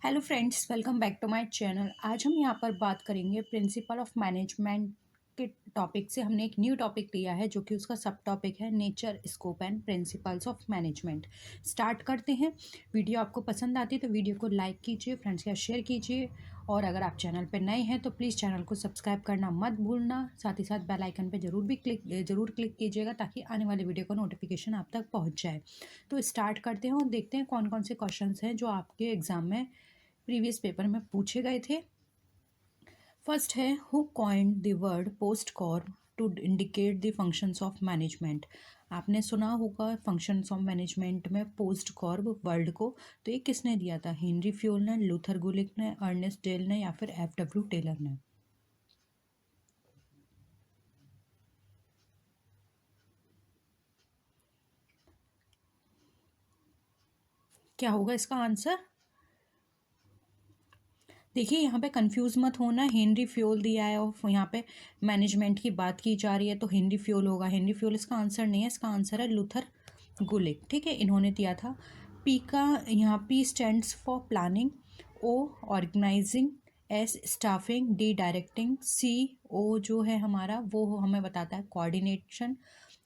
Hello friends, welcome back to my channel. आज हम यहाँ पर बात करेंगे प्रिंसिपल ऑफ मैनेजमेंट के टॉपिक से। हमने एक न्यू टॉपिक लिया है जो कि उसका सब टॉपिक है nature, scope and principles of management. Start करते हैं। वीडियो आपको पसंद आती है तो वीडियो को लाइक कीजिए, फ्रेंड्स के साथ शेयर कीजिए, और अगर आप चैनल पर नए हैं तो प्लीज़ चैनल को सब्सक्राइब करना मत भूलना। साथ ही साथ बेल आइकन पर जरूर क्लिक कीजिएगा ताकि आने वाले वीडियो का नोटिफिकेशन आप तक पहुँच जाए। तो स्टार्ट करते हैं और देखते हैं कौन कौन से क्वेश्चन हैं जो आपके एग्जाम में प्रीवियस पेपर में पूछे गए थे। फर्स्ट है, who coined the word POSDCORB to indicate the functions of management. आपने सुना होगा फंक्शंस ऑफ मैनेजमेंट में पोस्ट कॉर्प वर्ड को। तो ये किसने दिया था? हेनरी फ्यूल ने, लूथर गुलिक ने, अर्नेस्ट डेल ने, या फिर F.W. टेलर ने? क्या होगा इसका आंसर? देखिए, यहाँ पे कंफ्यूज मत होना। हेनरी फ्यूल दिया है और यहाँ पे मैनेजमेंट की बात की जा रही है तो हेनरी फ्यूल होगा। हेनरी फ्यूल इसका आंसर नहीं है, इसका आंसर है लूथर गुलिक। ठीक है, इन्होंने दिया था। पी का यहाँ P stands for planning, O organising, S staffing, D directing, C O जो है हमारा वो हमें बताता है कोऑर्डिनेशन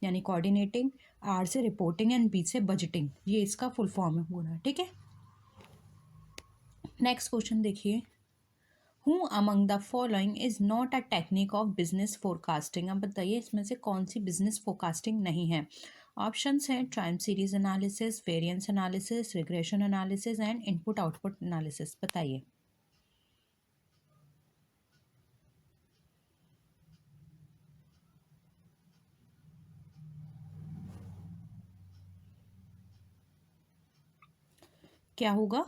यानी कोऑर्डिनेटिंग, आर से रिपोर्टिंग एंड बी से बजटिंग। ये इसका फुल फॉर्म है पूरा। ठीक है, नेक्स्ट क्वेश्चन देखिए। Who among the following is not a technique of business forecasting. अब बताइए इसमें से कौन सी बिजनेस फोरकास्टिंग नहीं है? ऑप्शंस हैं time series analysis, variance analysis, regression analysis and input output analysis. बताइए। क्या होगा?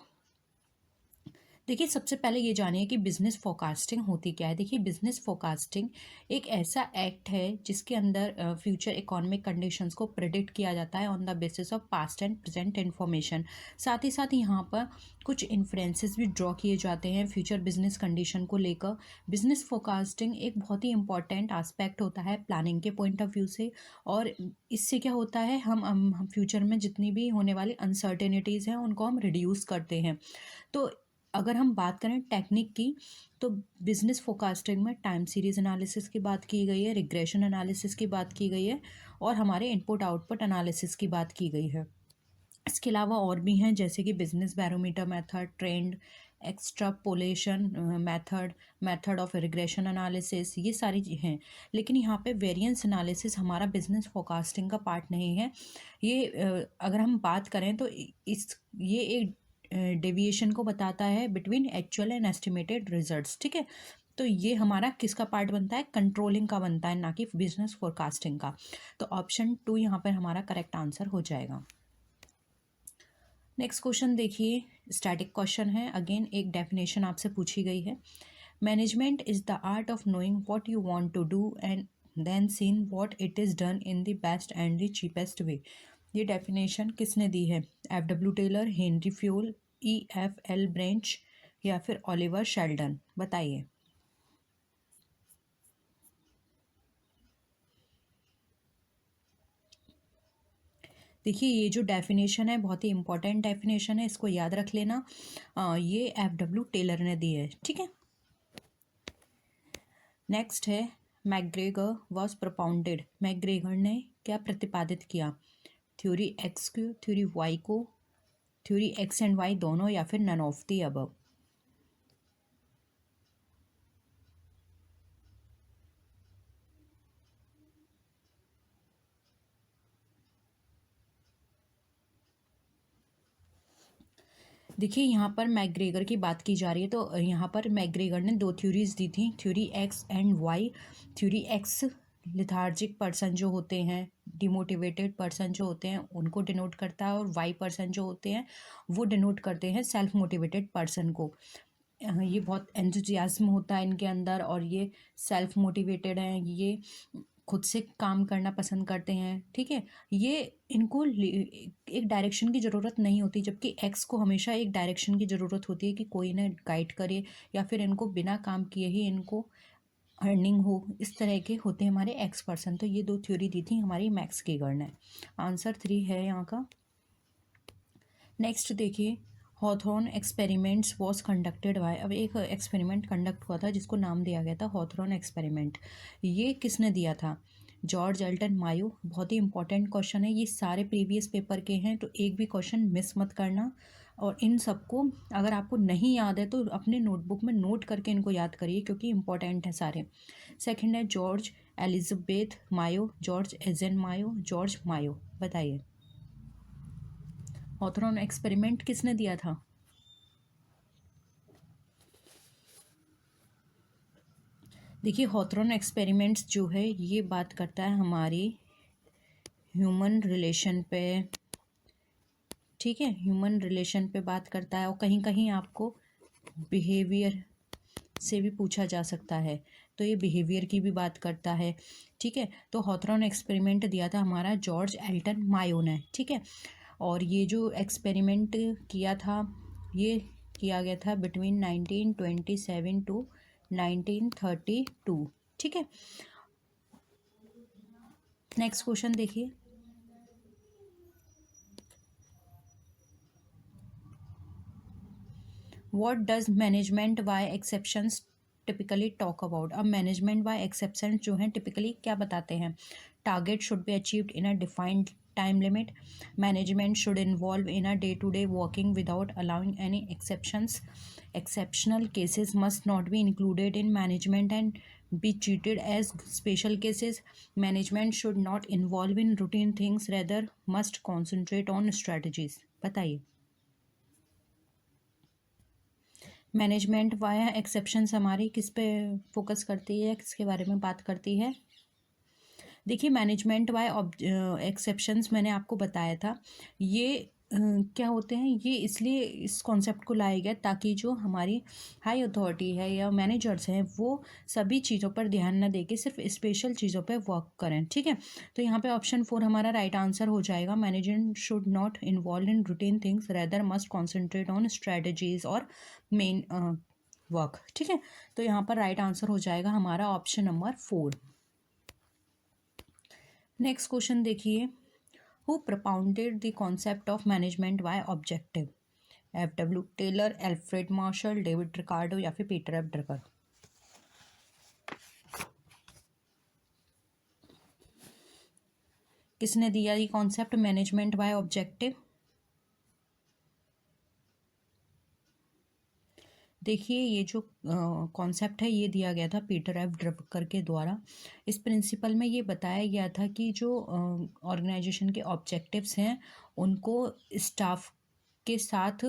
देखिए, सबसे पहले ये जानिए कि बिजनेस फोरकास्टिंग होती क्या है। देखिए, बिजनेस फोरकास्टिंग एक ऐसा एक्ट है जिसके अंदर फ्यूचर इकोनॉमिक कंडीशंस को प्रेडिक्ट किया जाता है on the basis of past and present information. साथ ही साथ यहाँ पर कुछ इन्फ्रेंसेस भी ड्रॉ किए जाते हैं फ्यूचर बिजनेस कंडीशन को लेकर। बिजनेस फोरकास्टिंग एक बहुत ही इंपॉर्टेंट आस्पेक्ट होता है प्लानिंग के पॉइंट ऑफ व्यू से। और इससे क्या होता है, हम फ्यूचर में जितनी भी होने वाली अनसर्टेनिटीज़ हैं उनको हम रिड्यूस करते हैं। तो अगर हम बात करें टेक्निक की तो बिजनेस फोरकास्टिंग में टाइम सीरीज एनालिसिस की बात की गई है, रिग्रेशन एनालिसिस की बात की गई है, और हमारे इनपुट आउटपुट एनालिसिस की बात की गई है। इसके अलावा और भी हैं जैसे कि business barometer method, trend extrapolation method, method of regression analysis, ये सारी हैं। लेकिन यहाँ पे वेरिएंस एनालिसिस हमारा बिजनेस फोरकास्टिंग का पार्ट नहीं है। ये अगर हम बात करें तो ये एक डेविएशन को बताता है between actual and estimated results. ठीक है, तो ये हमारा किसका पार्ट बनता है? कंट्रोलिंग का बनता है, ना कि बिजनेस फोरकास्टिंग का। तो ऑप्शन 2 यहाँ पर हमारा करेक्ट आंसर हो जाएगा। नेक्स्ट क्वेश्चन देखिए, स्टैटिक क्वेश्चन है। अगेन एक डेफिनेशन आपसे पूछी गई है। Management is the art of knowing what you want to do and then seen what it is done in the best and the cheapest way. ये definition किसने दी है? F.W. Taylor, Henri fuel, E.F.L. Bench, या फिर Oliver Sheldon? बताइए। देखिए, ये जो definition है बहुत ही इंपॉर्टेंट डेफिनेशन है, इसको याद रख लेना। ये F.W. टेलर ने दी है। ठीक है, नेक्स्ट है, मैकग्रेगर वॉज propounded। मैकग्रेगर ने क्या प्रतिपादित किया? थ्योरी एक्स को, थ्योरी वाई को, थ्योरी एक्स एंड वाई दोनों, या फिर नन ऑफ दी अबव? देखिए, यहाँ पर मैकग्रेगर की बात की जा रही है तो यहाँ पर मैकग्रेगर ने दो थ्योरीज दी थी, theory X and Y. Theory X lethargic person जो होते हैं, डिमोटिवेटेड पर्सन जो होते हैं उनको डिनोट करता है, और वाई पर्सन जो होते हैं वो डिनोट करते हैं सेल्फ मोटिवेटेड पर्सन को। ये बहुत एंथुजियाज्म होता है इनके अंदर, और ये सेल्फ मोटिवेटेड हैं, ये खुद से काम करना पसंद करते हैं। ठीक है, ये इनको एक डायरेक्शन की ज़रूरत नहीं होती, जबकि एक्स को हमेशा एक डायरेक्शन की ज़रूरत होती है कि कोई इन्हें गाइड करे, या फिर इनको बिना काम किए ही इनको अर्निंग हो। इस तरह के होते हैं हमारे एक्स पर्सन। तो ये दो थ्योरी दी थी हमारी मैक्सवेगर ने। आंसर 3 है यहाँ का। नेक्स्ट देखिए, हॉथरॉन एक्सपेरिमेंट्स वॉज कंडक्टेड बाय, अब एक एक्सपेरिमेंट कंडक्ट हुआ था जिसको नाम दिया गया था हॉथरॉन एक्सपेरिमेंट। ये किसने दिया था? George Elton Mayo. बहुत ही इंपॉर्टेंट क्वेश्चन है, ये सारे प्रीवियस पेपर के हैं, तो एक भी क्वेश्चन मिस मत करना। और इन सबको अगर आपको नहीं याद है तो अपने नोटबुक में नोट करके इनको याद करिए, क्योंकि इंपॉर्टेंट है सारे। सेकंड है जॉर्ज एलिजाबेथ मायो, जॉर्ज एजन मायो, जॉर्ज मायो। बताइए हॉथरॉन एक्सपेरिमेंट किसने दिया था? देखिए हॉथरॉन एक्सपेरिमेंट्स जो है ये बात करता है हमारी ह्यूमन रिलेशन पे, ठीक है, ह्यूमन रिलेशन पे बात करता है, और कहीं कहीं आपको बिहेवियर से भी पूछा जा सकता है, तो ये बिहेवियर की भी बात करता है। ठीक है, तो हॉथरॉन एक्सपेरिमेंट दिया था हमारा जॉर्ज एल्टन मायो ने। ठीक है, और ये जो एक्सपेरिमेंट किया था ये किया गया था बिटवीन 1927 टू 1932। ठीक है, नेक्स्ट क्वेश्चन देखिए। What does management by exceptions typically talk about? अब मैनेजमेंट बाय एक्सेप्शंस जो हैं टिपिकली क्या बताते हैं? Target should be achieved in a defined time limit, management should involve in a day to day working without allowing any exceptions, exceptional cases must not be included in management and be treated as special cases, management should not involve in routine things, rather must concentrate on strategies। बताइए management via exceptions हमारी किस पे focus करती है, किसके बारे में बात करती है? देखिए मैनेजमेंट बाय एक्सेप्शंस मैंने आपको बताया था, ये क्या होते हैं, ये इसलिए इस कॉन्सेप्ट को लाया गया ताकि जो हमारी हाई अथॉरिटी है या मैनेजर्स हैं वो सभी चीज़ों पर ध्यान न देके सिर्फ स्पेशल चीज़ों पर वर्क करें। ठीक है, तो यहाँ पे ऑप्शन 4 हमारा राइट आंसर हो जाएगा। Management should not involve in routine things, rather must concentrate on strategies और मेन वर्क। ठीक है, तो यहाँ पर राइट आंसर हो जाएगा हमारा ऑप्शन नंबर 4। नेक्स्ट क्वेश्चन देखिए, who propounded the concept of management by objective? F W Taylor, Alfred Marshall, David Ricardo या फिर पीटर एफ ड्रकर? किसने दिया ये कॉन्सेप्ट मैनेजमेंट बाय ऑब्जेक्टिव? देखिए ये जो कॉन्सेप्ट है ये दिया गया था पीटर एफ ड्रकर के द्वारा। इस प्रिंसिपल में ये बताया गया था कि जो ऑर्गेनाइजेशन के ऑब्जेक्टिव्स हैं उनको स्टाफ के साथ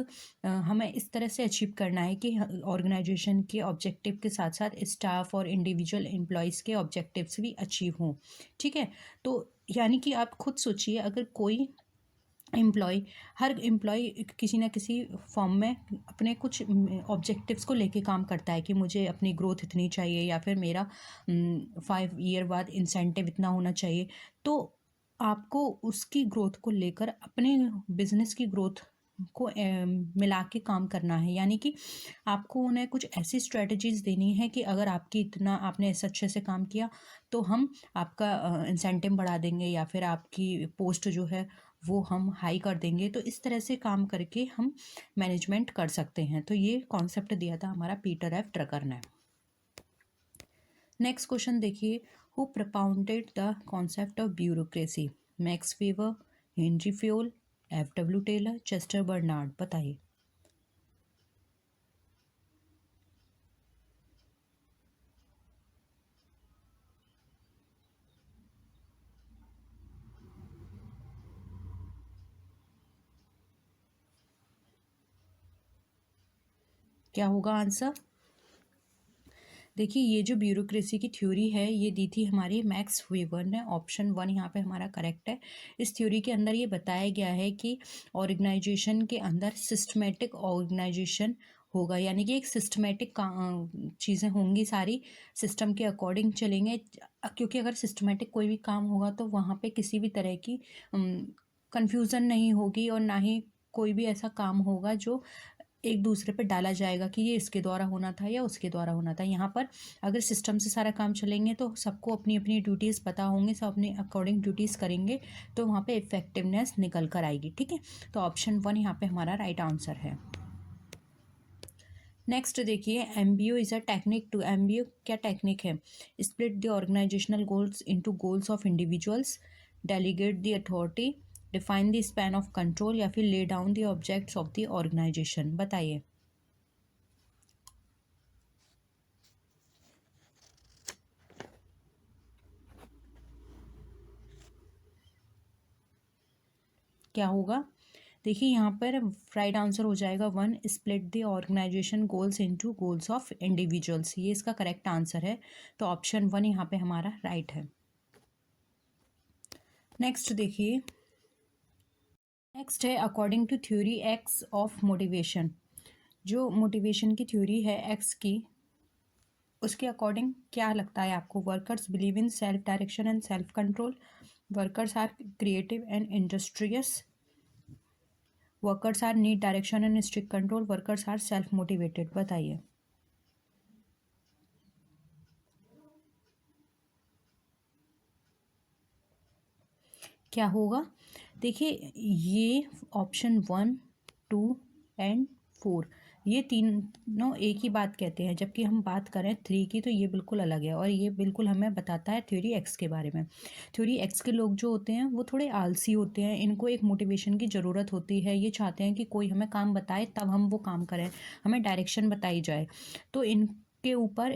हमें इस तरह से अचीव करना है कि ऑर्गेनाइजेशन के ऑब्जेक्टिव के साथ साथ स्टाफ और इंडिविजुअल एम्प्लॉयज़ के ऑब्जेक्टिव्स भी अचीव हों। ठीक है, तो यानी कि आप खुद सोचिए, अगर कोई एम्प्लॉय, हर एम्प्लॉय किसी ना किसी फॉर्म में अपने कुछ ऑब्जेक्टिव्स को लेके काम करता है कि मुझे अपनी ग्रोथ इतनी चाहिए या फिर मेरा 5 ईयर बाद इंसेंटिव इतना होना चाहिए, तो आपको उसकी ग्रोथ को लेकर अपने बिजनेस की ग्रोथ को मिला के काम करना है। यानी कि आपको उन्हें कुछ ऐसी स्ट्रेटजीज देनी है कि अगर आपकी इतना आपने ऐसा अच्छे से काम किया तो हम आपका इंसेंटिव बढ़ा देंगे या फिर आपकी पोस्ट जो है वो हम हाई कर देंगे। तो इस तरह से काम करके हम मैनेजमेंट कर सकते हैं। तो ये कॉन्सेप्ट दिया था हमारा पीटर एफ ड्रकर ने। नेक्स्ट क्वेश्चन देखिए, who propounded the concept of bureaucracy? Max Weber, Henry Fayol, F W Taylor, Chester Barnard? बताइए क्या होगा आंसर? देखिए ये जो ब्यूरोक्रेसी की थ्योरी है ये दी थी हमारी मैक्स वेबर ने। ऑप्शन 1 यहाँ पे हमारा करेक्ट है। इस थ्योरी के अंदर ये बताया गया है कि ऑर्गेनाइजेशन के अंदर सिस्टमेटिक ऑर्गेनाइजेशन होगा, यानी कि एक सिस्टमेटिक चीज़ें होंगी, सारी सिस्टम के अकॉर्डिंग चलेंगे। क्योंकि अगर सिस्टमेटिक कोई भी काम होगा तो वहाँ पे किसी भी तरह की कंफ्यूजन नहीं होगी और ना ही कोई भी ऐसा काम होगा जो एक दूसरे पे डाला जाएगा कि ये इसके द्वारा होना था या उसके द्वारा होना था। यहाँ पर अगर सिस्टम से सारा काम चलेंगे तो सबको अपनी अपनी ड्यूटीज़ पता होंगे, सब अपने अकॉर्डिंग ड्यूटीज़ करेंगे, तो वहाँ पे इफेक्टिवनेस निकल कर आएगी। ठीक है, तो ऑप्शन 1 यहाँ पे हमारा राइट आंसर है। नेक्स्ट देखिए, MBO is a technique to, MBO क्या टेक्निक है? Split the organisational goals into goals of individuals, delegate the authority, define the span of control, या फिर lay down the objects of the organisation. बताइए। क्या होगा? देखिए यहाँ पर राइट आंसर हो जाएगा 1, split the organisation goals into goals of individuals, ये इसका करेक्ट आंसर है। तो ऑप्शन 1 यहाँ पे हमारा राइट है। नेक्स्ट देखिए, नेक्स्ट है according to theory X of motivation. जो मोटिवेशन की थ्योरी है एक्स की, उसके अकॉर्डिंग क्या लगता है आपको? Workers believe in self direction and self control, workers are creative and industrious, workers are need direction and strict control, workers are self motivated. बताइए। क्या होगा? देखिए ये ऑप्शन 1, 2 एंड 4, ये तीनों एक ही बात कहते हैं, जबकि हम बात करें 3 की तो ये बिल्कुल अलग है, और ये बिल्कुल हमें बताता है थ्योरी एक्स के बारे में। थ्योरी एक्स के लोग जो होते हैं वो थोड़े आलसी होते हैं, इनको एक मोटिवेशन की ज़रूरत होती है, ये चाहते हैं कि कोई हमें काम बताए तब हम वो काम करें, हमें डायरेक्शन बताई जाए। तो इनके ऊपर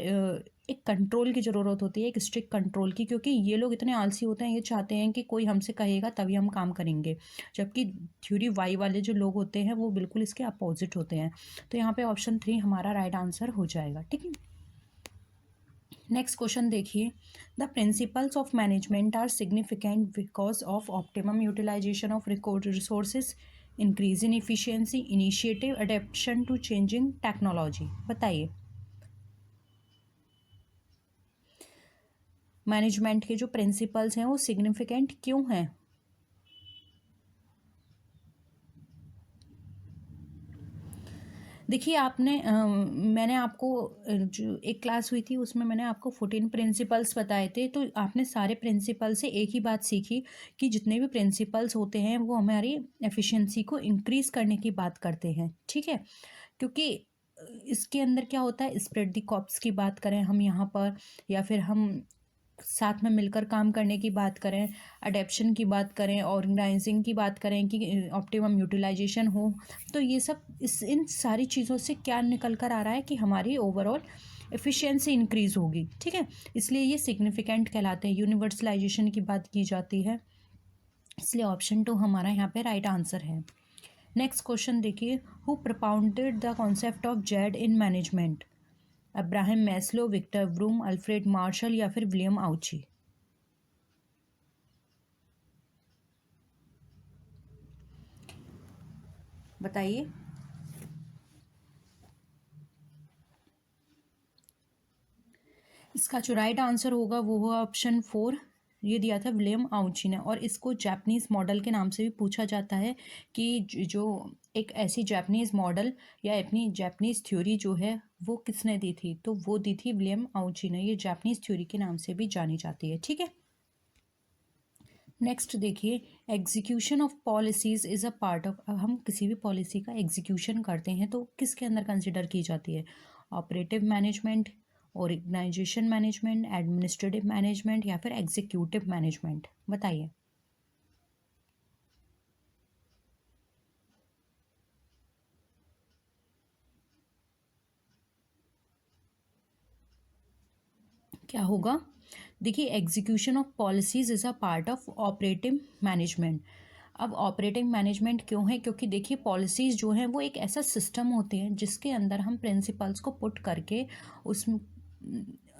एक कंट्रोल की ज़रूरत होती है, एक स्ट्रिक्ट कंट्रोल की, क्योंकि ये लोग इतने आलसी होते हैं, ये चाहते हैं कि कोई हमसे कहेगा तभी हम काम करेंगे, जबकि थ्योरी वाई वाले जो लोग होते हैं वो बिल्कुल इसके अपोजिट होते हैं। तो यहाँ पे ऑप्शन 3 हमारा राइट आंसर हो जाएगा। ठीक है, नेक्स्ट क्वेश्चन देखिए, the principles of management are significant because of optimum utilisation of resources, increase in efficiency, initiative, adaption to changing technology. बताइए। मैनेजमेंट के जो प्रिंसिपल्स हैं वो सिग्निफिकेंट क्यों हैं? देखिए आपने मैंने आपको जो एक क्लास हुई थी उसमें मैंने आपको 14 प्रिंसिपल्स बताए थे, तो आपने सारे प्रिंसिपल से एक ही बात सीखी कि जितने भी प्रिंसिपल्स होते हैं वो हमारी एफिशिएंसी को इंक्रीज करने की बात करते हैं। ठीक है, क्योंकि इसके अंदर क्या होता है, स्प्रेड द कॉप्स की बात करें हम यहाँ पर, या फिर हम साथ में मिलकर काम करने की बात करें, अडेप्शन की बात करें, ऑर्गेनाइजिंग की बात करें कि ऑप्टिमम यूटिलाइजेशन हो, तो ये सब इन सारी चीज़ों से क्या निकल कर आ रहा है कि हमारी ओवरऑल एफिशिएंसी इंक्रीज़ होगी। ठीक है, इसलिए ये सिग्निफिकेंट कहलाते हैं। यूनिवर्सलाइजेशन की बात की जाती है, इसलिए ऑप्शन 2 हमारा यहाँ पे राइट आंसर है। नेक्स्ट क्वेश्चन देखिए, who propounded the concept of Z in management? Abraham Maslow, Victor Vroom, Alfred Marshall, या फिर विलियम आउची। बताइए। इसका जो राइट आंसर होगा वो होगा ऑप्शन 4, ये दिया था विलियम आउची ने, और इसको जापानीज मॉडल के नाम से भी पूछा जाता है कि जो एक ऐसी जापानीज मॉडल या अपनी जापानीज थ्योरी जो है वो किसने दी थी, तो वो दी थी विलियम आउची ने। ये जापानीज थ्योरी के नाम से भी जानी जाती है। ठीक है, नेक्स्ट देखिए, execution of policies is a part of, हम किसी भी पॉलिसी का एग्जीक्यूशन करते हैं तो किसके अंदर कंसिडर की जाती है? Operative management, organisation management, administrative management, या फिर एग्जीक्यूटिव मैनेजमेंट। बताइए। क्या होगा? देखिए, execution of policies is a part of operative management. अब ऑपरेटिंग मैनेजमेंट क्यों है? क्योंकि देखिए पॉलिसीज़ जो हैं वो एक ऐसा सिस्टम होते हैं जिसके अंदर हम प्रिंसिपल्स को पुट करके उस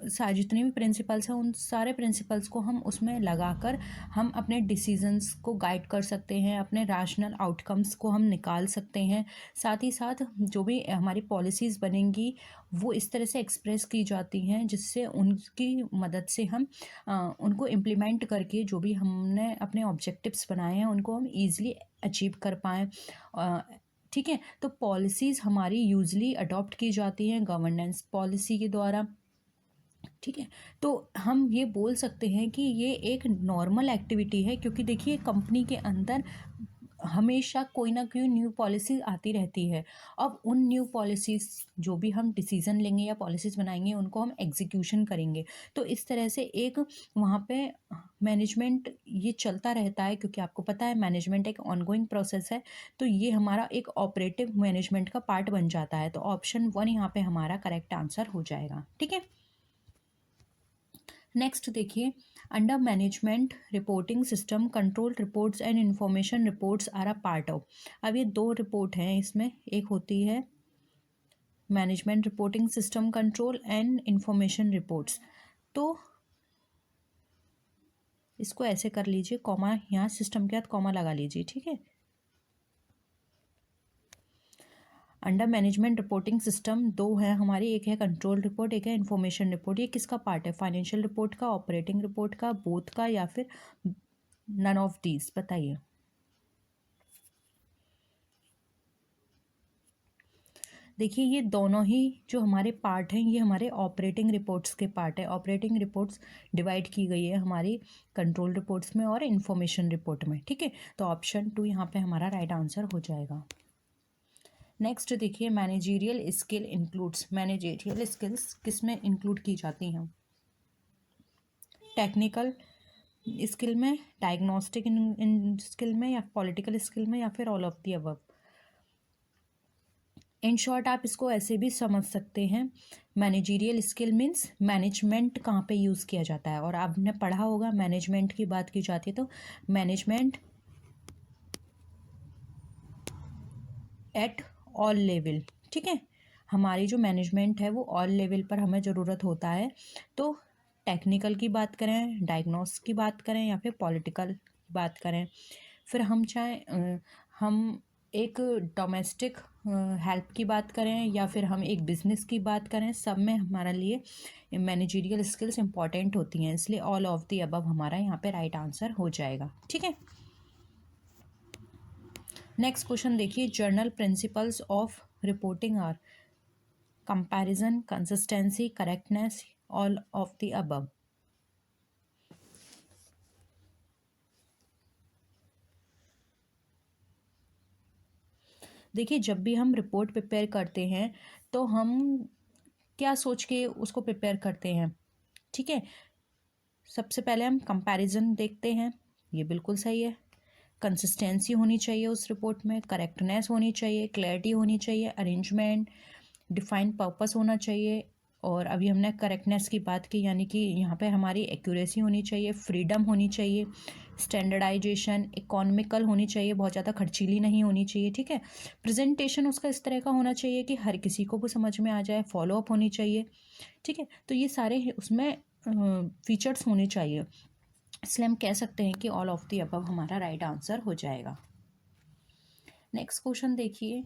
सारे जितने भी प्रिंसिपल्स हैं उन सारे प्रिंसिपल्स को हम उसमें लगाकर हम अपने डिसीजंस को गाइड कर सकते हैं, अपने रैशनल आउटकम्स को हम निकाल सकते हैं। साथ ही साथ जो भी हमारी पॉलिसीज़ बनेंगी वो इस तरह से एक्सप्रेस की जाती हैं जिससे उनकी मदद से हम उनको इम्प्लीमेंट करके जो भी हमने अपने ऑब्जेक्टिव्स बनाए हैं उनको हम ईज़िली अचीव कर पाएँ। ठीक है। तो पॉलिसीज़ हमारी यूजली अडॉप्ट की जाती हैं गवर्नेंस पॉलिसी के द्वारा, ठीक है। तो हम ये बोल सकते हैं कि ये एक नॉर्मल एक्टिविटी है, क्योंकि देखिए कंपनी के अंदर हमेशा कोई ना कोई न्यू पॉलिसी आती रहती है। अब उन न्यू पॉलिसीज़ जो भी हम डिसीज़न लेंगे या पॉलिसीज़ बनाएँगे उनको हम एग्ज़ीक्यूशन करेंगे। तो इस तरह से एक वहाँ पे मैनेजमेंट ये चलता रहता है, क्योंकि आपको पता है मैनेजमेंट एक ऑनगोइंग प्रोसेस है। तो ये हमारा एक ऑपरेटिव मैनेजमेंट का पार्ट बन जाता है। तो ऑप्शन 1 यहाँ पे हमारा करेक्ट आंसर हो जाएगा, ठीक है। नेक्स्ट देखिए, under management reporting system control reports and information reports are a part of. अब ये दो रिपोर्ट हैं इसमें, एक होती है management reporting system control and information reports. तो इसको ऐसे कर लीजिए, कॉमा यहाँ सिस्टम के साथ कॉमा लगा लीजिए, ठीक है। अंडर मैनेजमेंट रिपोर्टिंग सिस्टम दो है हमारी, एक है कंट्रोल रिपोर्ट, एक है इंफॉर्मेशन रिपोर्ट। ये किसका पार्ट है, फाइनेंशियल रिपोर्ट का, ऑपरेटिंग रिपोर्ट का, बोथ का, या फिर नन ऑफ दीज, बताइए। देखिए ये दोनों ही जो हमारे पार्ट हैं ये हमारे ऑपरेटिंग रिपोर्ट्स के पार्ट है। ऑपरेटिंग रिपोर्ट्स डिवाइड की गई है हमारी कंट्रोल रिपोर्ट्स में और इंफॉर्मेशन रिपोर्ट में, ठीक है। तो ऑप्शन 2 यहाँ पे हमारा राइट आंसर हो जाएगा। नेक्स्ट देखिए, managerial skill includes. Managerial skills किस में इंक्लूड की जाती हैं, टेक्निकल स्किल में, डायग्नोस्टिक स्किल में, या पॉलिटिकल स्किल में, या फिर all of the above. In short आप इसको ऐसे भी समझ सकते हैं, मैनेजरियल स्किल मीन्स मैनेजमेंट कहाँ पे यूज़ किया जाता है। और आपने पढ़ा होगा मैनेजमेंट की बात की जाती है तो मैनेजमेंट एट ऑल लेवल, ठीक है। हमारी जो मैनेजमेंट है वो ऑल लेवल पर हमें ज़रूरत होता है। तो टेक्निकल की बात करें, डायग्नोस की बात करें, या फिर पॉलिटिकल की बात करें, फिर हम चाहे हम एक डोमेस्टिक हेल्प की बात करें या फिर हम एक बिज़नेस की बात करें, सब में हमारे लिए मैनेजरियल स्किल्स इंपॉर्टेंट होती हैं। इसलिए ऑल ऑफ द अबव हमारा यहाँ पे राइट आंसर हो जाएगा, ठीक है। नेक्स्ट क्वेश्चन देखिए, general principles of reporting are comparison, consistency, correctness, all of the above. देखिए जब भी हम रिपोर्ट प्रिपेयर करते हैं तो हम क्या सोच के उसको प्रिपेयर करते हैं, ठीक है। सबसे पहले हम कंपैरिजन देखते हैं, ये बिल्कुल सही है। कंसिस्टेंसी होनी चाहिए उस रिपोर्ट में, करेक्टनेस होनी चाहिए, क्लैरिटी होनी चाहिए, अरेंजमेंट, डिफाइंड पर्पस होना चाहिए। और अभी हमने करेक्टनेस की बात की, यानी कि यहाँ पे हमारी एक्यूरेसी होनी चाहिए, फ्रीडम होनी चाहिए, स्टैंडर्डाइजेशन, इकोनॉमिकल होनी चाहिए, बहुत ज़्यादा खर्चीली नहीं होनी चाहिए, ठीक है। प्रेजेंटेशन उसका इस तरह का होना चाहिए कि हर किसी को भी समझ में आ जाए, फॉलोअप होनी चाहिए, ठीक है। तो ये सारे उसमें फीचर्स होने चाहिए। इसलिए हम कह सकते हैं कि ऑल ऑफ द अबव हमारा राइट आंसर हो जाएगा। नेक्स्ट क्वेश्चन देखिए,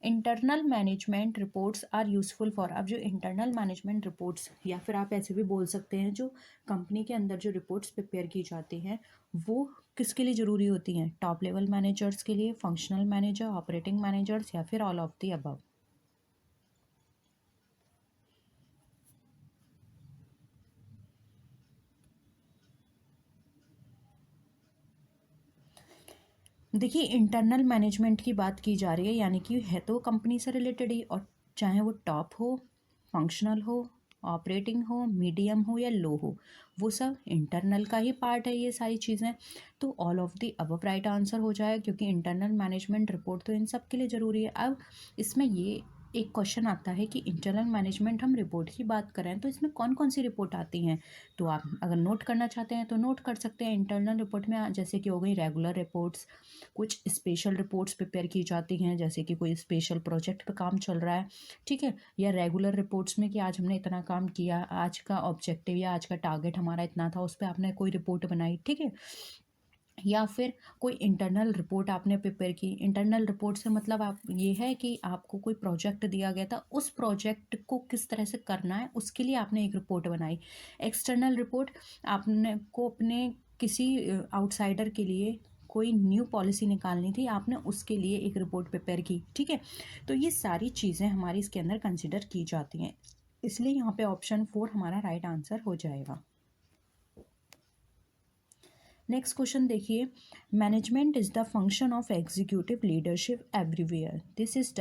internal management reports are useful for. अब जो इंटरनल मैनेजमेंट रिपोर्ट्स, या फिर आप ऐसे भी बोल सकते हैं जो कंपनी के अंदर जो रिपोर्ट्स प्रिपेयर की जाती हैं वो किसके लिए ज़रूरी होती हैं, टॉप लेवल मैनेजर्स के लिए, फंक्शनल मैनेजर, ऑपरेटिंग मैनेजर्स, या फिर ऑल ऑफ द अबव। देखिए इंटरनल मैनेजमेंट की बात की जा रही है, यानी कि है तो कंपनी से रिलेटेड ही, और चाहे वो टॉप हो, फंक्शनल हो, ऑपरेटिंग हो, मीडियम हो या लो हो, वो सब इंटरनल का ही पार्ट है ये सारी चीज़ें। तो all of the above right answer हो जाए, क्योंकि इंटरनल मैनेजमेंट रिपोर्ट तो इन सब के लिए ज़रूरी है। अब इसमें ये एक क्वेश्चन आता है कि इंटरनल मैनेजमेंट हम रिपोर्ट की बात करें तो इसमें कौन कौन सी रिपोर्ट आती हैं। तो आप अगर नोट करना चाहते हैं तो नोट कर सकते हैं। इंटरनल रिपोर्ट में जैसे कि हो गई रेगुलर रिपोर्ट्स, कुछ स्पेशल रिपोर्ट्स प्रिपेयर की जाती हैं, जैसे कि कोई स्पेशल प्रोजेक्ट पे काम चल रहा है, ठीक है। या रेगुलर रिपोर्ट्स में कि आज हमने इतना काम किया, आज का ऑब्जेक्टिव या आज का टारगेट हमारा इतना था, उस पर आपने कोई रिपोर्ट बनाई, ठीक है। या फिर कोई इंटरनल रिपोर्ट आपने प्रिपेयर की। इंटरनल रिपोर्ट से मतलब आप ये है कि आपको कोई प्रोजेक्ट दिया गया था, उस प्रोजेक्ट को किस तरह से करना है उसके लिए आपने एक रिपोर्ट बनाई। एक्सटर्नल रिपोर्ट आपने को अपने किसी आउटसाइडर के लिए कोई न्यू पॉलिसी निकालनी थी, आपने उसके लिए एक रिपोर्ट प्रिपेयर की, ठीक है। तो ये सारी चीज़ें हमारी इसके अंदर कंसिडर की जाती हैं, इसलिए यहाँ पे ऑप्शन 4 हमारा राइट आंसर हो जाएगा। नेक्स्ट क्वेश्चन देखिए, management is the function of executive leadership everywhere, this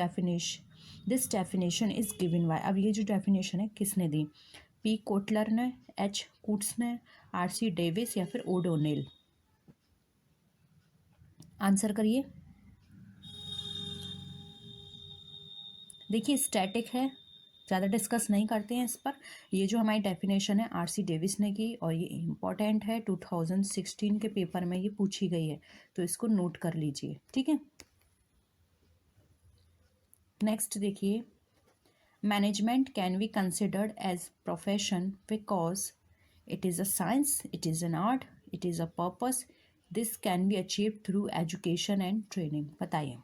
definition is given by. अब ये जो डेफिनेशन है किसने दी, पी कोटलर ने, एच कूट्स ने, आर सी डेविस या फिर ओडोनेल। आंसर करिए। देखिए स्टैटिक है, ज़्यादा डिस्कस नहीं करते हैं इस पर। ये जो हमारी डेफिनेशन है आर सी डेविस ने की और ये इम्पॉर्टेंट है, 2016 के पेपर में ये पूछी गई है, तो इसको नोट कर लीजिए, ठीक है। नेक्स्ट देखिए, management can be considered as profession because it is a science, it is an art, it is a purpose, this can be achieve through education and training. बताइए।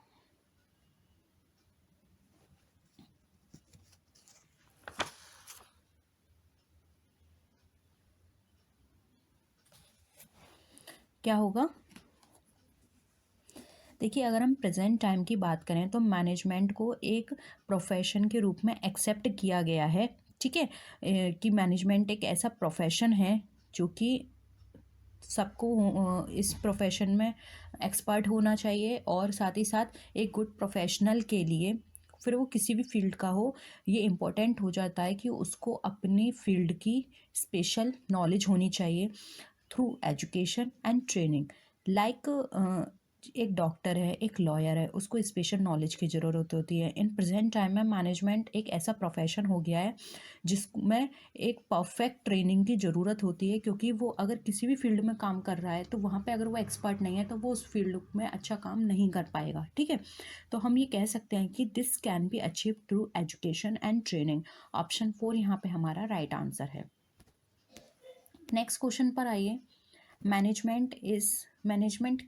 क्या होगा? देखिए अगर हम प्रेजेंट टाइम की बात करें तो मैनेजमेंट को एक प्रोफेशन के रूप में एक्सेप्ट किया गया है, ठीक है, कि मैनेजमेंट एक ऐसा प्रोफेशन है जो कि सबको इस प्रोफेशन में एक्सपर्ट होना चाहिए, और साथ ही साथ एक गुड प्रोफेशनल के लिए, फिर वो किसी भी फील्ड का हो, ये इम्पोर्टेंट हो जाता है कि उसको अपनी फील्ड की स्पेशल नॉलेज होनी चाहिए through education and training. Like एक डॉक्टर है, एक लॉयर है, उसको स्पेशल नॉलेज की ज़रूरत होती है। इन प्रेजेंट टाइम में मैनेजमेंट एक ऐसा प्रोफेशन हो गया है जिसमें एक परफेक्ट ट्रेनिंग की ज़रूरत होती है, क्योंकि वो अगर किसी भी फील्ड में काम कर रहा है तो वहाँ पे अगर वो एक्सपर्ट नहीं है तो वो उस फील्ड में अच्छा काम नहीं कर पाएगा, ठीक है। तो हम ये कह सकते हैं कि this can be achieve through education and training. Option 4 यहाँ पे हमारा राइट आंसर है। नेक्स्ट क्वेश्चन पर आइए, मैनेजमेंट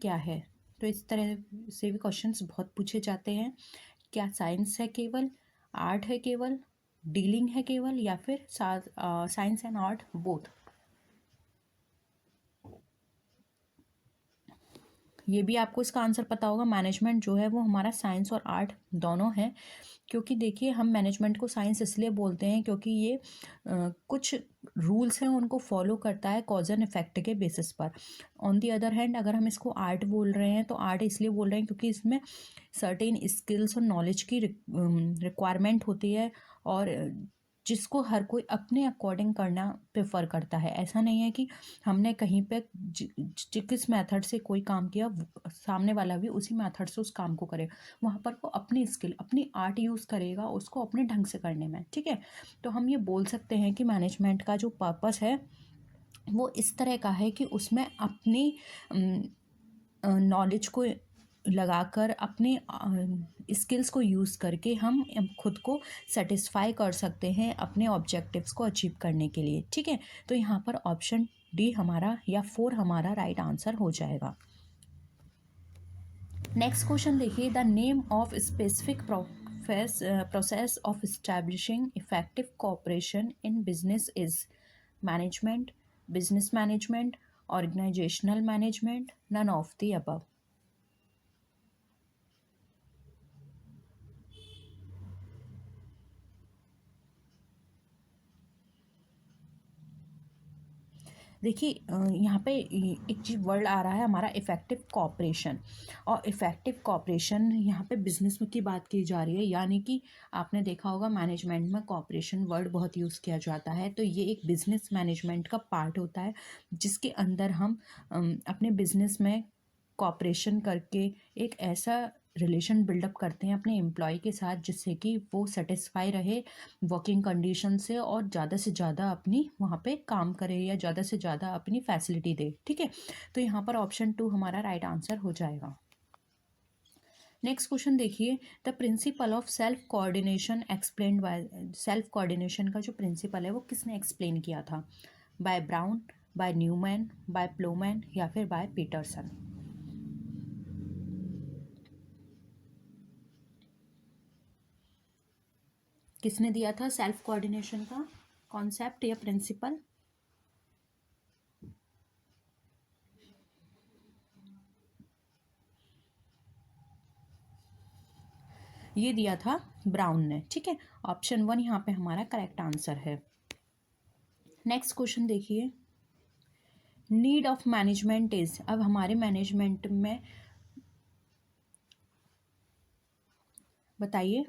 क्या है? तो इस तरह से भी क्वेश्चंस बहुत पूछे जाते हैं। क्या साइंस है केवल, आर्ट है केवल, डीलिंग है केवल, या फिर साइंस एंड आर्ट बोथ? ये भी आपको इसका आंसर पता होगा। मैनेजमेंट जो है वो हमारा साइंस और आर्ट दोनों है, क्योंकि देखिए हम मैनेजमेंट को साइंस इसलिए बोलते हैं क्योंकि ये कुछ रूल्स हैं उनको फॉलो करता है कॉज एंड इफेक्ट के बेसिस पर। ऑन दी अदर हैंड अगर हम इसको आर्ट बोल रहे हैं तो आर्ट इसलिए बोल रहे हैं क्योंकि इसमें सर्टेन स्किल्स और नॉलेज की रिक्वायरमेंट होती है, और जिसको हर कोई अपने अकॉर्डिंग करना प्रेफर करता है। ऐसा नहीं है कि हमने कहीं पे किस मेथड से कोई काम किया सामने वाला भी उसी मेथड से उस काम को करे, वहाँ पर वो अपनी स्किल अपनी आर्ट यूज़ करेगा उसको अपने ढंग से करने में, ठीक है। तो हम ये बोल सकते हैं कि मैनेजमेंट का जो पर्पस है वो इस तरह का है कि उसमें अपनी नॉलेज को लगाकर अपने स्किल्स को यूज़ करके हम खुद को सेटिस्फाई कर सकते हैं अपने ऑब्जेक्टिव्स को अचीव करने के लिए, ठीक है। तो यहाँ पर ऑप्शन डी हमारा या 4 हमारा राइट आंसर हो जाएगा। नेक्स्ट क्वेश्चन देखिए, the name of specific process of establishing effective cooperation in business is management, business management, organisational management, none of the above. देखिए यहाँ पे एक चीज वर्ड आ रहा है हमारा इफ़ेक्टिव कॉपरेशन, और इफ़ेक्टिव कॉपरेशन यहाँ पे बिजनेस में की बात की जा रही है, यानी कि आपने देखा होगा मैनेजमेंट में कॉपरेशन वर्ड बहुत यूज़ किया जाता है, तो ये एक बिजनेस मैनेजमेंट का पार्ट होता है जिसके अंदर हम अपने बिजनेस में कॉपरेशन करके एक ऐसा रिलेशन बिल्डअप करते हैं अपने एम्प्लॉय के साथ जिससे कि वो सेटिस्फाई रहे वर्किंग कंडीशन से और ज़्यादा से ज़्यादा अपनी वहाँ पे काम करे या ज़्यादा से ज़्यादा अपनी फैसिलिटी दे, ठीक है। तो यहाँ पर ऑप्शन 2 हमारा राइट आंसर हो जाएगा। नेक्स्ट क्वेश्चन देखिए, the principle of self coordination explained by, self coordination का जो प्रिंसिपल है वो किसने एक्सप्लेन किया था? By Brown, by Newman, by Plowman या फिर बाय पीटरसन? किसने दिया था सेल्फ कोऑर्डिनेशन का कॉन्सेप्ट या प्रिंसिपल? ये दिया था ब्राउन ने। ठीक है, ऑप्शन 1 यहाँ पे हमारा करेक्ट आंसर है। नेक्स्ट क्वेश्चन देखिए, नीड ऑफ मैनेजमेंट इज, अब हमारे मैनेजमेंट में बताइए,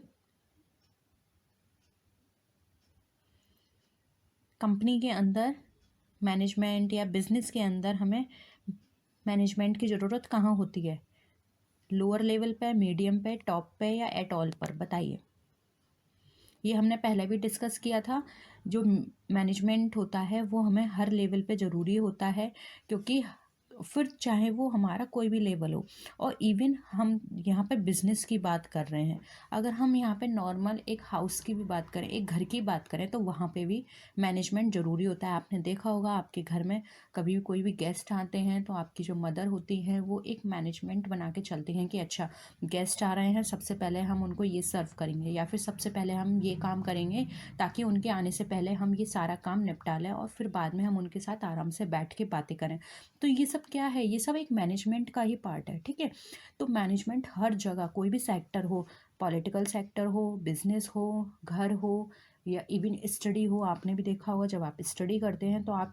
कंपनी के अंदर मैनेजमेंट या बिजनेस के अंदर हमें मैनेजमेंट की ज़रूरत कहाँ होती है? लोअर लेवल पे, मीडियम पे, टॉप पे या एट ऑल पर? बताइए। ये हमने पहले भी डिस्कस किया था। जो मैनेजमेंट होता है वो हमें हर लेवल पे ज़रूरी होता है, क्योंकि फिर चाहे वो हमारा कोई भी लेवल हो। और इवन हम यहाँ पे बिजनेस की बात कर रहे हैं, अगर हम यहाँ पे नॉर्मल एक हाउस की भी बात करें, एक घर की बात करें, तो वहाँ पे भी मैनेजमेंट ज़रूरी होता है। आपने देखा होगा आपके घर में कभी भी कोई भी गेस्ट आते हैं तो आपकी जो मदर होती हैं वो एक मैनेजमेंट बना के चलती हैं कि अच्छा गेस्ट आ रहे हैं, सबसे पहले हम उनको ये सर्व करेंगे या फिर सबसे पहले हम ये काम करेंगे, ताकि उनके आने से पहले हम ये सारा काम निपटा लें और फिर बाद में हम उनके साथ आराम से बैठ के बातें करें। तो ये सब क्या है? ये सब एक मैनेजमेंट का ही पार्ट है। ठीक है, तो मैनेजमेंट हर जगह, कोई भी सेक्टर हो, पॉलिटिकल सेक्टर हो, बिजनेस हो, घर हो या इवन स्टडी हो, आपने भी देखा होगा जब आप स्टडी करते हैं तो आप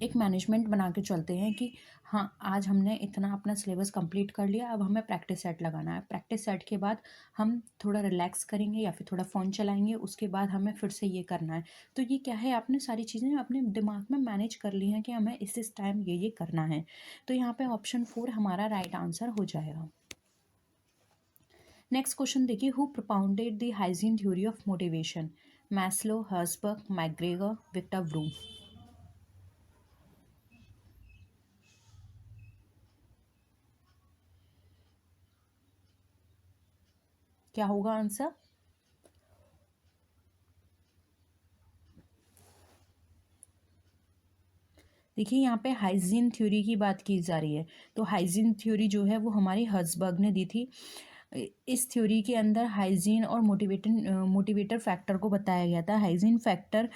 एक मैनेजमेंट बना के चलते हैं कि हाँ आज हमने इतना अपना सिलेबस कंप्लीट कर लिया, अब हमें प्रैक्टिस सेट लगाना है। प्रैक्टिस सेट के बाद हम थोड़ा रिलैक्स करेंगे या फिर थोड़ा फ़ोन चलाएंगे, उसके बाद हमें फिर से ये करना है। तो ये क्या है, आपने सारी चीज़ें अपने दिमाग में मैनेज कर ली हैं कि हमें इस टाइम ये करना है। तो यहाँ पे ऑप्शन 4 हमारा राइट आंसर हो जाएगा। नेक्स्ट क्वेश्चन देखिए, who propounded the hygiene theory of motivation? Maslow, Herzberg, McGregor, Victor Vroom? क्या होगा आंसर? देखिए यहाँ पे हाइजीन थ्योरी की बात की जा रही है, तो हाइजीन थ्योरी जो है वो हमारी हर्सबर्ग ने दी थी। इस थ्योरी के अंदर हाइजीन और मोटिवेटर फैक्टर को बताया गया था। हाइजीन फैक्टर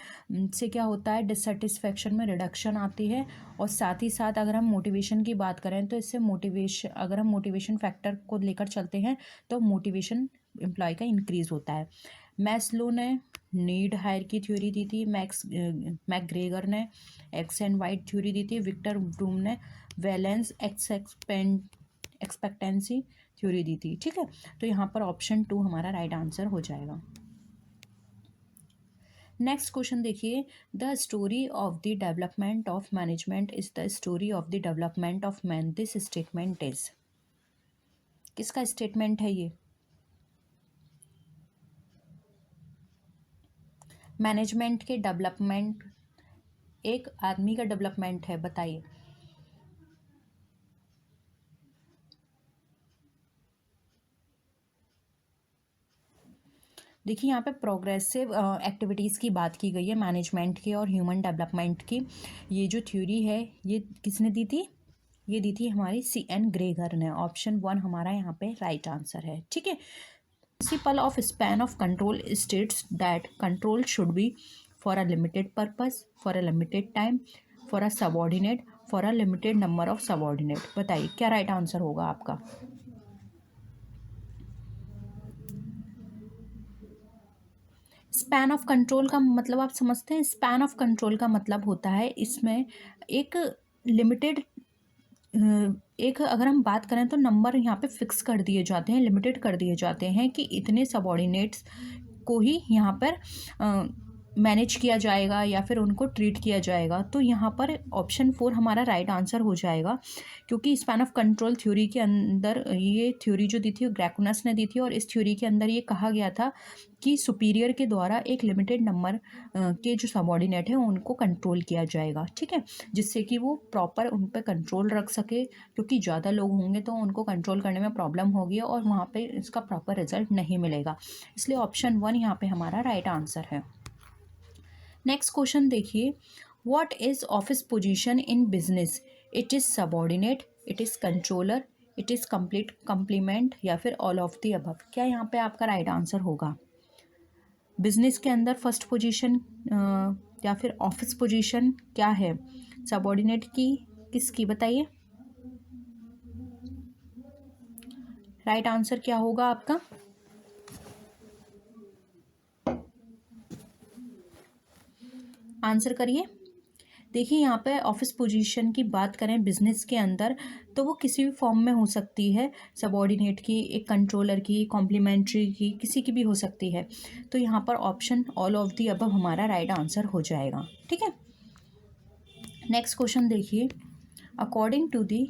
से क्या होता है, डिससेटिस्फैक्शन में रिडक्शन आती है, और साथ ही साथ अगर हम मोटिवेशन की बात करें तो इससे अगर हम मोटिवेशन फैक्टर को लेकर चलते हैं तो मोटिवेशन एम्प्लॉय का इंक्रीज होता है। मैस्लो ने नीड हायरार्की थ्योरी दी थी, मैकग्रेगर ने एक्स एंड वाइट थ्योरी दी थी, विक्टर ब्रूम ने वैलेंस एक्सपेक्टेंसी थ्योरी दी थी। ठीक है, तो यहाँ पर ऑप्शन 2 हमारा राइट आंसर हो जाएगा। नेक्स्ट क्वेश्चन देखिए, the story of the development of management is the story of the development of man. This statement is, किसका स्टेटमेंट है ये? मैनेजमेंट के डेवलपमेंट, एक आदमी का डेवलपमेंट है, बताइए। देखिए यहाँ पे प्रोग्रेसिव एक्टिविटीज़ की बात की गई है मैनेजमेंट के और ह्यूमन डेवलपमेंट की। ये जो थ्योरी है ये किसने दी थी? ये दी थी हमारी C.N. ग्रेगर ने। ऑप्शन 1 हमारा यहाँ पे राइट आंसर है। ठीक है, principle of span of control states that control should be for a limited purpose, for a limited time, for a subordinate, for a limited number of subordinate. बताइए क्या right answer होगा आपका? Span of control का मतलब आप समझते हैं? Span of control का मतलब होता है इसमें एक लिमिटेड, एक अगर हम बात करें तो नंबर यहाँ पे फिक्स कर दिए जाते हैं, लिमिटेड कर दिए जाते हैं कि इतने सबॉर्डिनेट्स को ही यहाँ पर मैनेज किया जाएगा या फिर उनको ट्रीट किया जाएगा। तो यहाँ पर ऑप्शन 4 हमारा राइट आंसर हो जाएगा, क्योंकि स्पैन ऑफ कंट्रोल थ्योरी के अंदर ये थ्योरी जो दी थी वो ग्रैकुनस ने दी थी, और इस थ्योरी के अंदर ये कहा गया था कि सुपीरियर के द्वारा एक लिमिटेड नंबर के जो सबॉर्डिनेट हैं उनको कंट्रोल किया जाएगा। ठीक है, जिससे कि वो प्रॉपर उन पर कंट्रोल रख सके, क्योंकि ज़्यादा लोग होंगे तो उनको कंट्रोल करने में प्रॉब्लम होगी और वहाँ पे इसका प्रॉपर रिजल्ट नहीं मिलेगा। इसलिए ऑप्शन 1 यहाँ पे हमारा राइट आंसर है। नेक्स्ट क्वेश्चन देखिए, what is office position in business? It is subordinate, it is controller, it is complete complement या फिर ऑल ऑफ द अबव? क्या यहाँ पे आपका राइट आंसर होगा? बिजनेस के अंदर फर्स्ट पोजीशन या फिर ऑफिस पोजीशन क्या है? सबॉर्डिनेट की, किसकी? बताइए। राइट आंसर क्या होगा आपका? आंसर करिए। देखिए यहाँ पे ऑफिस पोजीशन की बात करें बिजनेस के अंदर, तो वो किसी भी फॉर्म में हो सकती है, सबॉर्डिनेट की, एक कंट्रोलर की, कॉम्प्लीमेंट्री की, किसी की भी हो सकती है। तो यहाँ पर option all of the above हमारा राइट आंसर हो जाएगा। ठीक है, नेक्स्ट क्वेश्चन देखिए। According to the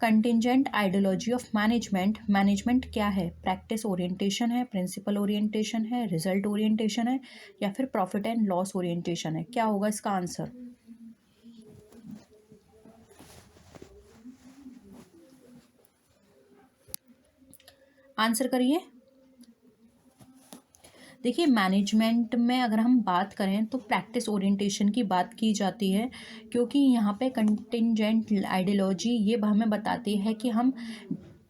contingent ideology of management, management क्या है? प्रैक्टिस ओरिएंटेशन है, प्रिंसिपल ओरिएंटेशन है, रिजल्ट ओरिएंटेशन है, या फिर प्रॉफिट एंड लॉस ओरिएंटेशन है? क्या होगा इसका आंसर? आंसर करिए। देखिए मैनेजमेंट में अगर हम बात करें तो प्रैक्टिस ओरिएंटेशन की बात की जाती है, क्योंकि यहाँ पे कंटिजेंट आइडियोलॉजी ये हमें बताती है कि हम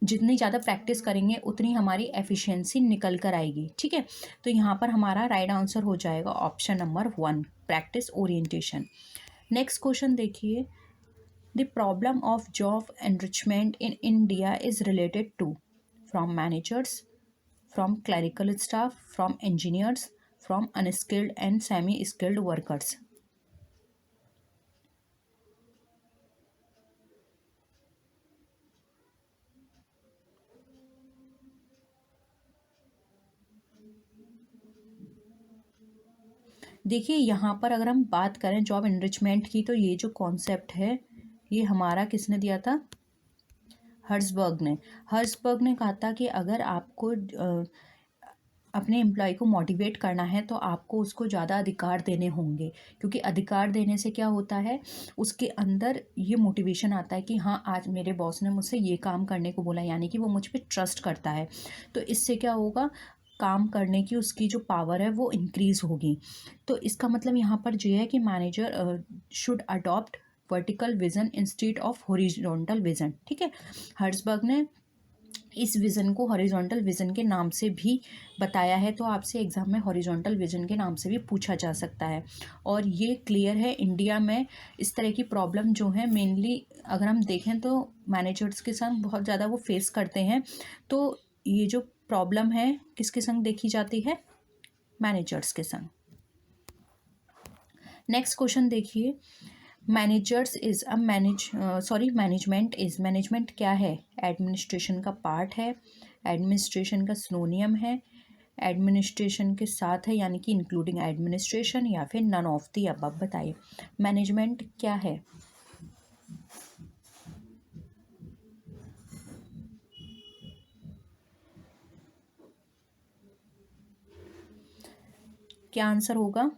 जितनी ज़्यादा प्रैक्टिस करेंगे उतनी हमारी एफिशिएंसी निकल कर आएगी। ठीक है, तो यहाँ पर हमारा राइट आंसर हो जाएगा option number 1, practice orientation. Next question देखिए। The problem of job enrichment in India is related to, from managers, from clerical staff, from engineers, from unskilled and semi-skilled workers? देखिए यहाँ पर अगर हम बात करें जॉब एनरिचमेंट की, तो ये जो कॉन्सेप्ट है ये हमारा किसने दिया था? हर्सबर्ग ने। हर्सबर्ग ने कहा था कि अगर आपको अपने एम्प्लॉय को मोटिवेट करना है तो आपको उसको ज़्यादा अधिकार देने होंगे, क्योंकि अधिकार देने से क्या होता है, उसके अंदर ये मोटिवेशन आता है कि हाँ आज मेरे बॉस ने मुझसे ये काम करने को बोला, यानी कि वो मुझ पर ट्रस्ट करता है। तो इससे क्या होगा, काम करने की उसकी जो पावर है वो इंक्रीज़ होगी। तो इसका मतलब यहाँ पर ये है कि manager should adopt vertical vision instead of horizontal vision. ठीक है, हर्सबर्ग ने इस विज़न को हॉरिजॉन्टल विज़न के नाम से भी बताया है, तो आपसे एग्ज़ाम में हॉरिजॉन्टल विज़न के नाम से भी पूछा जा सकता है। और ये क्लियर है, इंडिया में इस तरह की प्रॉब्लम जो है मेनली अगर हम देखें तो मैनेजर्स के संग बहुत ज़्यादा वो फेस करते हैं। तो ये जो प्रॉब्लम है किसके संग देखी जाती है? मैनेजर्स के संग। नेक्स्ट क्वेश्चन देखिए। मैनेजर्स इज़ अ मैनेजमेंट क्या है? एडमिनिस्ट्रेशन का पार्ट है, एडमिनिस्ट्रेशन का सिनोनियम है, एडमिनिस्ट्रेशन के साथ है यानी कि इंक्लूडिंग एडमिनिस्ट्रेशन, या फिर नन ऑफ दी अबव? बताइए मैनेजमेंट क्या है? क्या आंसर होगा?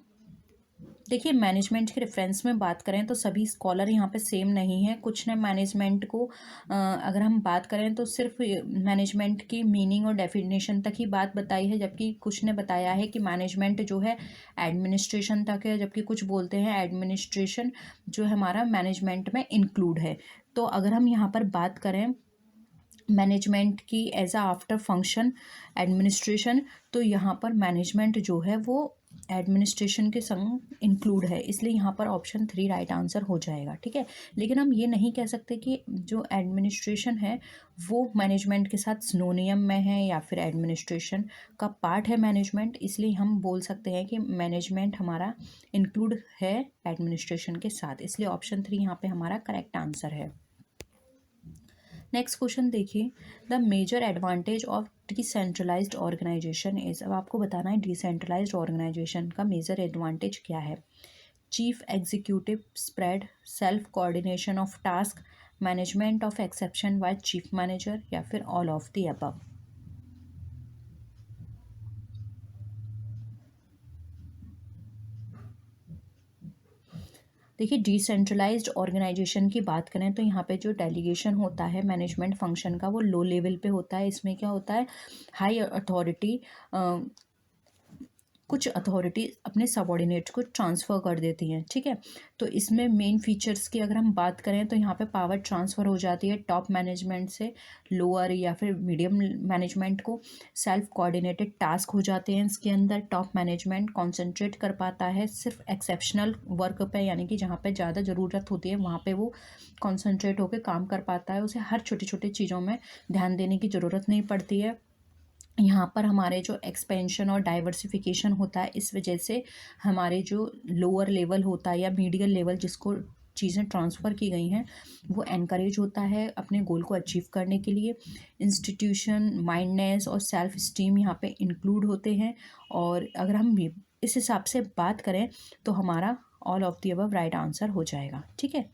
देखिए मैनेजमेंट के रेफरेंस में बात करें तो सभी स्कॉलर यहाँ पे सेम नहीं है। कुछ ने मैनेजमेंट को अगर हम बात करें तो सिर्फ मैनेजमेंट की मीनिंग और डेफिनेशन तक ही बात बताई है, जबकि कुछ ने बताया है कि मैनेजमेंट जो है एडमिनिस्ट्रेशन तक है, जबकि कुछ बोलते हैं एडमिनिस्ट्रेशन जो है हमारा मैनेजमेंट में इंक्लूड है। तो अगर हम यहाँ पर बात करें मैनेजमेंट की as a after function administration, तो यहाँ पर मैनेजमेंट जो है वो एडमिनिस्ट्रेशन के संग इंक्लूड है, इसलिए यहाँ पर ऑप्शन 3 राइट आंसर हो जाएगा। ठीक है, लेकिन हम ये नहीं कह सकते कि जो एडमिनिस्ट्रेशन है वो मैनेजमेंट के साथ सिनोनियम में है या फिर एडमिनिस्ट्रेशन का पार्ट है मैनेजमेंट, इसलिए हम बोल सकते हैं कि मैनेजमेंट हमारा इंक्लूड है एडमिनिस्ट्रेशन के साथ, इसलिए ऑप्शन 3 यहाँ पे हमारा करेक्ट आंसर है। नेक्स्ट क्वेश्चन देखिए। The major advantage of decentralised organisation is, अब आपको बताना है डिसेंट्रलाइज्ड ऑर्गेनाइजेशन का मेजर एडवांटेज क्या है? Chief executive spread, self coordination of task, management of exception by chief manager, या फिर ऑल ऑफ द अबव? देखिए डिसेंट्रलाइज्ड ऑर्गेनाइजेशन की बात करें तो यहाँ पे जो डेलीगेशन होता है मैनेजमेंट फंक्शन का वो लो लेवल पे होता है। इसमें क्या होता है, हाई अथॉरिटी कुछ अथॉरिटी अपने सबॉर्डिनेट्स को ट्रांसफ़र कर देती हैं, ठीक है। तो इसमें मेन फीचर्स की अगर हम बात करें तो यहाँ पे पावर ट्रांसफ़र हो जाती है टॉप मैनेजमेंट से लोअर या फिर मीडियम मैनेजमेंट को। सेल्फ कोऑर्डिनेटेड टास्क हो जाते हैं इसके अंदर। टॉप मैनेजमेंट कॉन्सेंट्रेट कर पाता है सिर्फ एक्सेप्शनल वर्क पे, यानी कि जहाँ पे ज़्यादा ज़रूरत होती है वहाँ पे वो कॉन्सेंट्रेट होकर काम कर पाता है। उसे हर छोटी छोटी चीज़ों में ध्यान देने की ज़रूरत नहीं पड़ती है। यहाँ पर हमारे जो एक्सपेंशन और डाइवर्सिफिकेशन होता है, इस वजह से हमारे जो लोअर लेवल होता है या मीडियम लेवल जिसको चीज़ें ट्रांसफ़र की गई हैं वो एनकरेज होता है अपने गोल को अचीव करने के लिए। इंस्टीट्यूशन माइंडनेस और सेल्फ स्टीम यहाँ पे इंक्लूड होते हैं। और अगर हम इस हिसाब से बात करें तो हमारा all of the above right answer हो जाएगा, ठीक है।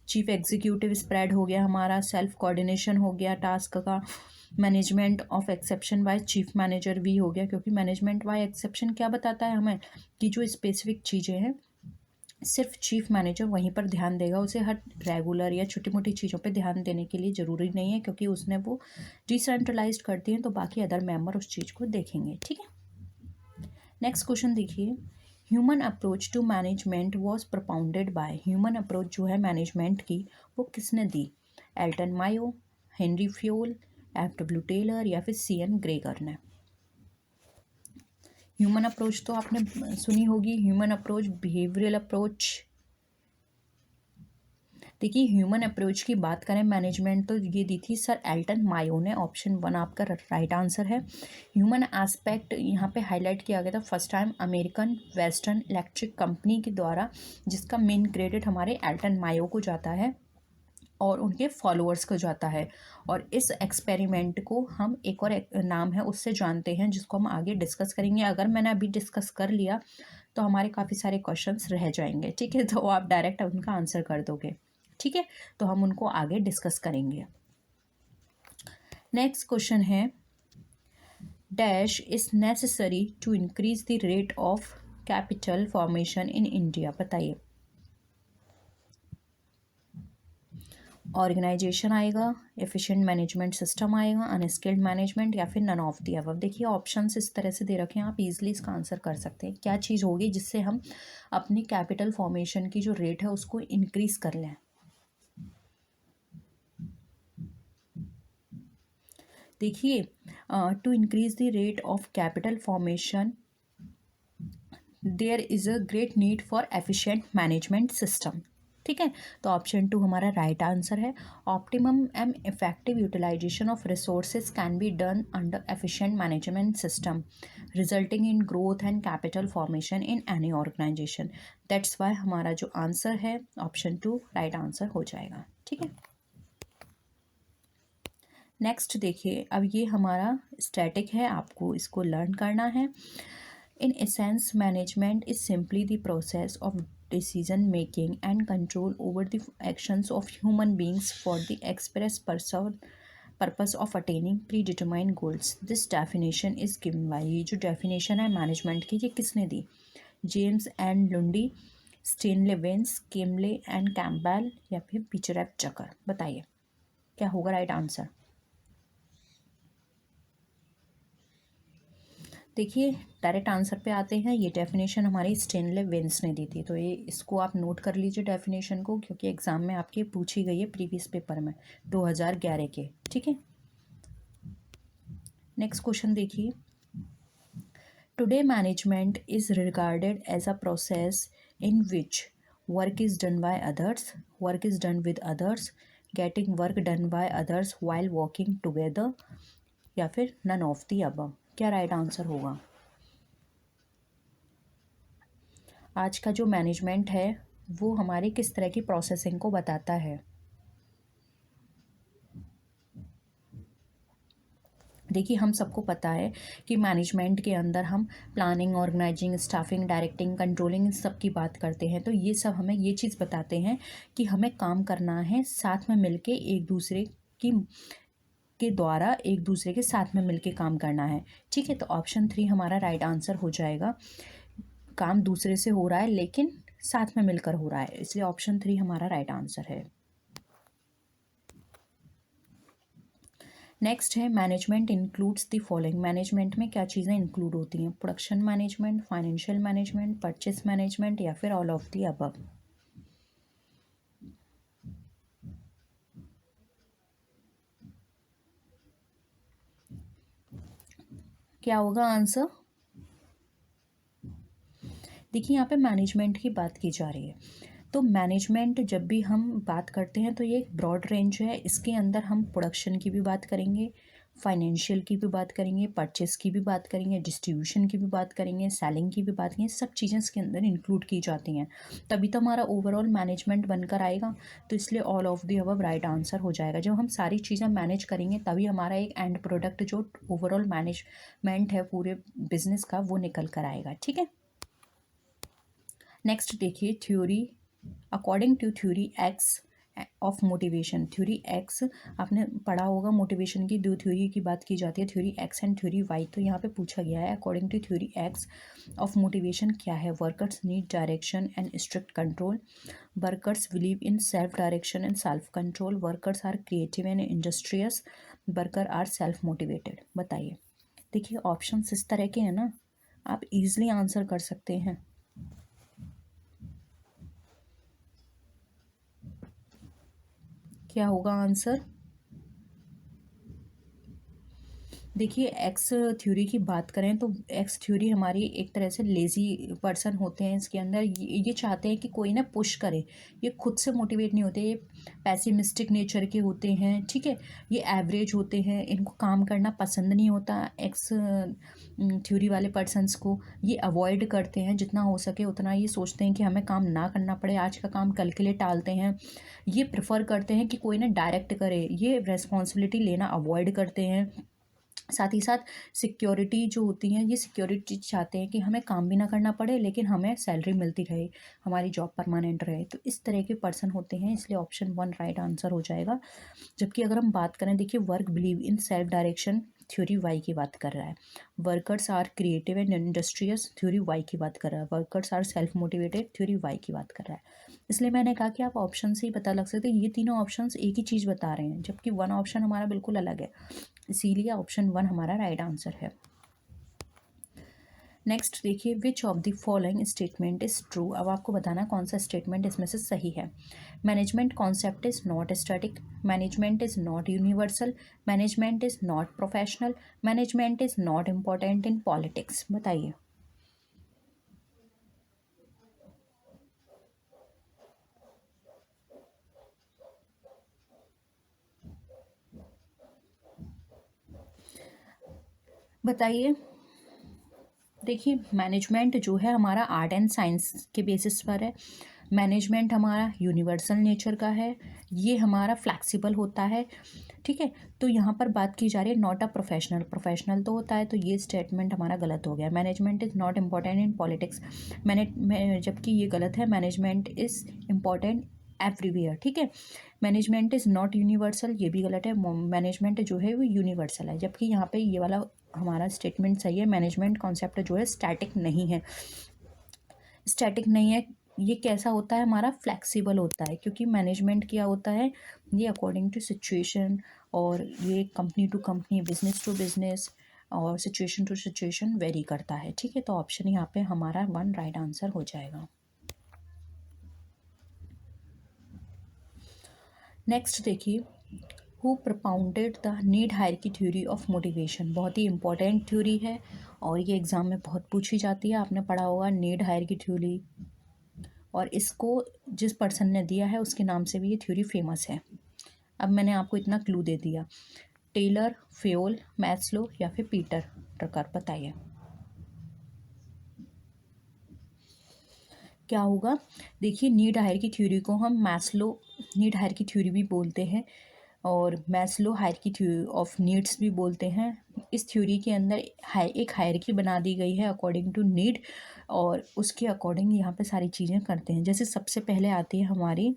चीफ एग्जीक्यूटिव स्प्रेड हो गया हमारा, सेल्फ कोऑर्डिनेशन हो गया टास्क का, management of exception by chief manager भी हो गया, क्योंकि मैनेजमेंट बाय एक्सेप्शन क्या बताता है हमें कि जो स्पेसिफिक चीज़ें हैं सिर्फ चीफ मैनेजर वहीं पर ध्यान देगा, उसे हर रेगुलर या छोटी मोटी चीज़ों पे ध्यान देने के लिए ज़रूरी नहीं है, क्योंकि उसने वो डिसेंट्रलाइज्ड कर दी है तो बाकी अदर मेंबर उस चीज़ को देखेंगे, ठीक है। नेक्स्ट क्वेश्चन देखिए, human approach to management was propounded by. Human approach जो है मैनेजमेंट की वो किसने दी? Elton Mayo, Henry Fayol, FW. Taylor या फिर सी.एन. ग्रेगर ने। ह्यूमन अप्रोच तो आपने सुनी होगी, ह्यूमन अप्रोच, बिहेवियरल अप्रोच। देखिए ह्यूमन अप्रोच की बात करें मैनेजमेंट तो ये दी थी सर एल्टन मायो ने। ऑप्शन 1 आपका राइट आंसर है। ह्यूमन एस्पेक्ट यहाँ पे हाईलाइट किया गया था first time American western electric company के द्वारा, जिसका मेन क्रेडिट हमारे एल्टन मायो को जाता है और उनके फॉलोअर्स को जाता है। और इस एक्सपेरिमेंट को हम एक और नाम है उससे जानते हैं, जिसको हम आगे डिस्कस करेंगे। अगर मैंने अभी डिस्कस कर लिया तो हमारे काफ़ी सारे क्वेश्चंस रह जाएंगे, ठीक है, तो आप डायरेक्ट उनका आंसर कर दोगे, ठीक है। तो हम उनको आगे डिस्कस करेंगे। नेक्स्ट क्वेश्चन है, dash is necessary to increase the rate of capital formation in India. बताइए। ऑर्गेनाइजेशन आएगा, एफिशिएंट मैनेजमेंट सिस्टम आएगा, अनस्किल्ड मैनेजमेंट या फिर नन ऑफ द अबव। देखिए ऑप्शंस इस तरह से दे रखे हैं, आप इजीली इसका आंसर कर सकते हैं। क्या चीज़ होगी जिससे हम अपनी कैपिटल फॉर्मेशन की जो रेट है उसको इंक्रीज कर लें? देखिए to increase the rate of capital formation there is a great need for efficient management system, ठीक है। तो ऑप्शन 2 हमारा राइट आंसर है। Optimum and effective utilisation of resources can be done under efficient management system resulting in growth and capital formation in any organisation. That's why हमारा जो answer है option 2 right answer हो जाएगा, ठीक है। Next देखिए, अब ये हमारा स्टैटिक है, आपको इसको लर्न करना है। In essence, management is simply the process of decision making and control over the actions of human beings for the express purpose of attaining predetermined goals. This definition is given by, ये जो definition है management की ये किसने दी? James and Lundy, Stanley Vance, Kimball and Campbell या फिर Peter F Drucker. बताइए क्या होगा राइट आंसर? देखिए डायरेक्ट आंसर पे आते हैं। ये डेफिनेशन हमारी स्टेनले वेंस ने दी थी, तो ये इसको आप नोट कर लीजिए डेफिनेशन को, क्योंकि एग्जाम में आपके पूछी गई है प्रीवियस पेपर में 2011 के, ठीक है। नेक्स्ट क्वेश्चन देखिए, today management is regarded as a process in which work is done by others, work is done with others, getting work done by others while working together या फिर none of the above. क्या right answer होगा? आज का जो management है वो हमारी किस तरह की प्रोसेसिंग को बताता है? देखिए हम सबको पता है कि मैनेजमेंट के अंदर हम planning, organising, staffing, directing, controlling सब की बात करते हैं। तो ये सब हमें ये चीज़ बताते हैं कि हमें काम करना है साथ में मिलके, एक दूसरे की के द्वारा एक दूसरे के साथ में मिलके काम करना है, ठीक है। तो ऑप्शन 3 हमारा राइट आंसर हो जाएगा। काम दूसरे से हो रहा है लेकिन साथ में मिलकर हो रहा है, इसलिए ऑप्शन 3 हमारा राइट आंसर है। नेक्स्ट है management includes the following. Management में क्या चीज़ें इंक्लूड होती हैं? Production management, financial management, purchase management या फिर ऑल ऑफ द अबव। क्या होगा आंसर? देखिए यहाँ पे मैनेजमेंट की बात की जा रही है, तो मैनेजमेंट जब भी हम बात करते हैं तो ये एक ब्रॉड रेंज है। इसके अंदर हम प्रोडक्शन की भी बात करेंगे, फाइनेंशियल की भी बात करेंगे, परचेस की भी बात करेंगे, डिस्ट्रीब्यूशन की भी बात करेंगे, सेलिंग की भी बात करेंगे। सब चीज़ें इसके अंदर इंक्लूड की जाती हैं, तभी तो हमारा ओवरऑल मैनेजमेंट बनकर आएगा। तो इसलिए all of the above right answer हो जाएगा। जब हम सारी चीज़ें मैनेज करेंगे तभी हमारा एक एंड प्रोडक्ट जो ओवरऑल मैनेजमेंट है पूरे बिजनेस का वो निकल कर आएगा। ठीक है, नेक्स्ट देखिए theory. According to theory X of motivation, theory X आपने पढ़ा होगा, मोटिवेशन की दो थ्योरी की बात की जाती है, theory X and theory Y. तो यहाँ पे पूछा गया है according to theory X of motivation क्या है? Workers need direction and strict control, workers believe in self direction and self control, workers are creative and industrious, worker are self motivated. बताइए। देखिए ऑप्शंस इस तरह के हैं ना, आप इजीली आंसर कर सकते हैं। क्या होगा आंसर? देखिए एक्स थ्योरी की बात करें तो एक्स थ्योरी हमारी एक तरह से लेज़ी पर्सन होते हैं। इसके अंदर ये चाहते हैं कि कोई ना पुश करे, ये खुद से मोटिवेट नहीं होते, ये पैसिमिस्टिक नेचर के होते हैं। ठीक है, ये एवरेज होते हैं, इनको काम करना पसंद नहीं होता। एक्स थ्योरी वाले पर्सनस को ये अवॉइड करते हैं, जितना हो सके उतना ये सोचते हैं कि हमें काम ना करना पड़े, आज का काम कल के लिए टालते हैं। ये प्रेफर करते हैं कि कोई ना डायरेक्ट करे, ये रेस्पॉन्सिबिलिटी लेना अवॉइड करते हैं। साथ ही साथ सिक्योरिटी जो होती हैं, ये सिक्योरिटी चाहते हैं कि हमें काम भी ना करना पड़े लेकिन हमें सैलरी मिलती रहे, हमारी जॉब परमानेंट रहे। तो इस तरह के पर्सन होते हैं, इसलिए ऑप्शन वन राइट आंसर हो जाएगा। जबकि अगर हम बात करें, देखिए work believe in self direction theory Y की बात कर रहा है, workers are creative and industrious theory Y की बात कर रहा है, workers are self motivated theory Y की बात कर रहा है। इसलिए मैंने कहा कि आप ऑप्शन से ही पता लग सकते हैं, ये तीनों ऑप्शंस एक ही चीज़ बता रहे हैं, जबकि वन ऑप्शन हमारा बिल्कुल अलग है। इसीलिए ऑप्शन वन हमारा राइट आंसर है। नेक्स्ट देखिए, which of the following statement is true. अब आपको बताना कौन सा स्टेटमेंट इसमें से सही है। Management concept is not static, management is not universal, management is not professional, management is not important in politics. बताइए। बताइए। देखिए मैनेजमेंट जो है हमारा आर्ट एंड साइंस के बेसिस पर है, मैनेजमेंट हमारा यूनिवर्सल नेचर का है, ये हमारा फ्लैक्सिबल होता है। ठीक है, तो यहाँ पर बात की जा रही है नॉट अ प्रोफेशनल, प्रोफेशनल तो होता है, तो ये स्टेटमेंट हमारा गलत हो गया। Management is not important in politics, जबकि ये गलत है, मैनेजमेंट इज़ इम्पॉर्टेंट एवरीवेयर। ठीक है, मैनेजमेंट इज़ नॉट यूनिवर्सल, ये भी गलत है, मैनेजमेंट जो है वो यूनिवर्सल है। जबकि यहाँ पे ये वाला हमारा स्टेटमेंट सही है, मैनेजमेंट कॉन्सेप्ट जो है स्टैटिक नहीं है। स्टैटिक नहीं है, ये कैसा होता है हमारा, फ्लेक्सिबल होता है, क्योंकि मैनेजमेंट क्या होता है, ये अकॉर्डिंग टू सिचुएशन, और ये company to company, business to business और सिचुएशन टू सिचुएशन वेरी करता है। ठीक है, तो ऑप्शन यहाँ पे हमारा वन राइट आंसर हो जाएगा। नेक्स्ट देखिए, who propounded the need hierarchy theory of motivation. बहुत ही इंपॉर्टेंट थ्योरी है और ये एग्जाम में बहुत पूछी जाती है, आपने पढ़ा होगा नीड हायरार्की थ्योरी, और इसको जिस पर्सन ने दिया है उसके नाम से भी ये थ्योरी फेमस है। अब मैंने आपको इतना क्लू दे दिया, टेलर, फेयोल, मैस्लो या फिर पीटर ड्रकर। बताइए क्या होगा। देखिए नीड हायरार्की थ्योरी को हम मैस्लो नीड हायरार्की थ्योरी भी बोलते हैं और Maslow hierarchy theory of needs भी बोलते हैं। इस थ्योरी के अंदर एक हायरार्की बना दी गई है अकॉर्डिंग टू नीड, और उसके अकॉर्डिंग यहाँ पे सारी चीज़ें करते हैं। जैसे सबसे पहले आती है हमारी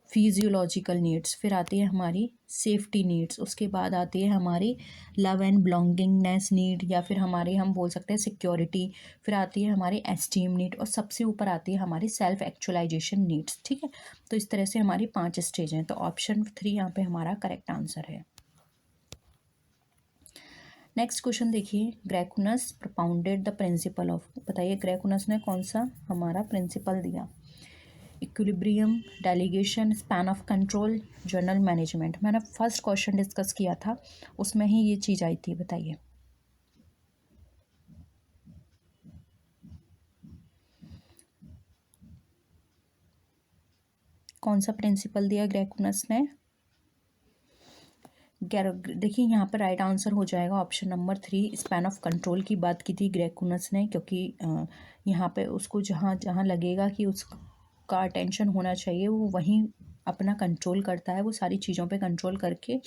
फिजियोलॉजिकल नीड्स, फिर आती है हमारी सेफ्टी नीड्स, उसके बाद आती है हमारी लव एंड बिलोंगिंगनेस नीड, या फिर हमारी हम बोल सकते हैं सिक्योरिटी, फिर आती है हमारी एस्टीम नीड, और सबसे ऊपर आती है हमारी सेल्फ एक्चुअलाइजेशन नीड्स। ठीक है, तो इस तरह से हमारी 5 स्टेज हैं, तो ऑप्शन 3 यहाँ पे हमारा करेक्ट आंसर है। नेक्स्ट क्वेश्चन देखिए, ग्रेकुनस प्रोपाउंडेड द प्रिंसिपल ऑफ, बताइए ग्रेकुनस ने कौन सा हमारा प्रिंसिपल दिया? Equilibrium, delegation, span of control, journal management. मैंने फर्स्ट क्वेश्चन डिस्कस किया था, उसमें ही ये चीज़ आई थी, बताइए। कौन सा प्रिंसिपल दिया ग्रेकुनस ने? देखिए यहाँ पर राइट आंसर हो जाएगा option number 3, span of control की बात की थी ग्रेकुनस ने, क्योंकि यहाँ पे उसको जहाँ जहाँ लगेगा कि उसका अटेंशन होना चाहिए वो वहीं अपना कंट्रोल करता है, वो सारी चीज़ों पे कंट्रोल करके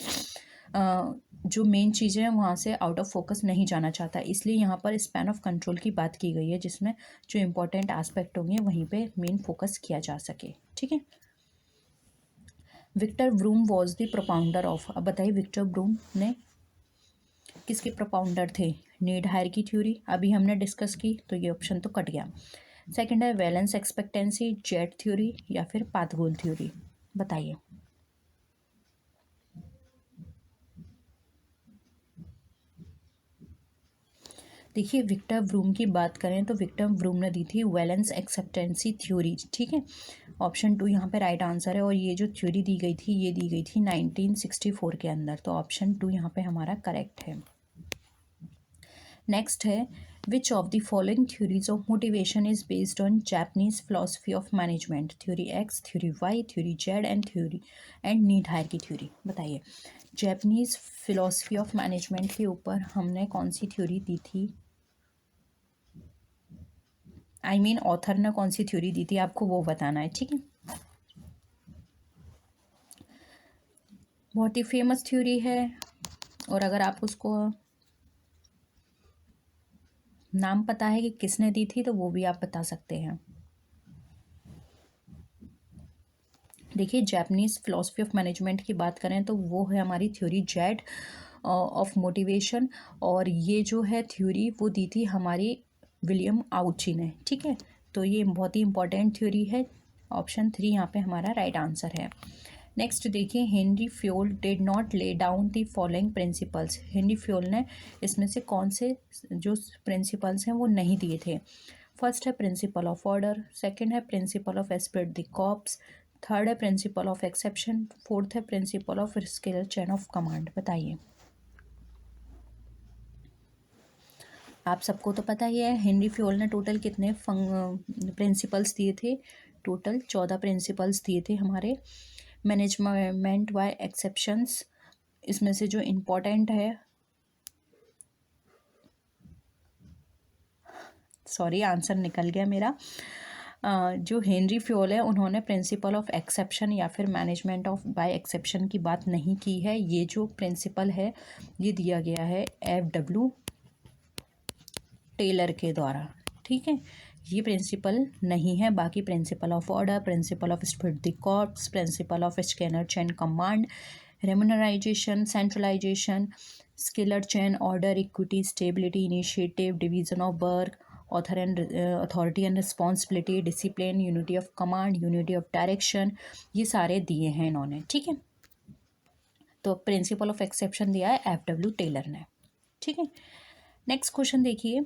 जो मेन चीज़ें हैं वहाँ से आउट ऑफ फोकस नहीं जाना चाहता, इसलिए यहाँ पर स्पैन ऑफ कंट्रोल की बात की गई है, जिसमें जो इंपॉर्टेंट एस्पेक्ट होंगे वहीं पे मेन फोकस किया जा सके। ठीक है। Victor Vroom was the propounder of, अब बताइए विक्टर ब्रूम ने किसके प्रोपाउंडर थे? नीड हायरार्की थ्योरी, अभी हमने डिस्कस की तो ये ऑप्शन तो कट गया। सेकंड है वैलेंस एक्सपेक्टेंसी, जेट थ्योरी या फिर पाथ गोल थ्योरी, बताइए। देखिए विक्टर ब्रूम की बात करें तो विक्टर ब्रूम ने दी थी वैलेंस एक्सेप्टेंसी थ्योरी। ठीक है, ऑप्शन 2 यहाँ पे राइट आंसर है, और ये जो थ्योरी दी गई थी ये दी गई थी 1964 के अंदर, तो ऑप्शन 2 यहाँ पे हमारा करेक्ट है। नेक्स्ट है which of the following theories of motivation is based on Japanese philosophy of management? Theory X, theory Y, theory Z and need hierarchy theory, बताइए। जापानीज फिलोसफी ऑफ मैनेजमेंट के ऊपर हमने कौन सी थ्योरी दी थी? Author ने कौन सी थ्योरी दी थी आपको वो बताना है। ठीक है, बहुत ही फेमस थ्योरी है, और अगर आप उसको नाम पता है कि किसने दी थी तो वो भी आप बता सकते हैं। देखिए जापानीज फिलोसफी ऑफ मैनेजमेंट की बात करें तो वो है हमारी थ्योरी जेड ऑफ मोटिवेशन, और ये जो है थ्योरी वो दी थी हमारी विलियम आउची ने। ठीक है, तो ये बहुत ही इंपॉर्टेंट थ्योरी है, ऑप्शन 3 यहाँ पे हमारा राइट आंसर है। नेक्स्ट देखिए, हेनरी फ्योल डिड नॉट ले down the following principles, Henry Fayol ने इसमें से कौन से जो प्रिंसिपल्स हैं वो नहीं दिए थे? फर्स्ट है प्रिंसिपल ऑफ ऑर्डर, सेकंड है principle of Spirit the corps, third है प्रिंसिपल ऑफ एक्सेप्शन, फोर्थ है principle of scalar chain of command, बताइए। आप सबको तो पता ही है हेनरी फ्योल ने टोटल कितने प्रिंसिपल्स दिए थे? टोटल 14 प्रिंसिपल्स दिए थे हमारे मैनेजमेंट बाय एक्सेप्शंस। इसमें से जो इम्पोर्टेंट है, सॉरी आंसर निकल गया मेरा, जो हेनरी फ्योल है उन्होंने प्रिंसिपल ऑफ एक्सेप्शन या फिर मैनेजमेंट ऑफ बाय एक्सेप्शन की बात नहीं की है। ये जो प्रिंसिपल है ये दिया गया है FW टेलर के द्वारा। ठीक है, ये प्रिंसिपल नहीं है, बाकी principle of order, principle of esprit de corps, principle of scalar chain command, remuneration, centralisation, scalar chain order, equity, stability, initiative, division of work, authority and responsibility, discipline, unity of command, unity of direction, ये सारे दिए हैं इन्होंने। ठीक है, तो principal of exception दिया है FW टेलर ने। ठीक है, नेक्स्ट क्वेश्चन देखिए,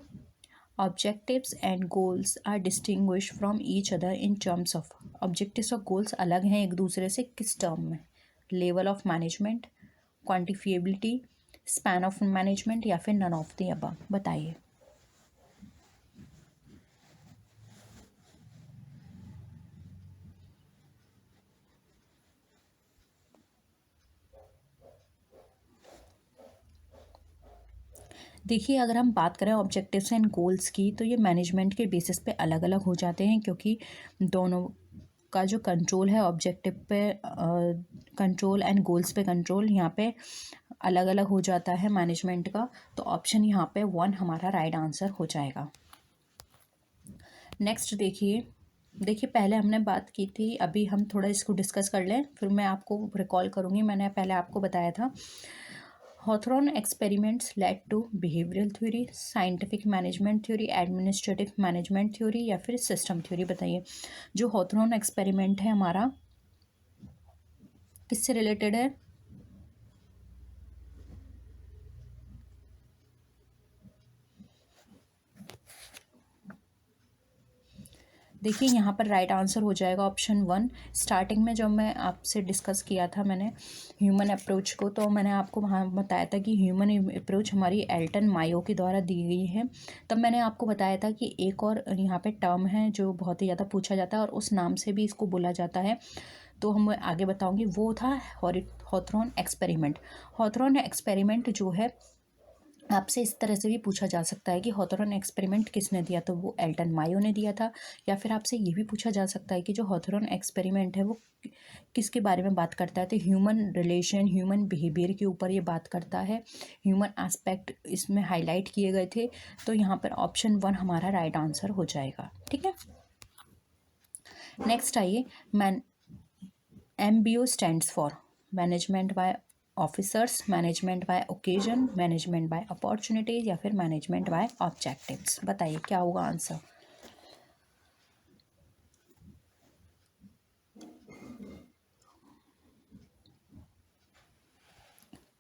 objectives and goals are distinguish from each other in terms of, objectives और गोल्स अलग हैं एक दूसरे से किस टर्म में? Level of management, quantifiability, span of management या फिर नन ऑफ द अबव, बताइए। देखिए अगर हम बात करें ऑब्जेक्टिव्स एंड गोल्स की तो ये मैनेजमेंट के बेसिस पे अलग अलग हो जाते हैं, क्योंकि दोनों का जो कंट्रोल है ऑब्जेक्टिव पे कंट्रोल एंड गोल्स पे कंट्रोल यहाँ पे अलग अलग हो जाता है मैनेजमेंट का, तो ऑप्शन यहाँ पे 1 हमारा राइट आंसर हो जाएगा। नेक्स्ट देखिए पहले हमने बात की थी, अभी हम थोड़ा इसको डिस्कस कर लें फिर मैं आपको रिकॉल करूँगी। मैंने पहले आपको बताया था Hawthorne experiments led to behavioural theory, scientific management theory, administrative management theory या फिर सिस्टम थ्योरी, बताइए। जो हॉथरॉन एक्सपेरिमेंट है हमारा किससे रिलेटेड है? देखिए यहाँ पर राइट आंसर हो जाएगा ऑप्शन 1। स्टार्टिंग में जब मैं आपसे डिस्कस किया था मैंने ह्यूमन अप्रोच को, तो मैंने आपको वहाँ बताया था कि ह्यूमन अप्रोच हमारी एल्टन मायो के द्वारा दी गई है। तब मैंने आपको बताया था कि एक और यहाँ पे टर्म है जो बहुत ही ज़्यादा पूछा जाता है और उस नाम से भी इसको बोला जाता है, तो हम आगे बताऊँगी। वो था हॉथरॉन एक्सपेरिमेंट। हॉथरॉन एक्सपेरिमेंट जो है आपसे इस तरह से भी पूछा जा सकता है कि हॉथरॉन एक्सपेरिमेंट किसने दिया, तो वो एल्टन मायो ने दिया था। या फिर आपसे ये भी पूछा जा सकता है कि जो हॉथरॉन एक्सपेरिमेंट है वो किसके बारे में बात करता है, तो ह्यूमन रिलेशन, ह्यूमन बिहेवियर के ऊपर ये बात करता है। ह्यूमन एस्पेक्ट इसमें हाईलाइट किए गए थे। तो यहाँ पर ऑप्शन 1 हमारा राइट आंसर हो जाएगा। ठीक है, नेक्स्ट आइए। MBO stands for management by officers, management by occasion, management by opportunities या फिर मैनेजमेंट बाय ऑब्जेक्टिव्स। बताइए क्या होगा आंसर।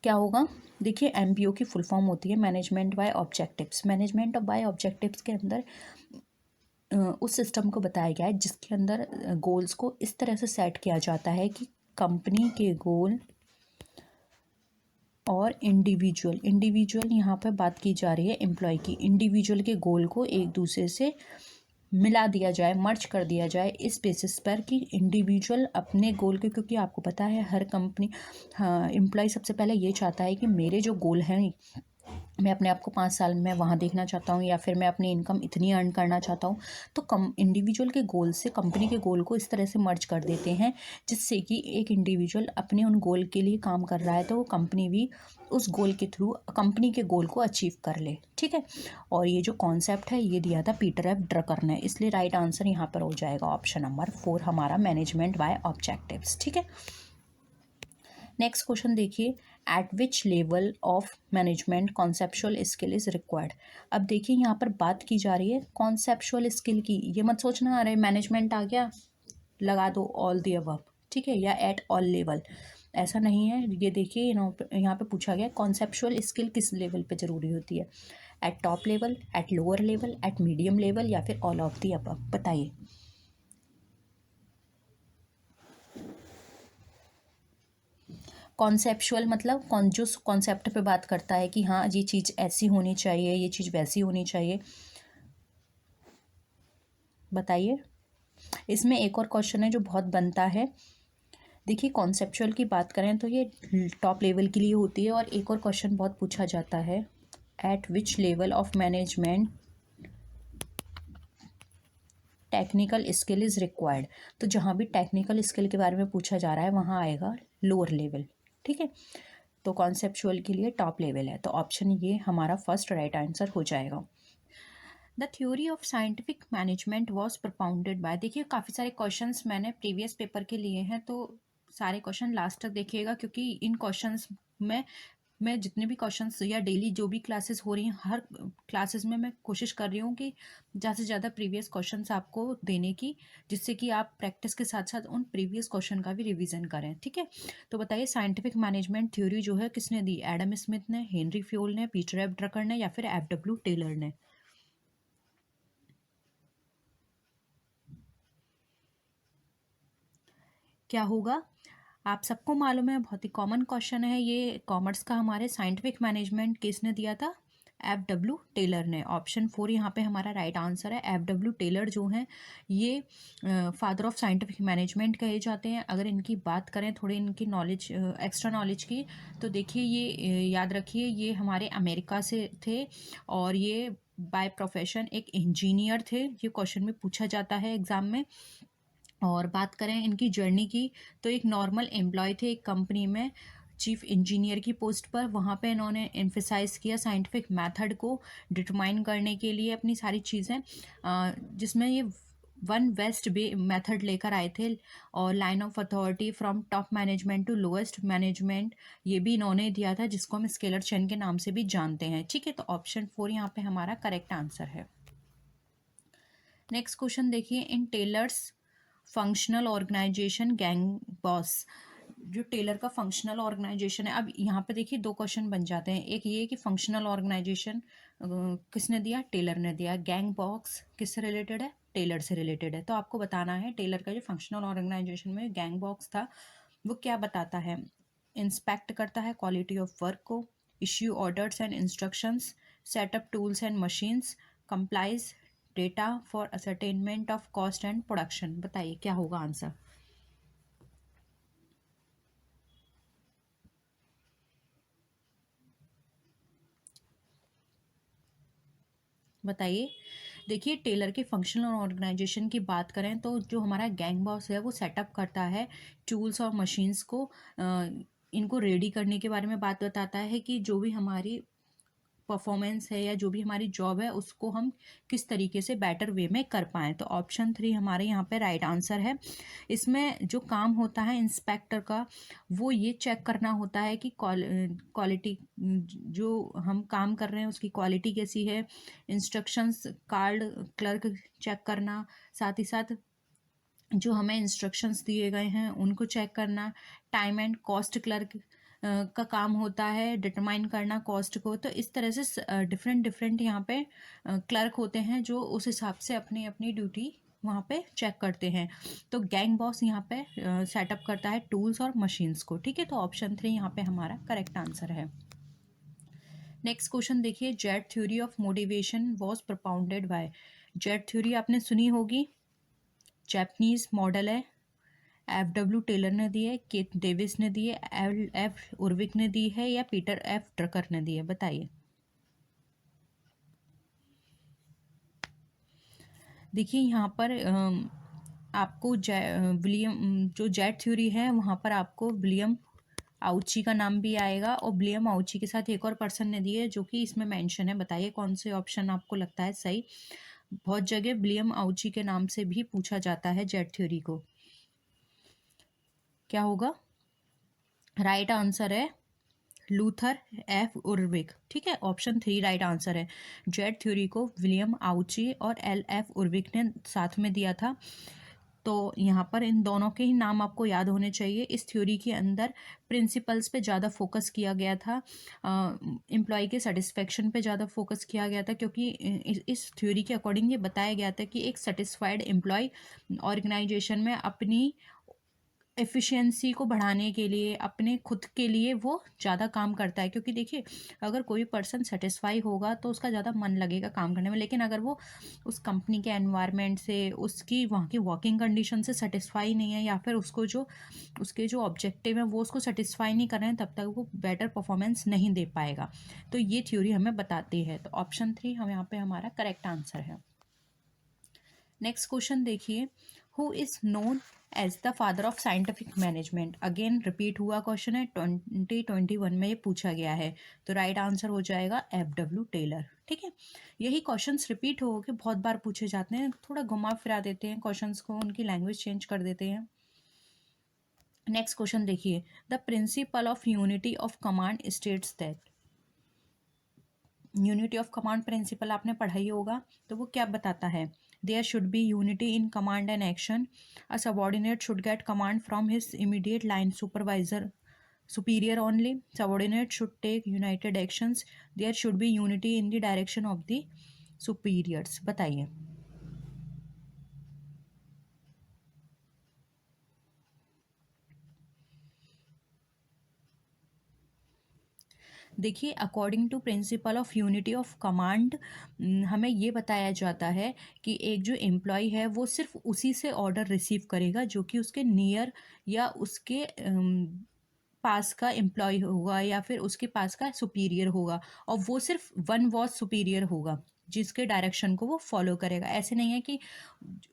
क्या होगा, देखिए MBO की फुल फॉर्म होती है management by objectives. Management by objectives के अंदर उस सिस्टम को बताया गया है जिसके अंदर गोल्स को इस तरह से सेट किया जाता है कि कंपनी के गोल और इंडिविजुअल यहाँ पर बात की जा रही है एम्प्लॉय की, इंडिविजुअल के गोल को एक दूसरे से मिला दिया जाए, मर्ज कर दिया जाए इस बेसिस पर कि इंडिविजुअल अपने गोल के, क्योंकि आपको पता है हर कंपनी, हाँ, एम्प्लॉय सबसे पहले ये चाहता है कि मेरे जो गोल हैं, मैं अपने आप को 5 साल में वहाँ देखना चाहता हूँ या फिर मैं अपनी इनकम इतनी अर्न करना चाहता हूँ, तो इंडिविजुअल के गोल से कंपनी के गोल को इस तरह से मर्ज कर देते हैं जिससे कि एक इंडिविजुअल अपने उन गोल के लिए काम कर रहा है तो वो कंपनी भी उस गोल के थ्रू कंपनी के गोल को अचीव कर ले। ठीक है, और ये जो कॉन्सेप्ट है ये दिया था पीटर एफ ड्रकर ने, इसलिए राइट आंसर यहाँ पर हो जाएगा ऑप्शन नंबर 4 हमारा, मैनेजमेंट बाय ऑब्जेक्टिव्स। ठीक है, नेक्स्ट क्वेश्चन देखिए, at which level of management conceptual skill is required. अब देखिए यहाँ पर बात की जा रही है कॉन्सेप्चुअल स्किल की, ये मत सोचना अरे मैनेजमेंट आ गया लगा दो ऑल द अबव, ठीक है, या एट ऑल लेवल, ऐसा नहीं है। ये देखिए यहाँ पे पूछा गया कॉन्सेप्चुअल स्किल किस लेवल पे ज़रूरी होती है, eight top level, at lower level, eight medium level या फिर ऑल ऑफ द अबव। बताइए। कॉन्सेप्चुअल मतलब जो कॉन्सेप्ट पे बात करता है कि हाँ ये चीज़ ऐसी होनी चाहिए, ये चीज़ वैसी होनी चाहिए। बताइए। इसमें एक और क्वेश्चन है जो बहुत बनता है। देखिए कॉन्सेप्चुअल की बात करें तो ये टॉप लेवल के लिए होती है, और एक और क्वेश्चन बहुत पूछा जाता है, eight which level of management technical skill is required. तो जहाँ भी टेक्निकल स्किल के बारे में पूछा जा रहा है वहाँ आएगा लोअर लेवल। ठीक है, तो कॉन्सेप्चुअल के लिए टॉप लेवल है, तो ऑप्शन ये हमारा फर्स्ट राइट आंसर हो जाएगा। The theory of scientific management was propounded by, देखिए काफ़ी सारे क्वेश्चंस मैंने प्रीवियस पेपर के लिए हैं तो सारे क्वेश्चन लास्ट तक देखिएगा, क्योंकि इन क्वेश्चंस में मैं जितने भी क्वेश्चंस या डेली जो भी क्लासेस हो रही हैं हर क्लासेस में मैं कोशिश कर रही हूँ कि ज़्यादा से ज़्यादा प्रीवियस क्वेश्चंस आपको देने की, जिससे कि आप प्रैक्टिस के साथ साथ उन प्रीवियस क्वेश्चन का भी रिवीजन करें। ठीक है, तो बताइए साइंटिफिक मैनेजमेंट थ्योरी जो है किसने दी, एडम स्मिथ ने, हेनरी फ्योल ने, पीटर एफ ड्रकर ने या फिर FW टेलर ने। क्या होगा, आप सबको मालूम है बहुत ही कॉमन क्वेश्चन है ये कॉमर्स का, हमारे साइंटिफिक मैनेजमेंट किसने दिया था, FW टेलर ने। ऑप्शन 4 यहाँ पे हमारा राइट आंसर है। FW टेलर जो हैं ये फादर ऑफ साइंटिफिक मैनेजमेंट कहे जाते हैं। अगर इनकी बात करें थोड़ी इनकी नॉलेज, एक्स्ट्रा नॉलेज की, तो देखिए ये याद रखिए ये हमारे अमेरिका से थे और ये बाय प्रोफेशन एक इंजीनियर थे, ये क्वेश्चन में पूछा जाता है एग्जाम में। और बात करें इनकी जर्नी की, तो एक नॉर्मल एम्प्लॉय थे एक कंपनी में चीफ इंजीनियर की पोस्ट पर, वहाँ पे इन्होंने एम्फेसाइज किया साइंटिफिक मेथड को डिटरमाइन करने के लिए अपनी सारी चीज़ें, जिसमें ये वन वेस्ट बे मेथड लेकर आए थे, और line of authority from top management to lowest management ये भी इन्होंने दिया था, जिसको हम स्केलर चेन के नाम से भी जानते हैं। ठीक है, तो ऑप्शन 4 यहाँ पे हमारा करेक्ट आंसर है। नेक्स्ट क्वेश्चन देखिए, in Taylor's functional organisation gang boss, जो टेलर का फंक्शनल ऑर्गेनाइजेशन है, अब यहाँ पे देखिए दो क्वेश्चन बन जाते हैं। एक ये कि फंक्शनल ऑर्गेनाइजेशन किसने दिया, टेलर ने दिया। गैंग बॉक्स किससे रिलेटेड है, टेलर से रिलेटेड है। तो आपको बताना है टेलर का जो फंक्शनल ऑर्गेनाइजेशन में गैंग बॉक्स था वो क्या बताता है। इंस्पेक्ट करता है क्वालिटी ऑफ वर्क को, issue orders and instructions, setup tools and machines, complies data for ascertainment of cost and production. बताइए क्या होगा आंसर। बताइए। देखिए टेलर के फंक्शनल ऑर्गेनाइजेशन की बात करें तो जो हमारा गैंग बॉस है वो सेटअप करता है टूल्स और मशीन्स को, इनको रेडी करने के बारे में बात बताता है कि जो भी हमारी परफॉर्मेंस है या जो भी हमारी जॉब है उसको हम किस तरीके से बेटर वे में कर पाएँ। तो ऑप्शन 3 हमारे यहाँ पे राइट आंसर है। इसमें जो काम होता है इंस्पेक्टर का वो ये चेक करना होता है कि क्वालिटी जो हम काम कर रहे हैं उसकी क्वालिटी कैसी है, इंस्ट्रक्शंस कार्ड क्लर्क चेक करना, साथ ही साथ जो हमें इंस्ट्रक्शंस दिए गए हैं उनको चेक करना, टाइम एंड कॉस्ट क्लर्क का काम होता है डिटरमाइन करना कॉस्ट को। तो इस तरह से डिफरेंट डिफरेंट यहाँ पे क्लर्क होते हैं जो उस हिसाब से अपनी अपनी ड्यूटी वहाँ पे चेक करते हैं। तो गैंग बॉस यहाँ पे सेटअप करता है टूल्स और मशीन्स को। ठीक है, तो ऑप्शन 3 यहाँ पे हमारा करेक्ट आंसर है। नेक्स्ट क्वेश्चन देखिए, Z theory of motivation was propounded by. Z theory आपने सुनी होगी, जैपनीज मॉडल है। F.W. टेलर ने दी है, केट डेविस ने दी है, L.F. उर्विक ने दी है या पीटर F. ड्रकर ने दी है। बताइए। देखिए यहाँ पर आपको विलियम जो जेट थ्योरी है वहाँ पर आपको विलियम आउची का नाम भी आएगा और विलियम आउची के साथ एक और पर्सन ने दी है जो कि इसमें मेंशन है। बताइए कौन से ऑप्शन आपको लगता है सही। बहुत जगह विलियम आउची के नाम से भी पूछा जाता है जेट थ्योरी को। क्या होगा, राइट आंसर है लूथर एफ उर्विक। ठीक है, ऑप्शन 3 राइट आंसर है। जेड थ्योरी को विलियम आउची और L.F. उर्विक ने साथ में दिया था। तो यहाँ पर इन दोनों के ही नाम आपको याद होने चाहिए। इस थ्योरी के अंदर प्रिंसिपल्स पे ज़्यादा फोकस किया गया था, एम्प्लॉय के सेटिस्फेक्शन पे ज़्यादा फोकस किया गया था, क्योंकि इस थ्योरी के अकॉर्डिंग ये बताया गया था कि एक सेटिस्फाइड एम्प्लॉय ऑर्गेनाइजेशन में अपनी एफिशिएंसी को बढ़ाने के लिए अपने खुद के लिए वो ज़्यादा काम करता है। क्योंकि देखिए अगर कोई पर्सन सेटिस्फाई होगा तो उसका ज़्यादा मन लगेगा काम करने में, लेकिन अगर वो उस कंपनी के एनवायरनमेंट से उसकी वहाँ की वर्किंग कंडीशन से सेटिस्फाई नहीं है या फिर उसको जो उसके जो ऑब्जेक्टिव है वो उसको सेटिस्फाई नहीं कर रहे हैं तब तक वो बेटर परफॉर्मेंस नहीं दे पाएगा। तो ये थ्योरी हमें बताती है। तो ऑप्शन 3 हम यहाँ पे हमारा करेक्ट आंसर है। नेक्स्ट क्वेश्चन देखिए, who is known as the father of scientific management. Again repeat हुआ क्वेश्चन है, 2021 में ये पूछा गया है। तो राइट आंसर हो जाएगा F.W. टेलर। ठीक है, यही क्वेश्चंस रिपीट हो के बहुत बार पूछे जाते हैं, थोड़ा घुमा फिरा देते हैं क्वेश्चंस को, उनकी लैंग्वेज चेंज कर देते हैं। नेक्स्ट क्वेश्चन देखिए, the principle of unity of command states that. Unity of command principle आपने पढ़ा ही होगा, तो वो क्या बताता है। There should be unity in command and action, a subordinate should get command from his immediate line supervisor superior only, subordinate should take united actions, there should be unity in the direction of the superiors। बताइए। देखिए according to principle of unity of command हमें ये बताया जाता है कि एक जो एम्प्लॉय है वो सिर्फ उसी से ऑर्डर रिसीव करेगा जो कि उसके नियर या उसके पास का एम्प्लॉय होगा या फिर उसके पास का सुपीरियर होगा, और वो सिर्फ वन वॉच सुपीरियर होगा जिसके डायरेक्शन को वो फॉलो करेगा। ऐसे नहीं है कि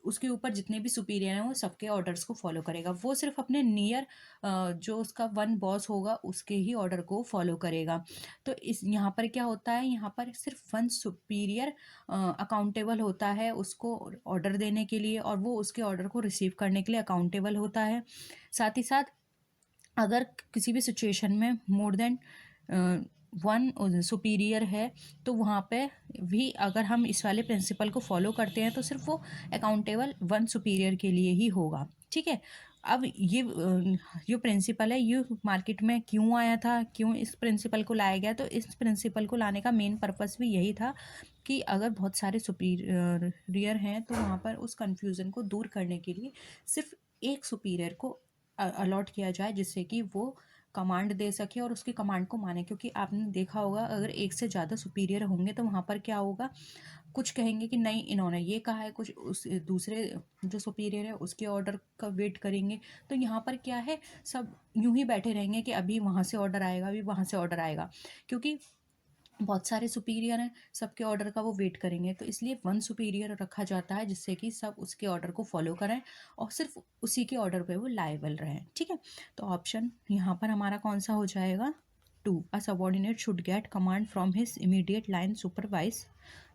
उसके ऊपर जितने भी सुपीरियर हैं वो सबके ऑर्डर्स को फॉलो करेगा, वो सिर्फ अपने नियर जो उसका वन बॉस होगा उसके ही ऑर्डर को फॉलो करेगा। तो इस यहाँ पर क्या होता है, यहाँ पर सिर्फ वन सुपीरियर अकाउंटेबल होता है उसको ऑर्डर देने के लिए, और वो उसके ऑर्डर को रिसीव करने के लिए अकाउंटेबल होता है। साथ ही साथ अगर किसी भी सिचुएशन में मोर देन वन सुपीरियर है तो वहाँ पे भी अगर हम इस वाले प्रिंसिपल को फॉलो करते हैं तो सिर्फ वो अकाउंटेबल वन सुपीरियर के लिए ही होगा। ठीक है, अब ये जो प्रिंसिपल है ये मार्केट में क्यों आया था, क्यों इस प्रिंसिपल को लाया गया, तो इस प्रिंसिपल को लाने का मेन पर्पस भी यही था कि अगर बहुत सारे सुपीरियर हैं तो वहाँ पर उस कन्फ्यूज़न को दूर करने के लिए सिर्फ एक सुपीरियर को अलॉट किया जाए, जिससे कि वो कमांड दे सके और उसकी कमांड को माने। क्योंकि आपने देखा होगा अगर एक से ज़्यादा सुपीरियर होंगे तो वहाँ पर क्या होगा, कुछ कहेंगे कि नहीं इन्होंने ये कहा है, कुछ उस दूसरे जो सुपीरियर है उसके ऑर्डर का वेट करेंगे। तो यहाँ पर क्या है, सब यूं ही बैठे रहेंगे कि अभी वहाँ से ऑर्डर आएगा, अभी वहाँ से ऑर्डर आएगा, क्योंकि बहुत सारे सुपीरियर हैं, सबके ऑर्डर का वो वेट करेंगे। तो इसलिए वन सुपीरियर रखा जाता है जिससे कि सब उसके ऑर्डर को फॉलो करें और सिर्फ उसी के ऑर्डर पे वो लायबल रहें। ठीक है, तो ऑप्शन यहाँ पर हमारा कौन सा हो जाएगा, two. A subordinate should get command from his immediate line supervise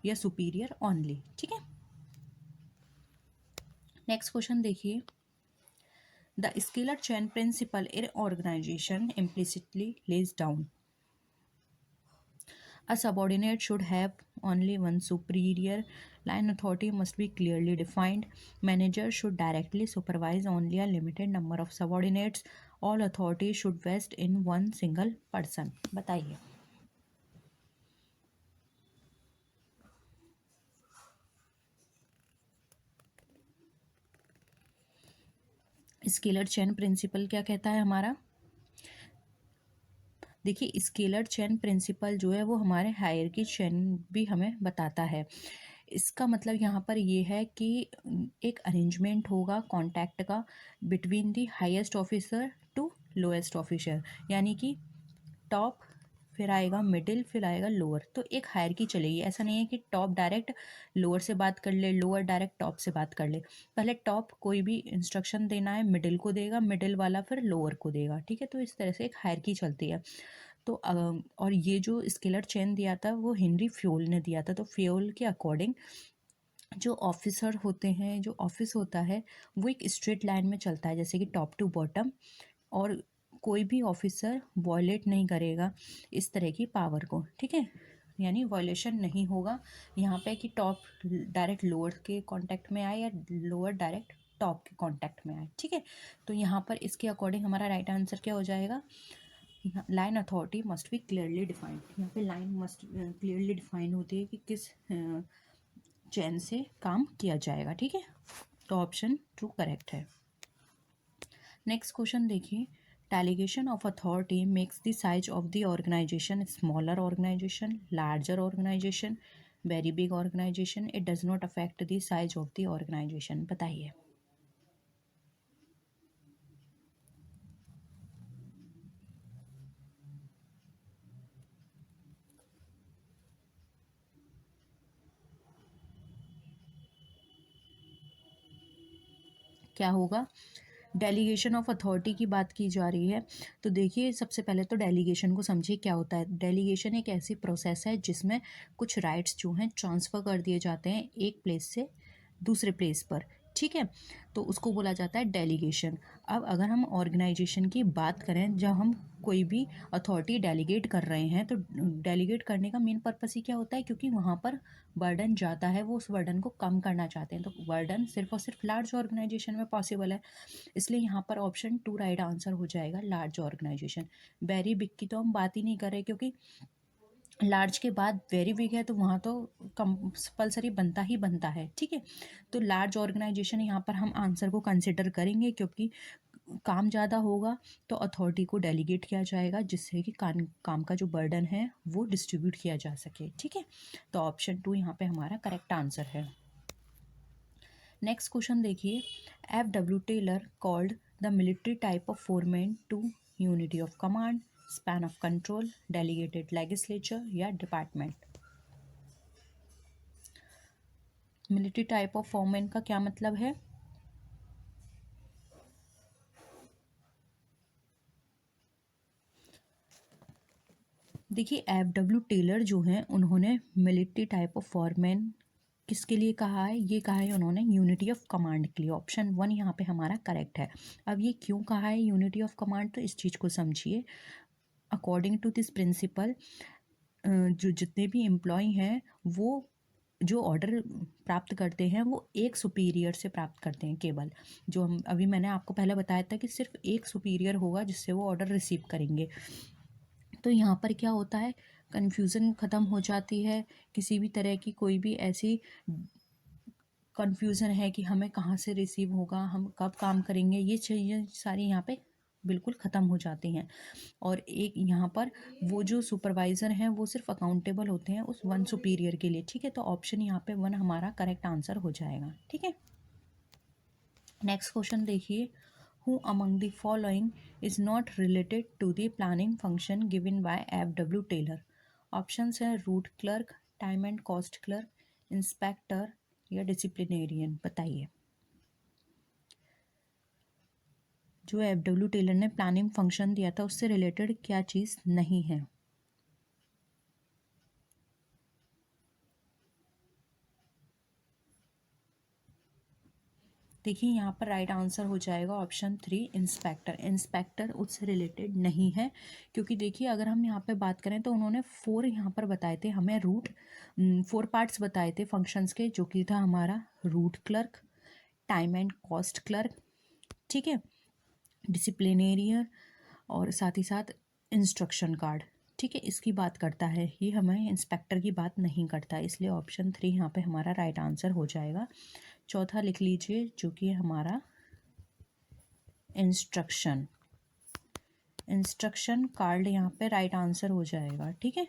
या सुपीरियर ओनली। ठीक है, नेक्स्ट क्वेश्चन देखिए। The scalar chain principle in organisation implicitly lays down a subordinate should have only one superior. Line authority must be clearly defined. Manager should directly supervise only a limited number of subordinates. All authority should vest in one single person. बताइए। Scalar chain principal क्या कहता है हमारा, देखिए scalar chain principal जो है वो हमारे हायरार्की चेन भी हमें बताता है। इसका मतलब यहाँ पर ये है कि एक अरेंजमेंट होगा कॉन्टैक्ट का between the highest officer to lowest officer, यानी कि टॉप फिर आएगा मिडिल फिर आएगा लोअर, तो एक हायरार्की चलेगी। ऐसा नहीं है कि टॉप डायरेक्ट लोअर से बात कर ले, लोअर डायरेक्ट टॉप से बात कर ले। पहले टॉप कोई भी इंस्ट्रक्शन देना है मिडिल को देगा, मिडिल वाला फिर लोअर को देगा। ठीक है, तो इस तरह से एक हायरार्की चलती है। तो और ये जो स्केलर चेन दिया था वो हेनरी फ्योल ने दिया था। तो फ्योल के अकॉर्डिंग जो ऑफिसर होते हैं, जो ऑफिस होता है वो एक स्ट्रेट लाइन में चलता है, जैसे कि टॉप टू बॉटम, और कोई भी ऑफिसर वॉयलेट नहीं करेगा इस तरह की पावर को। ठीक है, यानी वॉयलेशन नहीं होगा यहाँ पे कि टॉप डायरेक्ट लोअर के कांटेक्ट में आए या लोअर डायरेक्ट टॉप के कांटेक्ट में आए। ठीक है, तो यहाँ पर इसके अकॉर्डिंग हमारा राइट आंसर क्या हो जाएगा, line authority must be clearly defined. यहाँ पे लाइन मस्ट क्लियरली डिफाइन होती है कि किस चेन से काम किया जाएगा। ठीक है, तो ऑप्शन टू करेक्ट है। नेक्स्ट क्वेश्चन देखिए। Delegation of authority makes the size of the organisation smaller organisation, larger organisation, very big organisation. It does not affect the size of the organisation. बताइए। क्या होगा, डेलीगेशन ऑफ अथॉरिटी की बात की जा रही है। तो देखिए सबसे पहले तो डेलीगेशन को समझिए क्या होता है। डेलीगेशन एक ऐसी प्रोसेस है जिसमें कुछ राइट्स जो हैं ट्रांसफ़र कर दिए जाते हैं एक प्लेस से दूसरे प्लेस पर। ठीक है, तो उसको बोला जाता है डेलीगेशन। अब अगर हम ऑर्गेनाइजेशन की बात करें, जब हम कोई भी अथॉरिटी डेलीगेट कर रहे हैं तो डेलीगेट करने का मेन पर्पस ही क्या होता है, क्योंकि वहाँ पर बर्डन ज़्यादा है, वो उस बर्डन को कम करना चाहते हैं। तो बर्डन सिर्फ और सिर्फ लार्ज ऑर्गेनाइजेशन में पॉसिबल है, इसलिए यहाँ पर ऑप्शन टू राइट आंसर हो जाएगा, लार्ज ऑर्गेनाइजेशन। वेरी बिग की तो हम बात ही नहीं कर रहे, क्योंकि लार्ज के बाद वेरी बिग है तो वहाँ तो कंपल्सरी बनता ही बनता है। ठीक है, तो लार्ज ऑर्गेनाइजेशन यहाँ पर हम आंसर को कंसिडर करेंगे, क्योंकि काम ज़्यादा होगा तो अथॉरिटी को डेलीगेट किया जाएगा, जिससे कि काम का जो बर्डन है वो डिस्ट्रीब्यूट किया जा सके। ठीक है, तो ऑप्शन टू यहाँ पे हमारा करेक्ट आंसर है। नेक्स्ट क्वेश्चन देखिए। F.W. Taylor called the military type of foreman to unity of command, span of control, delegated legislature या department. Military type of foreman का क्या मतलब है, देखिए F.W. टेलर जो हैं उन्होंने मिलिट्री टाइप ऑफ फोरमैन किसके लिए कहा है, ये कहा है उन्होंने यूनिटी ऑफ कमांड के लिए। ऑप्शन वन यहाँ पे हमारा करेक्ट है। अब ये क्यों कहा है यूनिटी ऑफ कमांड, तो इस चीज़ को समझिए। अकॉर्डिंग टू दिस प्रिंसिपल जो जितने भी एम्प्लॉय हैं वो जो ऑर्डर प्राप्त करते हैं वो एक सुपीरियर से प्राप्त करते हैं केवल। जो हम अभी मैंने आपको पहले बताया था कि सिर्फ एक सुपीरियर होगा जिससे वो ऑर्डर रिसीव करेंगे। तो यहाँ पर क्या होता है, कन्फ्यूज़न ख़त्म हो जाती है। किसी भी तरह की कोई भी ऐसी कन्फ्यूज़न है कि हमें कहाँ से रिसीव होगा, हम कब काम करेंगे, ये चीज़ें सारी यहाँ पे बिल्कुल ख़त्म हो जाती हैं। और एक यहाँ पर वो जो सुपरवाइज़र हैं वो सिर्फ अकाउंटेबल होते हैं उस वन सुपीरियर के लिए। ठीक है, तो ऑप्शन यहाँ पे वन हमारा करेक्ट आंसर हो जाएगा। ठीक है, नेक्स्ट क्वेश्चन देखिए, who among the following is not related to the planning function given by F.W. Taylor. Options हैं route clerk, time and cost clerk, inspector या डिसिप्लिनेरियन। बताइए, जो F.W. टेलर ने प्लानिंग फंक्शन दिया था उससे रिलेटेड क्या चीज़ नहीं है। देखिए यहाँ पर राइट आंसर हो जाएगा ऑप्शन 3 इंस्पेक्टर। इंस्पेक्टर उससे रिलेटेड नहीं है, क्योंकि देखिए अगर हम यहाँ पे बात करें तो उन्होंने 4 यहाँ पर बताए थे हमें, रूट 4 पार्ट्स बताए थे फंक्शंस के, जो कि था हमारा root clerk, time and cost clerk, ठीक है, डिसिप्लिनेरियर और साथ ही साथ इंस्ट्रक्शन कार्ड। ठीक है, इसकी बात करता है, ये हमें इंस्पेक्टर की बात नहीं करता, इसलिए ऑप्शन 3 यहाँ पे हमारा राइट आंसर हो जाएगा। चौथा लिख लीजिए जो कि हमारा इंस्ट्रक्शन, इंस्ट्रक्शन कार्ड यहाँ पे राइट आंसर हो जाएगा। ठीक है,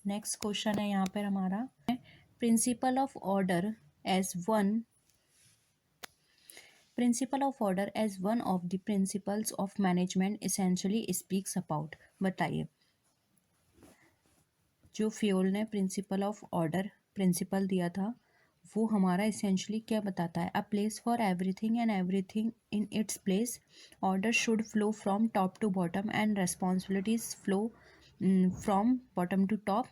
नेक्स्ट क्वेश्चन है यहाँ पर हमारा, principle of order as one, principle of order as one of the principles of management essentially speaks about. बताइए, जो फ्योल ने प्रिंसिपल ऑफ ऑर्डर प्रिंसिपल दिया था वो हमारा इसेंशली क्या बताता है, a place for everything and everything in its place, order should flow from top to bottom and responsibilities flow from bottom to top,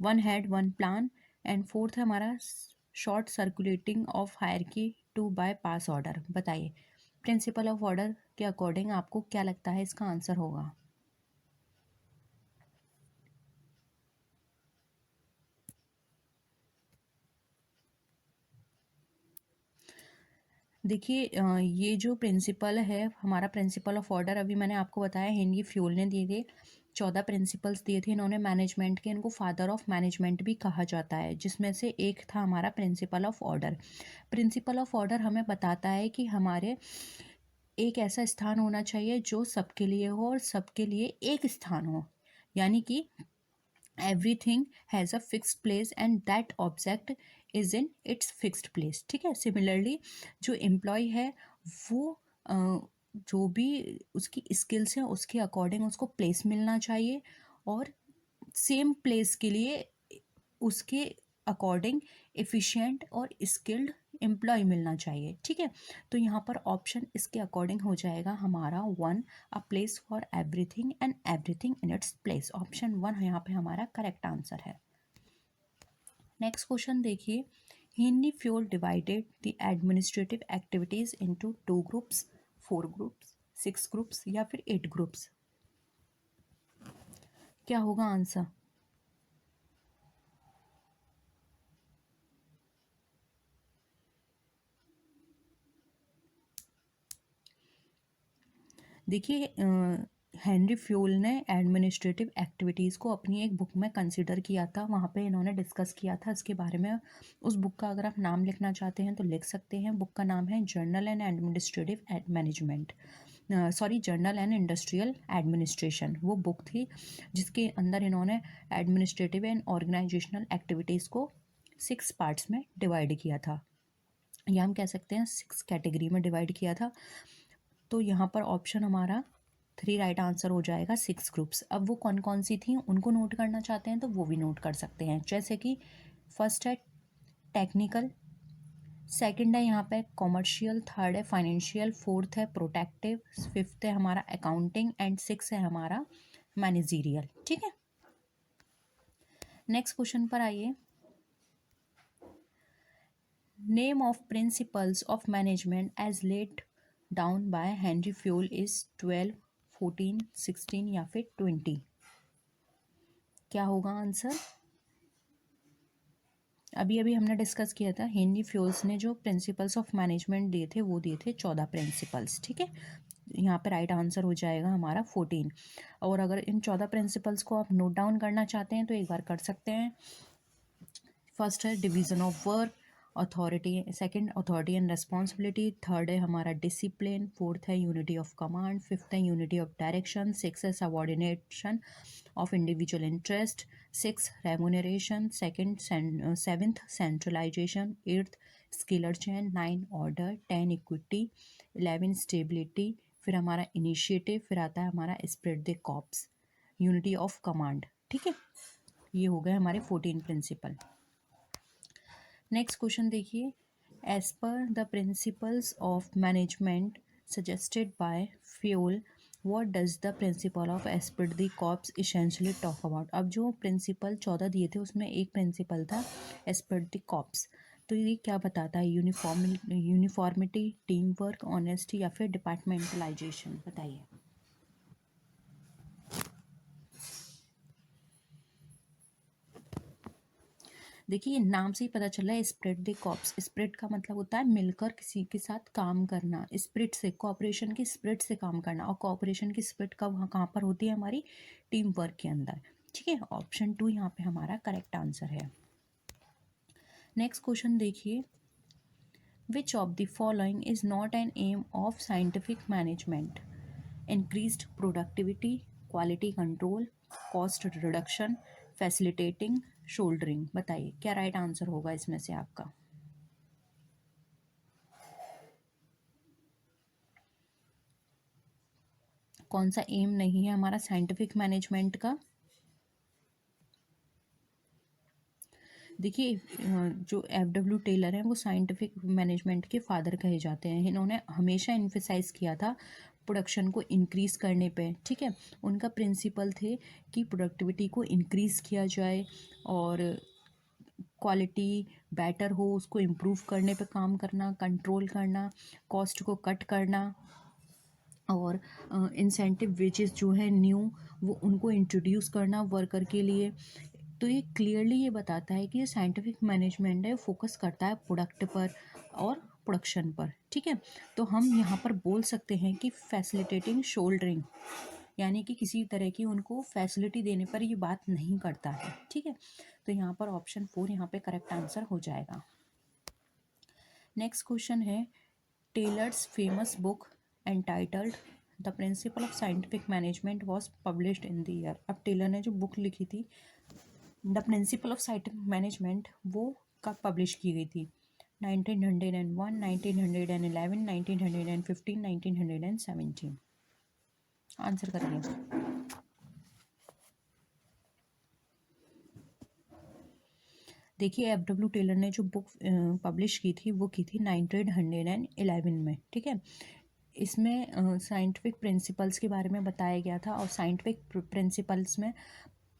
one head one plan, and fourth है हमारा short circulating of hierarchy to bypass order. बताइए, principle of order के according आपको क्या लगता है इसका answer होगा। देखिए ये जो प्रिंसिपल है हमारा, प्रिंसिपल ऑफ ऑर्डर, अभी मैंने आपको बताया हेनरी फ्यूल ने दिए थे 14 प्रिंसिपल्स दिए थे इन्होंने मैनेजमेंट के, इनको फादर ऑफ मैनेजमेंट भी कहा जाता है, जिसमें से एक था हमारा principle of order. Principle of order हमें बताता है कि हमारे एक ऐसा स्थान होना चाहिए जो सबके लिए हो और सबके लिए एक स्थान हो, यानी कि everything has a fixed place and that object is in its fixed place। ठीक है, सिमिलरली जो एम्प्लॉय है वो अ, जो भी उसकी स्किल्स हैं उसके अकॉर्डिंग उसको प्लेस मिलना चाहिए और सेम प्लेस के लिए उसके अकॉर्डिंग एफिशिएंट और स्किल्ड एम्प्लॉय मिलना चाहिए। ठीक है, तो यहाँ पर ऑप्शन इसके अकॉर्डिंग हो जाएगा हमारा one, a place for everything and everything in its place. Option one यहाँ पे हमारा करेक्ट आंसर है। नेक्स्ट क्वेश्चन देखिए, Henry fuel divided the administrative activities into 2 groups, 4 groups, 6 groups या फिर 8 ग्रुप्स। क्या होगा आंसर। देखिए हेनरी फ्यूल ने एडमिनिस्ट्रेटिव एक्टिविटीज़ को अपनी एक बुक में कंसिडर किया था, वहाँ पे इन्होंने डिस्कस किया था इसके बारे में। उस बुक का अगर आप नाम लिखना चाहते हैं तो लिख सकते हैं। बुक का नाम है journal and administrative management, sorry journal and industrial administration वो बुक थी, जिसके अंदर इन्होंने एडमिनिस्ट्रेटिव एंड ऑर्गेनाइजेशनल एक्टिविटीज़ को 6 पार्ट्स में डिवाइड किया था, या हम कह सकते हैं 6 कैटेगरी में डिवाइड किया था। तो यहाँ पर ऑप्शन हमारा 3 राइट आंसर हो जाएगा, 6 ग्रुप्स। अब वो कौन कौन सी थी उनको नोट करना चाहते हैं तो वो भी नोट कर सकते हैं, जैसे कि फर्स्ट है टेक्निकल, सेकंड है यहाँ पे कॉमर्शियल, थर्ड है फाइनेंशियल, फोर्थ है प्रोटेक्टिव, फिफ्थ है हमारा अकाउंटिंग एंड सिक्स है हमारा मैनेजीरियल। ठीक है, नेक्स्ट क्वेश्चन पर आइए, name of principles of management as laid down by Henri Fayol is 12, 14, 16 या फिर 20। क्या होगा आंसर। अभी अभी हमने डिस्कस किया था, हेनरी फ्यूल्स ने जो प्रिंसिपल्स ऑफ मैनेजमेंट दिए थे वो दिए थे 14 प्रिंसिपल्स, ठीक है। यहाँ पे राइट आंसर हो जाएगा हमारा 14। और अगर इन 14 प्रिंसिपल्स को आप नोट डाउन करना चाहते हैं तो एक बार कर सकते हैं। फर्स्ट है division of work, authority, second authority and responsibility, third है हमारा डिसिप्लिन, फोर्थ है यूनिटी ऑफ कमांड, फिफ्थ है यूनिटी ऑफ डायरेक्शन, सिक्स है subordination of individual interest, six remuneration, second seventh centralisation, eighth scalar chain, nine order, 10 equity, 11 stability, फिर हमारा initiative, फिर आता है हमारा spread the corps, unity of command, ठीक है। ये हो गए हमारे 14 प्रिंसिपल। नेक्स्ट क्वेश्चन देखिए, as per the principles of management suggested by Fayol, what does the principle of esprit de corps essentially talk about. अब जो प्रिंसिपल 14 दिए थे उसमें एक प्रिंसिपल था एस्पिड द कॉप्स, तो ये क्या बताता है, यूनिफॉर्मिटी, टीम वर्क, ऑनेस्टी या फिर डिपार्टमेंटलाइजेशन, बताइए। देखिए नाम से ही पता चल रहा है स्प्रेड द कॉप्स, स्प्रेड का मतलब होता है मिलकर किसी के साथ काम करना, स्प्रिट से, कोऑपरेशन की स्प्रिट से काम करना, और कोऑपरेशन की स्प्रिट कब कहाँ पर होती है, हमारी टीम वर्क के अंदर, ठीक है। ऑप्शन 2 यहाँ पे हमारा करेक्ट आंसर है। नेक्स्ट क्वेश्चन देखिए, which of the following is not an aim of scientific management, increased productivity, quality control, cost reduction, facilitating soldiering, बताइए क्या राइट आंसर होगा इसमें से आपका। कौन सा एम नहीं है हमारा साइंटिफिक मैनेजमेंट का। देखिए जो एफ.डब्ल्यू. टेलर हैं वो साइंटिफिक मैनेजमेंट के फादर कहे जाते हैं। इन्होंने हमेशा इन्फेसाइज किया था प्रोडक्शन को इंक्रीज़ करने पे, ठीक है। उनका प्रिंसिपल थे कि प्रोडक्टिविटी को इंक्रीज़ किया जाए और क्वालिटी बेटर हो उसको इम्प्रूव करने पे काम करना, कंट्रोल करना, कॉस्ट को कट करना, और इंसेंटिव वेजेस जो है न्यू वो उनको इंट्रोड्यूस करना वर्कर के लिए। तो ये क्लियरली ये बताता है कि ये साइंटिफिक मैनेजमेंट है, फोकस करता है प्रोडक्ट पर और प्रोडक्शन पर, ठीक है। तो हम यहाँ पर बोल सकते हैं कि फैसिलिटेटिंग शोल्डरिंग, यानी कि किसी तरह की उनको फैसिलिटी देने पर ये बात नहीं करता है, ठीक है। तो यहाँ पर ऑप्शन 4 यहाँ पे करेक्ट आंसर हो जाएगा। नेक्स्ट क्वेश्चन है, Taylor's famous book entitled the principle of scientific management was published in the year. अब टेलर ने जो बुक लिखी थी the principle of scientific management वो कब पब्लिश की गई थी, 1901, 1911, 1915, 1917। आंसर करिए। देखिए एफ.डब्ल्यू. टेलर ने जो बुक पब्लिश की थी वो की थी 1911 में, ठीक है। इसमें साइंटिफिक प्रिंसिपल्स के बारे में बताया गया था, और साइंटिफिक प्रिंसिपल्स में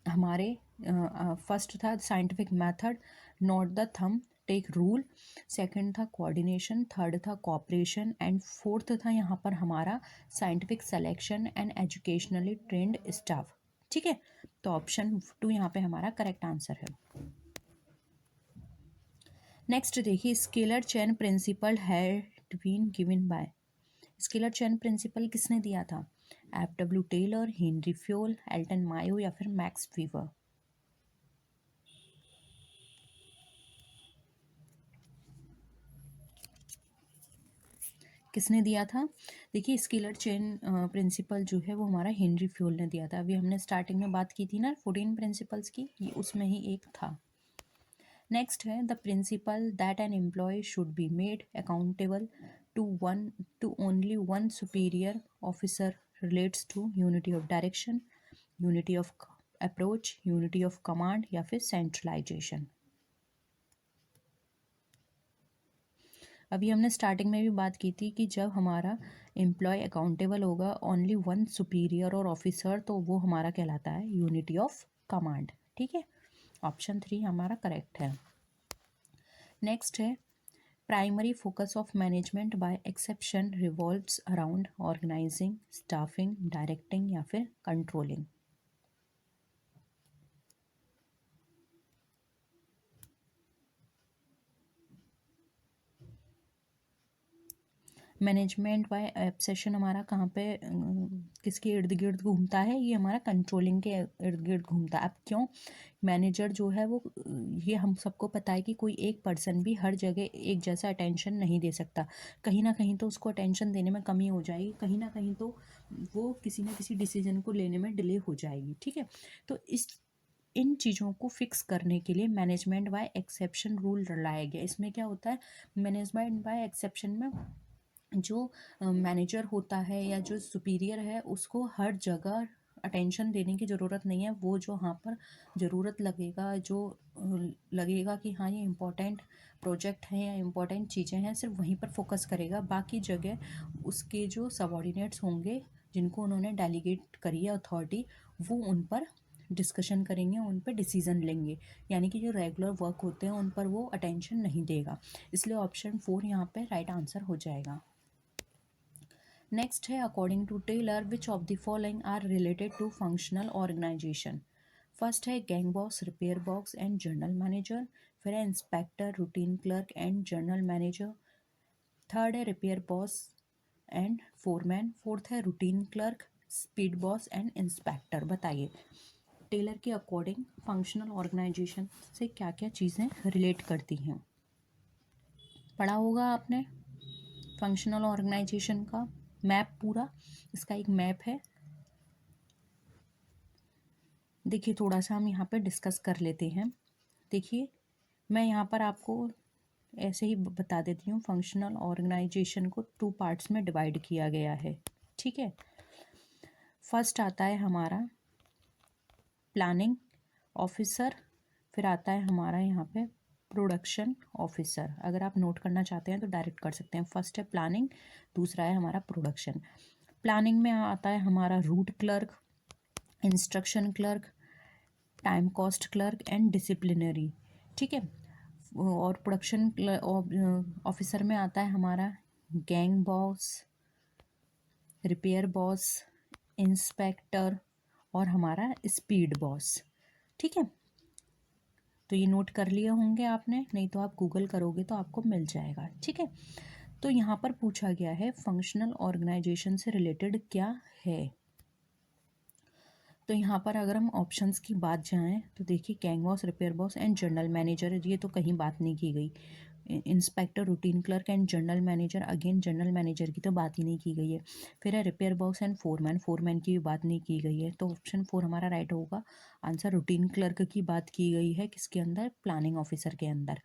हमारे फर्स्ट था scientific method, not the thumb take rule, second था कोऑर्डिनेशन, थर्ड था कोऑपरेशन, एंड फोर्थ था यहाँ पर हमारा scientific selection and educationally trained staff, ठीक है। तो ऑप्शन 2 यहाँ पे हमारा करेक्ट आंसर है। नेक्स्ट देखिए, scalar chain principle had been given by, scalar chain principle किसने दिया था, F W. Taylor, Henri Fayol, Elton Mayo या फिर मैक्स वीवर। किसने दिया था, देखिए स्केलर चेन प्रिंसिपल जो है वो हमारा हेनरी फ्यूल ने दिया था। अभी हमने स्टार्टिंग में बात की थी ना 14 प्रिंसिपल्स की, ये उसमें ही एक था। नेक्स्ट है, the principle that an employee should be made accountable to only one superior officer relates to unity of direction, unity of approach, unity of command या फिर सेंट्रलाइजेशन। अभी हमने स्टार्टिंग में भी बात की थी कि जब हमारा एम्प्लॉय अकाउंटेबल होगा ओनली वन सुपीरियर और ऑफिसर, तो वो हमारा कहलाता है यूनिटी ऑफ कमांड, ठीक है। ऑप्शन 3 हमारा करेक्ट है। नेक्स्ट है, primary focus of management by exception revolves around organising, staffing, directing या फिर कंट्रोलिंग। मैनेजमेंट बाय ऑब्सेशन हमारा कहाँ पे किसके इर्द गिर्द घूमता है, ये हमारा कंट्रोलिंग के इर्द गिर्द घूमता है। अब क्यों? मैनेजर जो है वो ये हम सबको पता है कि कोई एक पर्सन भी हर जगह एक जैसा अटेंशन नहीं दे सकता, कहीं ना कहीं तो उसको अटेंशन देने में कमी हो जाएगी, कहीं ना कहीं तो वो किसी ना किसी डिसीजन को लेने में डिले हो जाएगी, ठीक है। तो इन चीज़ों को फिक्स करने के लिए मैनेजमेंट बाय एक्सेप्शन रूल लाया गया। इसमें क्या होता है, मैनेजमेंट बाय एक्सेप्शन में जो मैनेजर होता है या जो सुपीरियर है उसको हर जगह अटेंशन देने की ज़रूरत नहीं है। वो जो यहाँ पर ज़रूरत लगेगा, जो लगेगा कि हाँ ये इम्पोर्टेंट प्रोजेक्ट हैं या इम्पोर्टेंट चीज़ें हैं, सिर्फ वहीं पर फोकस करेगा। बाकी जगह उसके जो सबॉर्डिनेट्स होंगे जिनको उन्होंने डेलीगेट करी है अथॉरिटी, वो उन पर डिस्कशन करेंगे, उन पर डिसीज़न लेंगे, यानी कि जो रेगुलर वर्क होते हैं उन पर वो अटेंशन नहीं देगा। इसलिए ऑप्शन 4 यहाँ पे राइट आंसर हो जाएगा। नेक्स्ट है according to Taylor which of the following are related to functional organisation. First है gang boss, repair boss and general manager. फिर है inspector, routine clerk and general manager. Third है repair boss and foreman. Fourth है routine clerk, speed boss and inspector. बताइए Taylor के according functional organisation से क्या क्या चीज़ें रिलेट करती हैं। पढ़ा होगा आपने फंक्शनल ऑर्गेनाइजेशन का मैप, पूरा इसका एक मैप है। देखिए थोड़ा सा हम यहाँ पे डिस्कस कर लेते हैं। देखिए मैं यहाँ पर आपको ऐसे ही बता देती हूँ, फंक्शनल ऑर्गेनाइजेशन को 2 पार्ट्स में डिवाइड किया गया है, ठीक है। फर्स्ट आता है हमारा प्लानिंग ऑफिसर, फिर आता है हमारा यहाँ पे प्रोडक्शन ऑफिसर। अगर आप नोट करना चाहते हैं तो डायरेक्ट कर सकते हैं। फर्स्ट है प्लानिंग, दूसरा है हमारा प्रोडक्शन। प्लानिंग में आता है हमारा root clerk, instruction clerk, time cost clerk and disciplinary, ठीक है। और प्रोडक्शन ऑफिसर में आता है हमारा gang boss, repair boss, inspector और हमारा स्पीड बॉस, ठीक है। तो ये नोट कर लिए होंगे आपने, नहीं तो आप गूगल करोगे तो आपको मिल जाएगा, ठीक है। तो यहाँ पर पूछा गया है फंक्शनल ऑर्गेनाइजेशन से रिलेटेड क्या है। तो यहाँ पर अगर हम ऑप्शंस की बात जाएं तो देखिए gang boss, repair boss and general manager, ये तो कहीं बात नहीं की गई। Inspector, routine clerk and general manager, again general manager की तो बात ही नहीं की गई है। फिर है repair boss and foreman, foreman की भी बात नहीं की गई है। तो ऑप्शन 4 हमारा राइट होगा आंसर। रूटीन क्लर्क की बात की गई है किसके अंदर, प्लानिंग ऑफिसर के अंदर,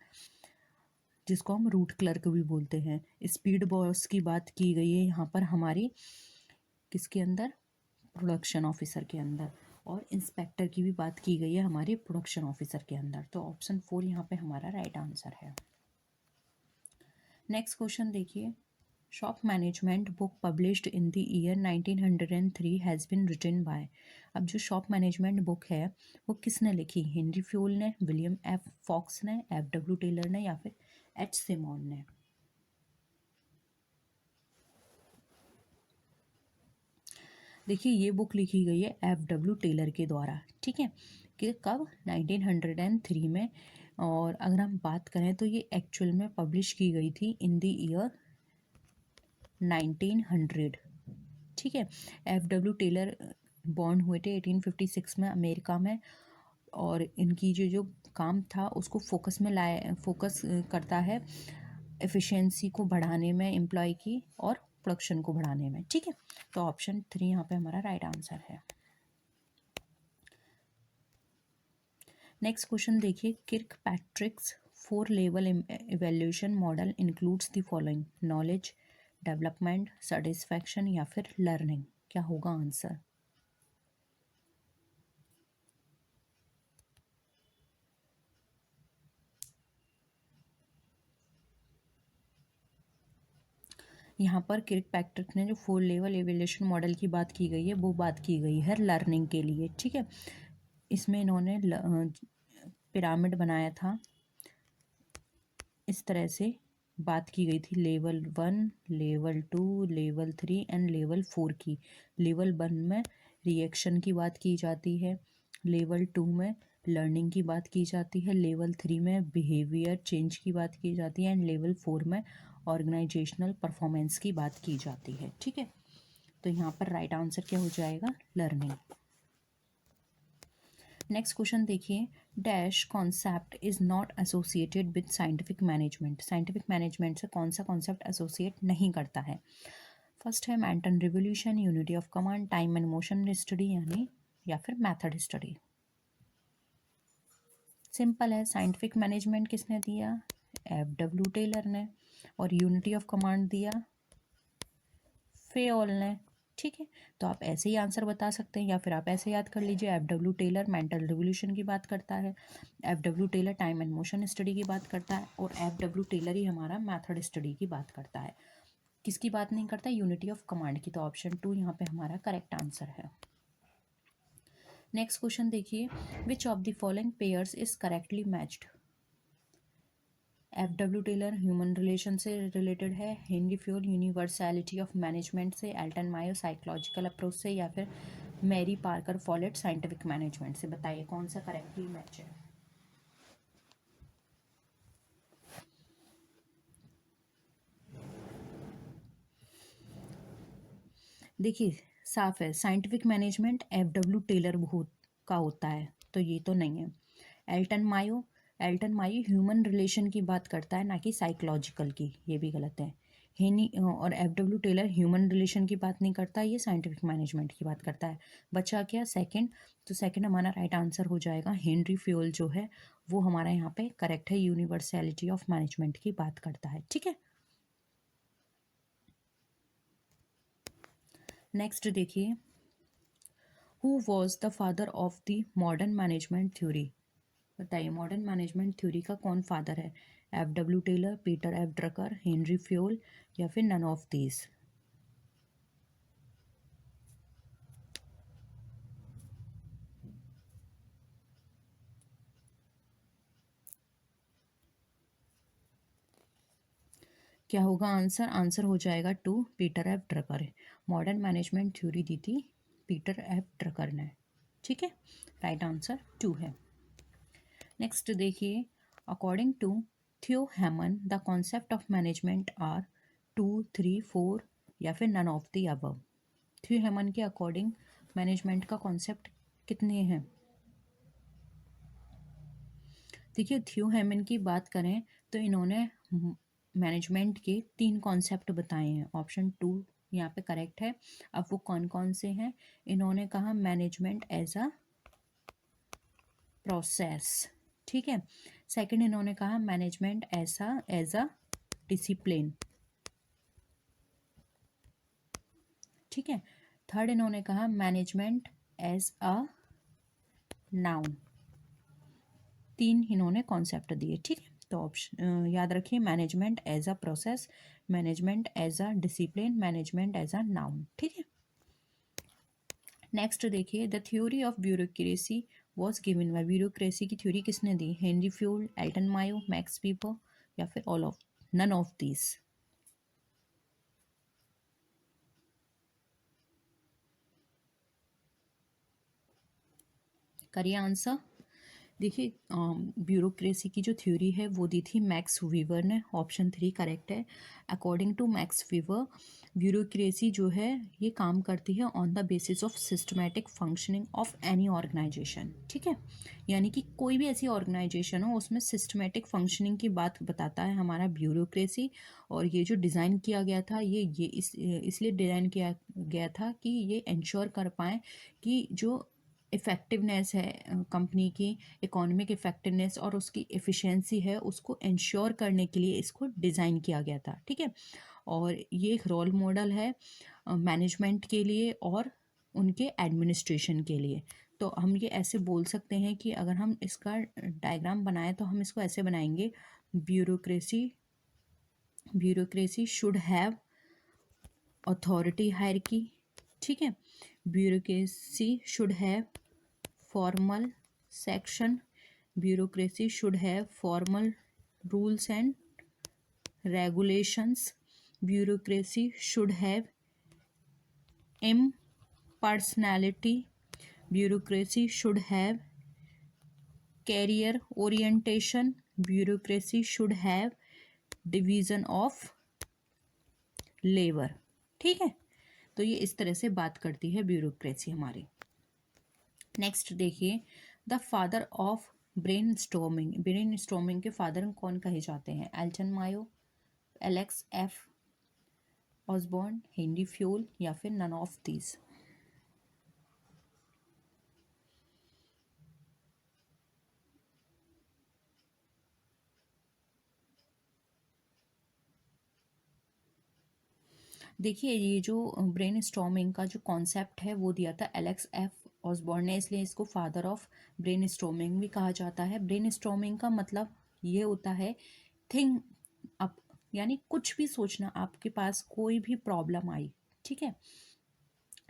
जिसको हम रूट क्लर्क भी बोलते हैं। स्पीड बॉस की बात की गई है यहाँ पर हमारी किसके अंदर, प्रोडक्शन ऑफिसर के अंदर। और इंस्पेक्टर की भी बात की गई है हमारी प्रोडक्शन ऑफिसर के अंदर। तो ऑप्शन 4 यहाँ पे हमारा राइट आंसर है। नेक्स्ट क्वेश्चन देखिए, shop management book published in the year 1903 has been written by. अब जो शॉप मैनेजमेंट बुक है वो किसने लिखी, हेनरी फ्यूल ने, विलियम एफ फॉक्स ने, F.W. टेलर ने या फिर H. सिमोन ने। देखिए ये बुक लिखी गई है F.W. टेलर के द्वारा, ठीक है। कि कब, 1903 में। और अगर हम बात करें तो ये एक्चुअल में पब्लिश की गई थी इन द ईयर 1900, ठीक है। F.W. टेलर बॉर्न हुए थे 1856 में अमेरिका में। और इनकी जो काम था उसको फोकस करता है एफिशिएंसी को बढ़ाने में एम्प्लॉय की, और प्रोडक्शन को बढ़ाने में, ठीक है। तो ऑप्शन 3 यहाँ पे हमारा राइट आंसर है। नेक्स्ट क्वेश्चन देखिए, किर्कपैट्रिक्स 4 level evaluation model includes the following, knowledge, development, satisfaction या फिर लर्निंग। क्या होगा आंसर। यहाँ पर किर्कपैट्रिक ने जो 4 लेवल इवेल्यूशन मॉडल की बात की गई है वो बात की गई है लर्निंग के लिए, ठीक है। इसमें इन्होंने पिरामिड बनाया था, इस तरह से बात की गई थी level 1, level 2, level 3 and level 4 की। लेवल 1 में रिएक्शन की बात की जाती है, लेवल 2 में लर्निंग की बात की जाती है, लेवल 3 में बिहेवियर चेंज की बात की जाती है, एंड लेवल 4 में ऑर्गेनाइजेशनल परफॉर्मेंस की बात की जाती है। ठीक है, तो यहाँ पर राइट आंसर क्या हो जाएगा, लर्निंग। नेक्स्ट क्वेश्चन देखिए, dash concept is not associated with scientific management. Scientific management से कौन सा कॉन्सेप्ट एसोसिएट नहीं करता है। फर्स्ट है mental revolution, unity of command, time and motion study यानी या फिर मेथड स्टडी। सिंपल है, साइंटिफिक मैनेजमेंट किसने दिया, F.W. टेलर ने, और यूनिटी ऑफ कमांड दिया फेओल ने। ठीक है, तो आप ऐसे ही आंसर बता सकते हैं, या फिर आप ऐसे याद कर लीजिए, F.W. टेलर मेंटल रिवोल्यूशन की बात करता है, F.W. Taylor time and motion study की बात करता है, और F.W. टेलर ही हमारा मेथड स्टडी की बात करता है। किसकी बात नहीं करता, यूनिटी ऑफ कमांड की। तो ऑप्शन 2 यहाँ पे हमारा करेक्ट आंसर है। नेक्स्ट क्वेश्चन देखिए, which of the following pairs is correctly matched. F.W. Taylor human relation से रिलेटेड है, Henri Fayol universality of management से, एल्टन मायो साइकोलॉजिकल अप्रोच से, या फिर Mary Parker Follett scientific management से। बताइए कौन सा करेक्टली मैच है। देखिए साफ है, साइंटिफिक मैनेजमेंट F.W. टेलर का होता है, तो ये तो नहीं है। एल्टन मायो ह्यूमन रिलेशन की बात करता है, ना कि साइकोलॉजिकल की, ये भी गलत है। हेनी और F.W. टेलर ह्यूमन रिलेशन की बात नहीं करता, ये साइंटिफिक मैनेजमेंट की बात करता है। बचा क्या, सेकंड। तो सेकंड हमारा राइट आंसर हो जाएगा। हेनरी फ्योल जो है वो हमारा यहाँ पे करेक्ट है, यूनिवर्सैलिटी ऑफ मैनेजमेंट की बात करता है। ठीक है, नेक्स्ट देखिए, who was the father of the modern management theory. बताइए मॉडर्न मैनेजमेंट थ्योरी का कौन फादर है। F.W. Taylor, Peter F Drucker, Henri Fayol, या फिर नन ऑफ दीज। क्या होगा आंसर, आंसर हो जाएगा 2, Peter F Drucker. Modern management theory दी थी पीटर एफ ड्रकर ने। ठीक है, राइट आंसर 2 है। नेक्स्ट देखिए, according to Theo Haimann the concept of management are 2, 3, 4 या फिर नन ऑफ द अबव। थियो हैमन के अकॉर्डिंग मैनेजमेंट का कॉन्सेप्ट कितने हैं। देखिए थियो हैमन की बात करें तो इन्होंने मैनेजमेंट के 3 कॉन्सेप्ट बताए हैं। ऑप्शन 2 यहाँ पे करेक्ट है। अब वो कौन कौन से हैं, इन्होंने कहा मैनेजमेंट एज अ प्रोसेस। ठीक है, सेकंड इन्होंने कहा मैनेजमेंट एज अ डिसिप्लिन। ठीक है, थर्ड इन्होंने कहा मैनेजमेंट एज अ नाउन। 3 इन्होंने कॉन्सेप्ट दिए। ठीक है, तो ऑप्शन याद रखिए, management as a process, management as a discipline, management as a noun. ठीक है, नेक्स्ट देखिए, the theory of bureaucracy was given by. Bureaucracy की थ्योरी किसने दी, Henri Fayol, Elton Mayo, Max Weber, या फिर all of none of these. करिए answer. देखिए ब्यूरोक्रेसी की जो थ्योरी है वो दी थी मैक्स वीवर ने। ऑप्शन 3 करेक्ट है। According to Max Weber bureaucracy जो है ये काम करती है on the basis of systematic functioning of any organisation. ठीक है, यानी कि कोई भी ऐसी ऑर्गेनाइजेशन हो उसमें सिस्टमैटिक फंक्शनिंग की बात बताता है हमारा ब्यूरोक्रेसी। और ये जो डिज़ाइन किया गया था ये इसलिए डिज़ाइन किया गया था कि ये इंश्योर कर पाएँ कि जो इफ़ेक्टिवनेस है कंपनी की, इकोनॉमिक इफ़ेक्टिवनेस और उसकी एफिशिएंसी है, उसको इंश्योर करने के लिए इसको डिज़ाइन किया गया था। ठीक है, और ये एक रोल मॉडल है मैनेजमेंट के लिए और उनके एडमिनिस्ट्रेशन के लिए। तो हम ये ऐसे बोल सकते हैं कि अगर हम इसका डायग्राम बनाएं तो हम इसको ऐसे बनाएंगे, bureaucracy bureaucracy should have authority hierarchy. ठीक है, bureaucracy should have formal section, bureaucracy should have formal rules and regulations, bureaucracy should have impersonality, bureaucracy should have career orientation, bureaucracy should have division of labour. ठीक है, तो ये इस तरह से बात करती है ब्यूरोक्रेसी हमारी। नेक्स्ट देखिए, the father of brainstorming, brainstorming के फादर कौन कहे जाते हैं? Elton Mayo, Alex F Osborn, Henri Fayol या फिर नन ऑफ दीज। देखिए, ये जो ब्रेन स्टॉर्मिंग का जो कॉन्सेप्ट है वो दिया था एलेक्स एफ ऑसबॉर्न ने, इसलिए इसको फादर ऑफ ब्रेन स्टॉर्मिंग भी कहा जाता है। ब्रेन स्टॉर्मिंग का मतलब ये होता है थिंक अप, यानी कुछ भी सोचना, आपके पास कोई भी प्रॉब्लम आई, ठीक है,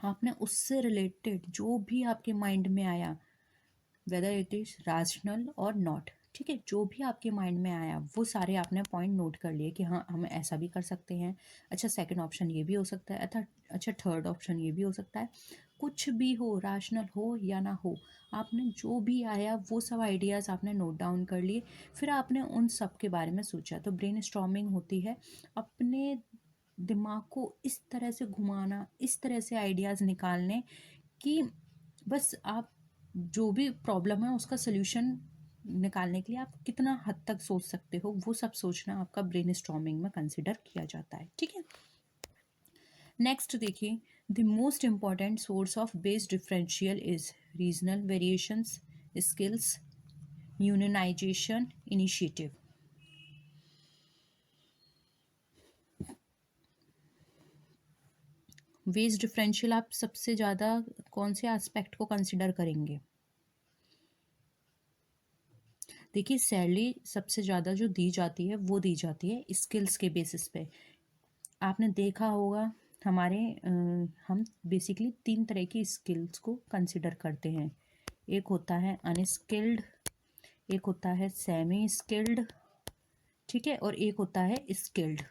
आपने उससे रिलेटेड जो भी आपके माइंड में आया, वेदर इट इज रैशनल और नॉट, ठीक है, जो भी आपके माइंड में आया वो सारे आपने पॉइंट नोट कर लिए कि हाँ हम ऐसा भी कर सकते हैं। अच्छा, सेकंड ऑप्शन ये भी हो सकता है, अच्छा थर्ड ऑप्शन ये भी हो सकता है। कुछ भी हो, रैशनल हो या ना हो, आपने जो भी आया वो सब आइडियाज़ आपने नोट डाउन कर लिए, फिर आपने उन सब के बारे में सोचा। तो ब्रेन स्टॉर्मिंग होती है अपने दिमाग को इस तरह से घुमाना, इस तरह से आइडियाज़ निकालने कि बस आप जो भी प्रॉब्लम है उसका सल्यूशन निकालने के लिए आप कितना हद तक सोच सकते हो, वो सब सोचना आपका ब्रेन स्टॉर्मिंग में कंसिडर किया जाता है। ठीक है, नेक्स्ट देखिए, the most important source of wage differential is regional variations, skills, unionisation, initiative. Wage differential आप सबसे ज़्यादा कौन से एस्पेक्ट को कंसिडर करेंगे? देखिए, सैलरी सबसे ज़्यादा जो दी जाती है वो दी जाती है स्किल्स के बेसिस पे। आपने देखा होगा हमारे हम बेसिकली तीन तरह की स्किल्स को कंसिडर करते हैं। एक होता है अनस्किल्ड, एक होता है सेमी स्किल्ड, ठीक है, और एक होता है स्किल्ड।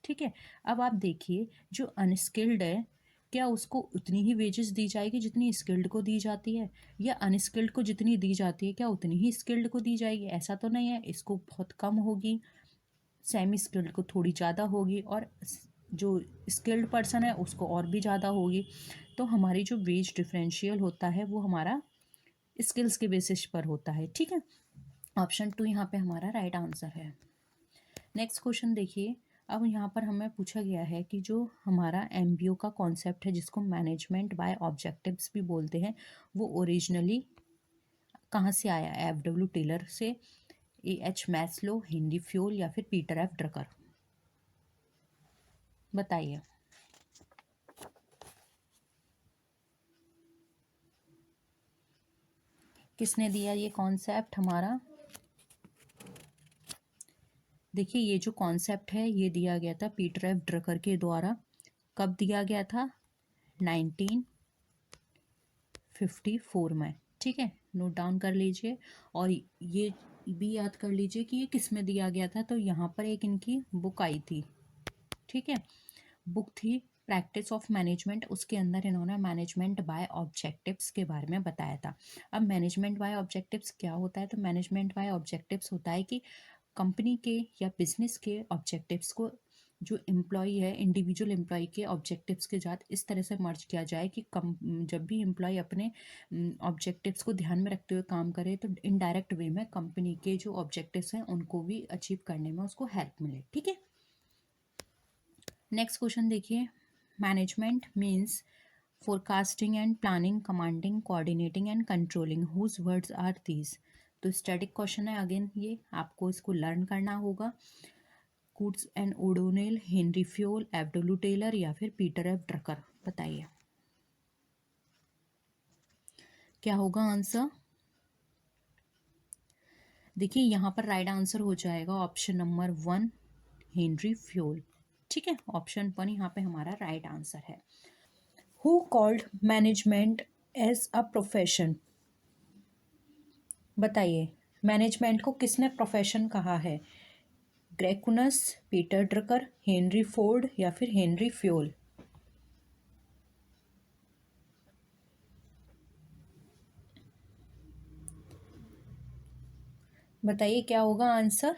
ठीक है, अब आप देखिए, जो अनस्किल्ड है क्या उसको उतनी ही वेजेस दी जाएगी जितनी स्किल्ड को दी जाती है, या अनस्किल्ड को जितनी दी जाती है क्या उतनी ही स्किल्ड को दी जाएगी? ऐसा तो नहीं है, इसको बहुत कम होगी, सेमी स्किल्ड को थोड़ी ज़्यादा होगी, और जो स्किल्ड पर्सन है उसको और भी ज़्यादा होगी। तो हमारी जो वेज डिफरेंशियल होता है वो हमारा स्किल्स के बेसिस पर होता है। ठीक है, ऑप्शन 2 यहाँ पे हमारा राइट आंसर है। नेक्स्ट क्वेश्चन देखिए, अब यहाँ पर हमें पूछा गया है कि जो हमारा एमबीओ का कॉन्सेप्ट है जिसको मैनेजमेंट बाय ऑब्जेक्टिव्स भी बोलते हैं, वो ओरिजिनली कहाँ से आया? एफ डब्ल्यू टेलर से, A H Maslow, Henry Fayol या फिर पीटर एफ ड्रकर? बताइए। किसने दिया ये कॉन्सेप्ट हमारा? देखिए, ये जो कॉन्सेप्ट है ये दिया गया था पीटर एफ ड्रकर के द्वारा। कब दिया गया था? 1954 में। ठीक है, नोट डाउन कर लीजिए, और ये भी याद कर लीजिए कि ये किस में दिया गया था। तो यहाँ पर एक इनकी बुक आई थी, ठीक है, बुक थी प्रैक्टिस ऑफ मैनेजमेंट, उसके अंदर इन्होंने मैनेजमेंट बाय ऑब्जेक्टिव्स के बारे में बताया था। अब मैनेजमेंट बाय ऑब्जेक्टिव्स क्या होता है? तो मैनेजमेंट बाय ऑब्जेक्टिव्स होता है कि कंपनी के या बिजनेस के ऑब्जेक्टिव्स को जो एम्प्लॉय है, इंडिविजुअल एम्प्लॉय के ऑब्जेक्टिव्स के साथ इस तरह से मर्ज किया जाए कि जब भी एम्प्लॉय अपने ऑब्जेक्टिव्स को ध्यान में रखते हुए काम करे तो इनडायरेक्ट वे में कंपनी के जो ऑब्जेक्टिव्स हैं उनको भी अचीव करने में उसको हेल्प मिले। ठीक है, नेक्स्ट क्वेश्चन देखिए, management means forecasting and planning, commanding, coordinating and controlling, whose words are these? तो स्टैटिक क्वेश्चन है, अगेन ये आपको इसको लर्न करना होगा। Koontz and O'Donnell, Henri Fayol, F W Taylor या फिर पीटर एफ ड्रकर? बताइए क्या होगा आंसर। देखिए, यहाँ पर राइट आंसर हो जाएगा ऑप्शन नंबर 1, हेनरी फ्यूल। ठीक है, ऑप्शन 1 यहाँ पे हमारा राइट आंसर है। Who called management as a profession? बताइए, मैनेजमेंट को किसने प्रोफेशन कहा है? Graicunas, Peter Drucker, Henry Ford या फिर हेनरी फ्यूल? बताइए क्या होगा आंसर।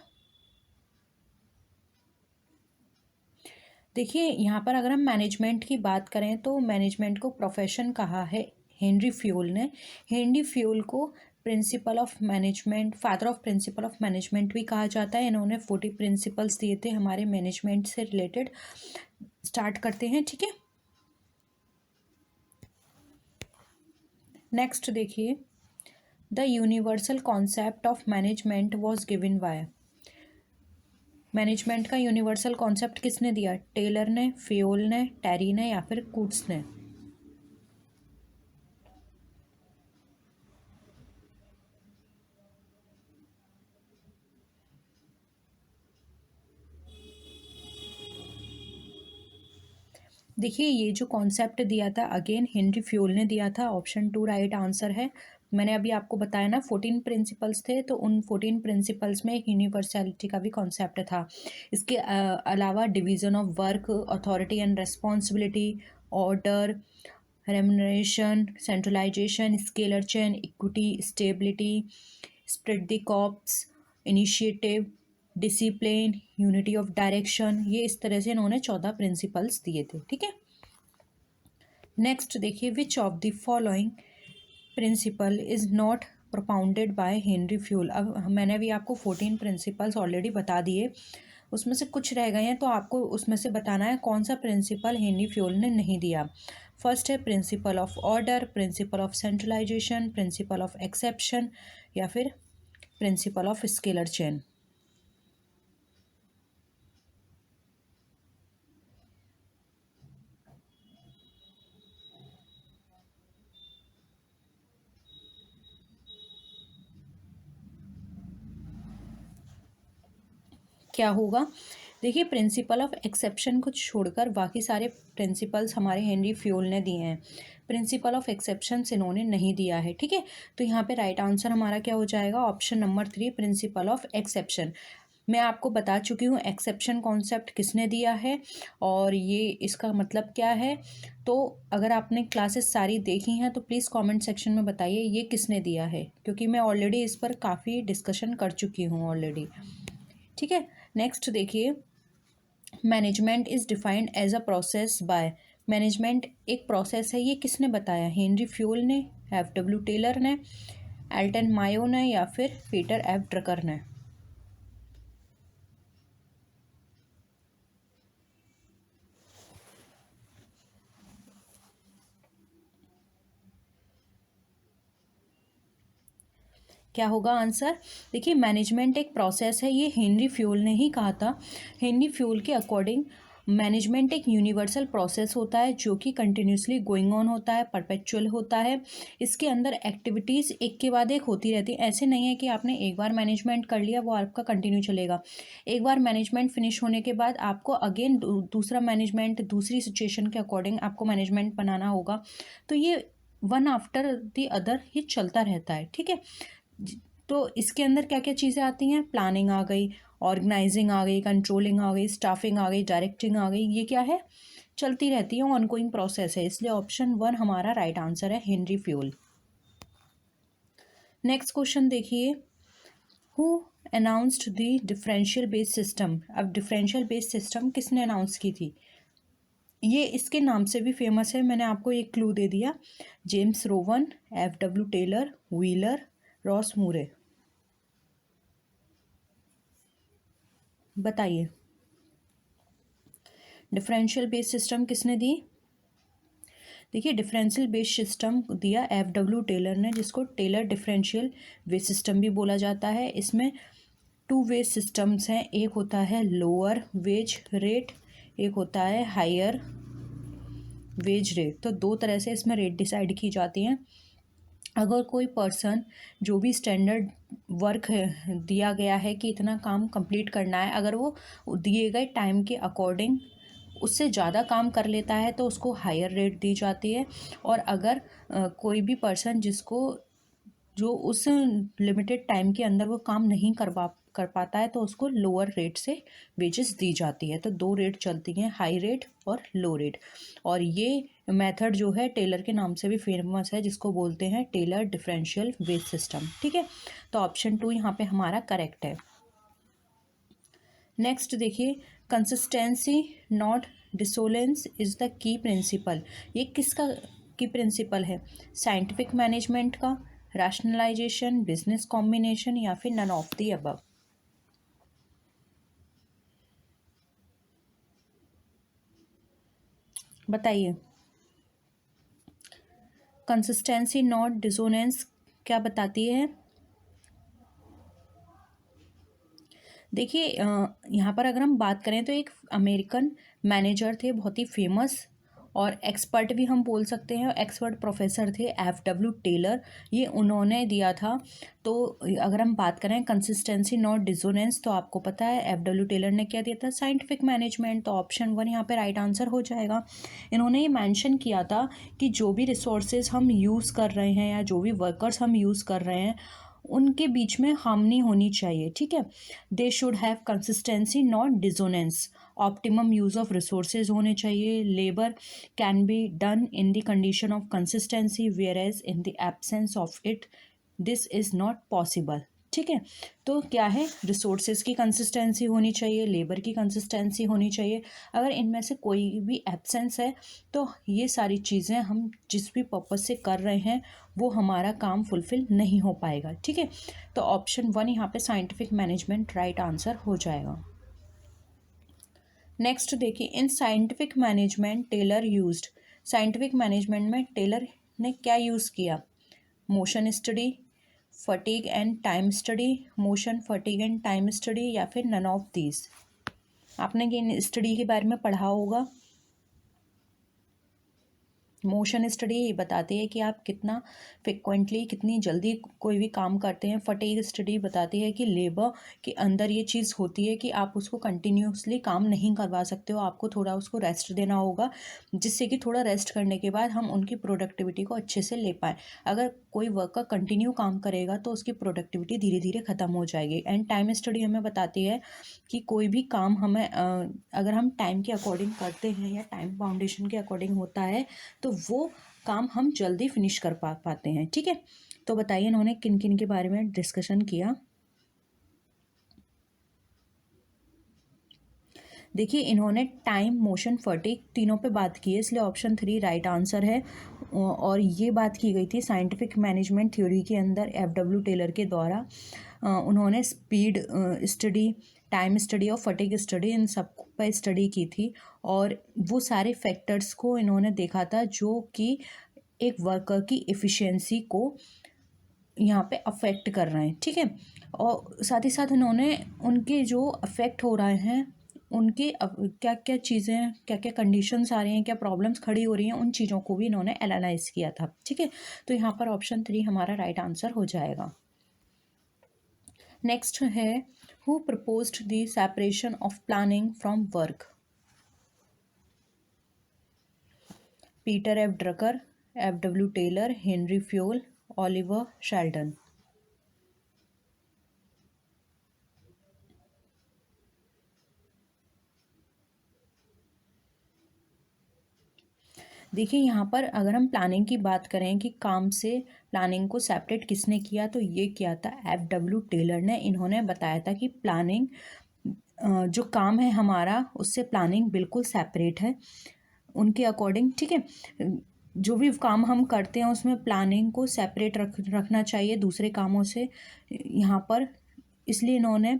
देखिए यहाँ पर अगर हम मैनेजमेंट की बात करें तो मैनेजमेंट को प्रोफेशन कहा है हेनरी फ्यूल ने। हेनरी फ्यूल को principal of management, father of principal of management भी कहा जाता है। इन्होंने 40 प्रिंसिपल्स दिए थे हमारे मैनेजमेंट से रिलेटेड। स्टार्ट करते हैं, ठीक है। नेक्स्ट देखिए, the universal concept of management was given bye. Management का यूनिवर्सल कॉन्सेप्ट किसने दिया? टेलर ने, फ्यूल ने, टेरी ने या फिर कूट्स ने? देखिए ये जो कॉन्सेप्ट दिया था अगेन हेनरी फ्यूल ने दिया था। ऑप्शन 2 राइट आंसर है। मैंने अभी आपको बताया ना 14 प्रिंसिपल्स थे, तो उन 14 प्रिंसिपल्स में यूनिवर्सैलिटी का भी कॉन्सेप्ट था। इसके अलावा division of work, authority and responsibility, order, remuneration, centralisation, scalar chain, equity, stability, spread the corps, initiative, discipline, unity of direction, ये इस तरह से इन्होंने 14 प्रिंसिपल्स दिए थे, ठीक है। नेक्स्ट देखिए, which of the following principle is not propounded by Henri Fayol. अब मैंने भी आपको 14 प्रिंसिपल्स ऑलरेडी बता दिए, उसमें से कुछ रह गए हैं, तो आपको उसमें से बताना है कौन सा प्रिंसिपल हेनरी फ्यूल ने नहीं दिया। फर्स्ट है principle of order, principle of centralisation, principle of exception या फिर प्रिंसिपल ऑफ स्केलर चेन। क्या होगा? देखिए प्रिंसिपल ऑफ एक्सेप्शन को छोड़कर बाकी सारे प्रिंसिपल्स हमारे हेनरी फ्यूल ने दिए हैं। प्रिंसिपल ऑफ एक्सेप्शन इन्होंने नहीं दिया है, ठीक है। तो यहाँ पे राइट आंसर हमारा क्या हो जाएगा? Option number 3 principal of exception. मैं आपको बता चुकी हूँ एक्सेप्शन कॉन्सेप्ट किसने दिया है और ये इसका मतलब क्या है। तो अगर आपने क्लासेस सारी देखी हैं तो प्लीज़ कमेंट सेक्शन में बताइए ये किसने दिया है, क्योंकि मैं ऑलरेडी इस पर काफ़ी डिस्कशन कर चुकी हूँ ऑलरेडी, ठीक है। नेक्स्ट देखिए, management is defined as a process by. Management एक प्रोसेस है, ये किसने बताया? हेनरी फ्यूल ने, F.W. टेलर ने, एल्टन मायो ने या फिर पीटर एफ ड्रकर ने? क्या होगा आंसर? देखिए मैनेजमेंट एक प्रोसेस है, ये हेनरी फ्यूल ने ही कहा था। हेनरी फ्यूल के अकॉर्डिंग मैनेजमेंट एक यूनिवर्सल प्रोसेस होता है जो कि कंटिन्यूसली गोइंग ऑन होता है, परपेचुअल होता है। इसके अंदर एक्टिविटीज़ एक के बाद एक होती रहती है। ऐसे नहीं है कि आपने एक बार मैनेजमेंट कर लिया वो आपका कंटिन्यू चलेगा। एक बार मैनेजमेंट फिनिश होने के बाद आपको अगेन दूसरा मैनेजमेंट, दूसरी सिचुएशन के अकॉर्डिंग आपको मैनेजमेंट बनाना होगा। तो ये वन आफ्टर द अदर ये चलता रहता है, ठीक है। तो इसके अंदर क्या क्या चीज़ें आती हैं? प्लानिंग आ गई, ऑर्गेनाइजिंग आ गई, कंट्रोलिंग आ गई, स्टाफिंग आ गई, डायरेक्टिंग आ गई। ये क्या है? चलती रहती है, ऑनगोइंग प्रोसेस है। इसलिए ऑप्शन 1 हमारा राइट आंसर है, हेनरी फ्यूल। नेक्स्ट क्वेश्चन देखिए, who announced the differential base system. अब डिफरेंशियल बेस सिस्टम किसने अनाउंस की थी? ये इसके नाम से भी फेमस है, मैंने आपको एक क्लू दे दिया। James Rowan, F.W. Taylor, Wheeler, Ross Moore. बताइए डिफरेंशियल बेस सिस्टम किसने दी? देखिए डिफरेंशियल बेस सिस्टम दिया F.W. टेलर ने, जिसको टेलर डिफरेंशियल बेस सिस्टम भी बोला जाता है। इसमें 2 वेज सिस्टम्स हैं, एक होता है लोअर वेज रेट, एक होता है हायर वेज रेट। तो 2 तरह से इसमें रेट डिसाइड की जाती हैं। अगर कोई पर्सन जो भी स्टैंडर्ड वर्क दिया गया है कि इतना काम कंप्लीट करना है, अगर वो दिए गए टाइम के अकॉर्डिंग उससे ज़्यादा काम कर लेता है तो उसको हायर रेट दी जाती है। और अगर कोई भी पर्सन जिसको जो उस लिमिटेड टाइम के अंदर वो काम नहीं करवा कर पाता है तो उसको लोअर रेट से वेजेस दी जाती है। तो दो रेट चलती हैं, हाई रेट और लो रेट। और ये मेथड जो है टेलर के नाम से भी फेमस है, जिसको बोलते हैं टेलर डिफरेंशियल वेज सिस्टम। ठीक है, तो ऑप्शन 2 यहाँ पे हमारा करेक्ट है। नेक्स्ट देखिए, consistency not dissonance is the key principle. ये किसका की प्रिंसिपल है? साइंटिफिक मैनेजमेंट का, रैशनलाइजेशन, बिजनेस कॉम्बिनेशन या फिर नन ऑफ द अबव? बताइए। कंसिस्टेंसी नॉट डिसोनेंस क्या बताती है? देखिए यहाँ पर अगर हम बात करें तो एक अमेरिकन मैनेजर थे, बहुत ही फेमस और एक्सपर्ट भी हम बोल सकते हैं, एक्सपर्ट प्रोफेसर थे, F.W. टेलर। ये उन्होंने दिया था। तो अगर हम बात करें कंसिस्टेंसी नॉट डिसोनेंस, तो आपको पता है F.W. टेलर ने क्या दिया था? Scientific management. तो ऑप्शन 1 यहाँ पे राइट आंसर हो जाएगा। इन्होंने ये मेंशन किया था कि जो भी रिसोर्सेज हम यूज़ कर रहे हैं या जो भी वर्कर्स हम यूज़ कर रहे हैं उनके बीच में हार्मनी होनी चाहिए। ठीक है, they should have consistency not dissonance. Optimum use of resources होने चाहिए। Labour can be done in the condition of consistency whereas in the absence of it this is not possible. ठीक है, तो क्या है? रिसोर्सेज की consistency होनी चाहिए, लेबर की कंसिस्टेंसी होनी चाहिए। अगर इनमें से कोई भी एब्सेंस है तो ये सारी चीज़ें हम जिस भी पर्पज़ से कर रहे हैं वो हमारा काम फुलफिल नहीं हो पाएगा। ठीक है, तो ऑप्शन 1 यहाँ पे साइंटिफिक मैनेजमेंट राइट आंसर हो जाएगा। नेक्स्ट देखिए, in scientific management Taylor used. Scientific management में टेलर ने क्या यूज़ किया? Motion study, fatigue and time study, motion fatigue and time study या फिर नन ऑफ दीज? आपने इन स्टडी के बारे में पढ़ा होगा। मोशन स्टडी ये बताती है कि आप कितना फ्रिक्वेंटली, कितनी जल्दी कोई भी काम करते हैं। फटीग स्टडी बताती है कि लेबर के अंदर ये चीज़ होती है कि आप उसको कंटिन्यूसली काम नहीं करवा सकते हो, आपको थोड़ा उसको रेस्ट देना होगा, जिससे कि थोड़ा रेस्ट करने के बाद हम उनकी प्रोडक्टिविटी को अच्छे से ले पाएँ। अगर कोई वर्कर कंटिन्यू काम करेगा तो उसकी प्रोडक्टिविटी धीरे धीरे ख़त्म हो जाएगी। एंड टाइम स्टडी हमें बताती है कि कोई भी काम हमें अगर हम टाइम के अकॉर्डिंग करते हैं या टाइम बाउंडेशन के अकॉर्डिंग होता है तो वो काम हम जल्दी फिनिश कर पाते हैं। ठीक है, तो बताइए इन्होंने किन किन के बारे में डिस्कशन किया। देखिए इन्होंने टाइम, मोशन, फटीग तीनों पे बात की है, इसलिए ऑप्शन 3 राइट आंसर है। और ये बात की गई थी साइंटिफिक मैनेजमेंट थ्योरी के अंदर F.W. टेलर के द्वारा। उन्होंने स्पीड स्टडी, टाइम स्टडी और फटीग स्टडी इन सब पर स्टडी की थी और वो सारे फैक्टर्स को इन्होंने देखा था जो कि एक वर्कर की एफिशिएंसी को यहाँ पे अफेक्ट कर रहे हैं। ठीक है, और साथ ही साथ इन्होंने उनके जो अफेक्ट हो रहे हैं उनके क्या क्या चीज़ें, क्या क्या कंडीशंस आ रही हैं, क्या प्रॉब्लम्स खड़ी हो रही हैं, उन चीज़ों को भी इन्होंने एनालाइज किया था। ठीक है, तो यहाँ पर ऑप्शन 3 हमारा राइट आंसर हो जाएगा। नेक्स्ट है, who proposed the separation of planning from work? Peter F Drucker, F.W. Taylor, Henri Fayol, Oliver Sheldon? देखिए यहाँ पर अगर हम प्लानिंग की बात करें कि काम से प्लानिंग को सेपरेट किसने किया, तो ये किया था F.W. टेलर ने। इन्होंने बताया था कि प्लानिंग जो काम है हमारा उससे प्लानिंग बिल्कुल सेपरेट है उनके अकॉर्डिंग। ठीक है, जो भी काम हम करते हैं उसमें प्लानिंग को सेपरेट रखना चाहिए दूसरे कामों से यहाँ पर। इसलिए इन्होंने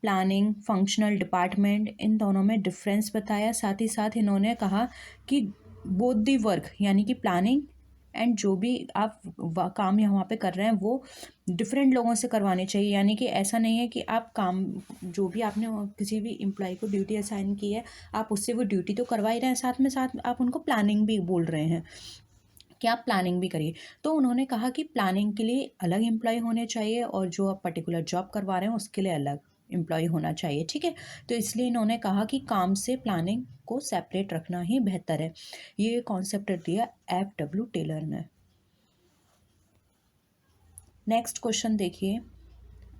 प्लानिंग, फंक्शनल डिपार्टमेंट, इन दोनों में डिफरेंस बताया। साथ ही साथ इन्होंने कहा कि बोथ दी वर्क, यानी कि प्लानिंग एंड जो भी आप काम यहाँ पे कर रहे हैं वो डिफरेंट लोगों से करवाने चाहिए। यानी कि ऐसा नहीं है कि आप काम, जो भी आपने किसी भी एम्प्लॉय को ड्यूटी असाइन की है आप उससे वो ड्यूटी तो करवा ही रहे हैं, साथ में साथ आप उनको प्लानिंग भी बोल रहे हैं कि आप प्लानिंग भी करिए। तो उन्होंने कहा कि प्लानिंग के लिए अलग एम्प्लॉय होने चाहिए और जो आप पर्टिकुलर जॉब करवा रहे हैं उसके लिए अलग एम्प्लॉय होना चाहिए। ठीक है, तो इसलिए इन्होंने कहा कि काम से प्लानिंग को सेपरेट रखना ही बेहतर है। ये कॉन्सेप्ट दिया F.W. टेलर ने। नेक्स्ट क्वेश्चन देखिए,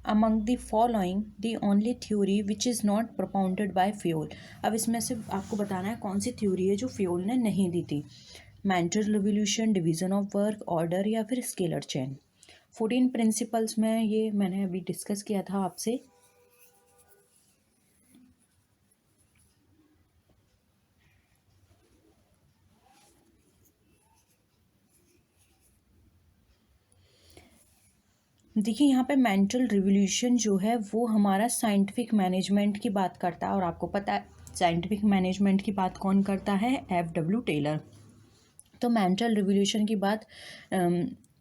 among the following the only theory which is not propounded by Fayol. अब इसमें से आपको बताना है कौन सी थ्योरी है जो फ्योल ने नहीं दी थी। Mental revolution, division of work, order या फिर स्केलर चेन। 14 प्रिंसिपल्स में ये मैंने अभी डिस्कस किया था आपसे। देखिए यहाँ पे मेंटल रिवोल्यूशन जो है वो हमारा साइंटिफिक मैनेजमेंट की बात करता है, और आपको पता है साइंटिफिक मैनेजमेंट की बात कौन करता है? F.W. टेलर। तो मेंटल रिवोल्यूशन की बात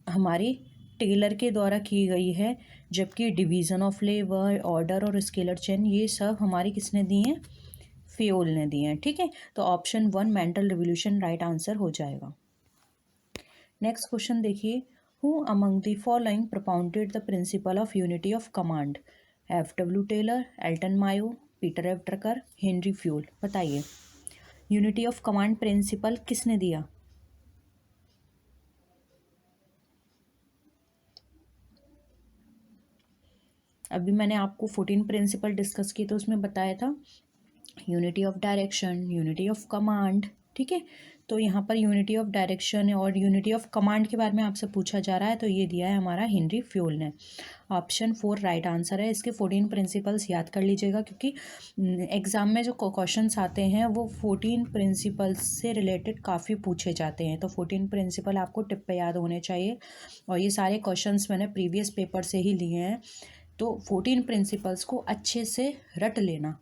हमारी टेलर के द्वारा की गई है, जबकि डिवीज़न ऑफ लेबर, ऑर्डर और स्केलर चेन ये सब हमारी किसने दी हैं? फ्योल ने दी हैं। ठीक है, तो option 1 mental revolution right answer हो जाएगा। नेक्स्ट क्वेश्चन देखिए, who among the following propounded the principle of unity of command? F.W. Taylor, Elton Mayo, Peter F Drucker, Henri Fayol. बताइए यूनिटी ऑफ कमांड प्रिंसिपल किसने दिया? अभी मैंने आपको 14 principal discuss किए तो उसमें बताया था unity of direction, unity of command. ठीक है, तो यहाँ पर यूनिटी ऑफ डायरेक्शन और यूनिटी ऑफ कमांड के बारे में आपसे पूछा जा रहा है, तो ये दिया है हमारा हेनरी फ्यूल ने। ऑप्शन 4 राइट आंसर है। इसके 14 प्रिंसिपल्स याद कर लीजिएगा, क्योंकि एग्ज़ाम में जो क्वेश्चंस आते हैं वो 14 प्रिंसिपल्स से रिलेटेड काफ़ी पूछे जाते हैं। तो 14 प्रिंसिपल आपको टिप पे याद होने चाहिए, और ये सारे क्वेश्चंस मैंने प्रीवियस पेपर से ही लिए हैं, तो 14 प्रिंसिपल्स को अच्छे से रट लेना।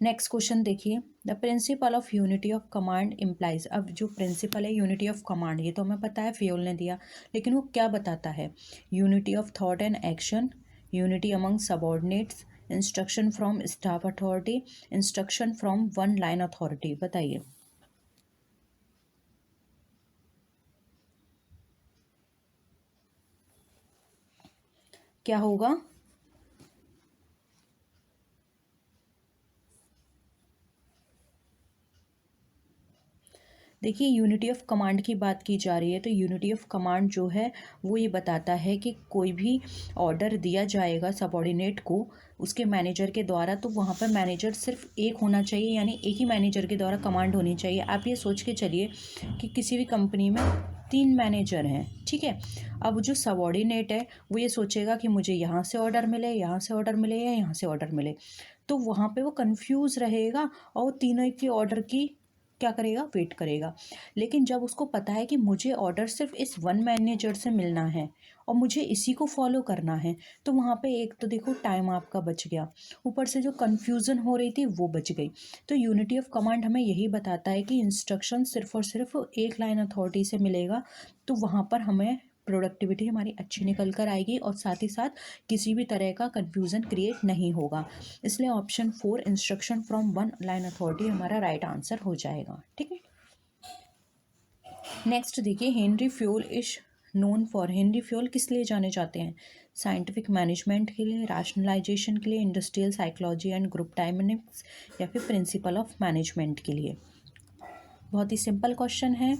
नेक्स्ट क्वेश्चन देखिए, the principle of unity of command implies. अब जो प्रिंसिपल है यूनिटी ऑफ कमांड, ये तो हमें पता है फ्योल ने दिया, लेकिन वो क्या बताता है? Unity of thought and action, unity among subordinates, instruction from staff authority, instruction from one line authority. बताइए क्या होगा? देखिए यूनिटी ऑफ कमांड की बात की जा रही है, तो यूनिटी ऑफ कमांड जो है वो ये बताता है कि कोई भी ऑर्डर दिया जाएगा सबॉर्डिनेट को उसके मैनेजर के द्वारा, तो वहाँ पर मैनेजर सिर्फ एक होना चाहिए, यानी एक ही मैनेजर के द्वारा कमांड होनी चाहिए। आप ये सोच के चलिए कि किसी भी कंपनी में 3 मैनेजर हैं, ठीक है। अब जो सबॉर्डिनेट है वो ये सोचेगा कि मुझे यहाँ से ऑर्डर मिले, यहाँ से ऑर्डर मिले या यहाँ से ऑर्डर मिले, तो वहाँ पे वो कंफ्यूज रहेगा और वो तीनों की ऑर्डर की क्या करेगा? वेट करेगा। लेकिन जब उसको पता है कि मुझे ऑर्डर सिर्फ इस वन मैनेजर से मिलना है और मुझे इसी को फॉलो करना है, तो वहाँ पे एक तो देखो टाइम आपका बच गया, ऊपर से जो कन्फ्यूज़न हो रही थी वो बच गई। तो यूनिटी ऑफ कमांड हमें यही बताता है कि इंस्ट्रक्शन सिर्फ और सिर्फ एक लाइन अथॉरिटी से मिलेगा, तो वहाँ पर हमें प्रोडक्टिविटी हमारी अच्छी निकल कर आएगी और साथ ही साथ किसी भी तरह का कन्फ्यूज़न क्रिएट नहीं होगा। इसलिए option 4 instruction from one line authority हमारा राइट आंसर हो जाएगा। ठीक है, नेक्स्ट देखिए, Henry Fayol is known for. Henry fuel किस लिए जाने जाते हैं? साइंटिफिक मैनेजमेंट के लिए, राशनलाइजेशन के लिए, industrial psychology and group dynamics, या फिर प्रिंसिपल ऑफ मैनेजमेंट के लिए। बहुत ही सिंपल क्वेश्चन है,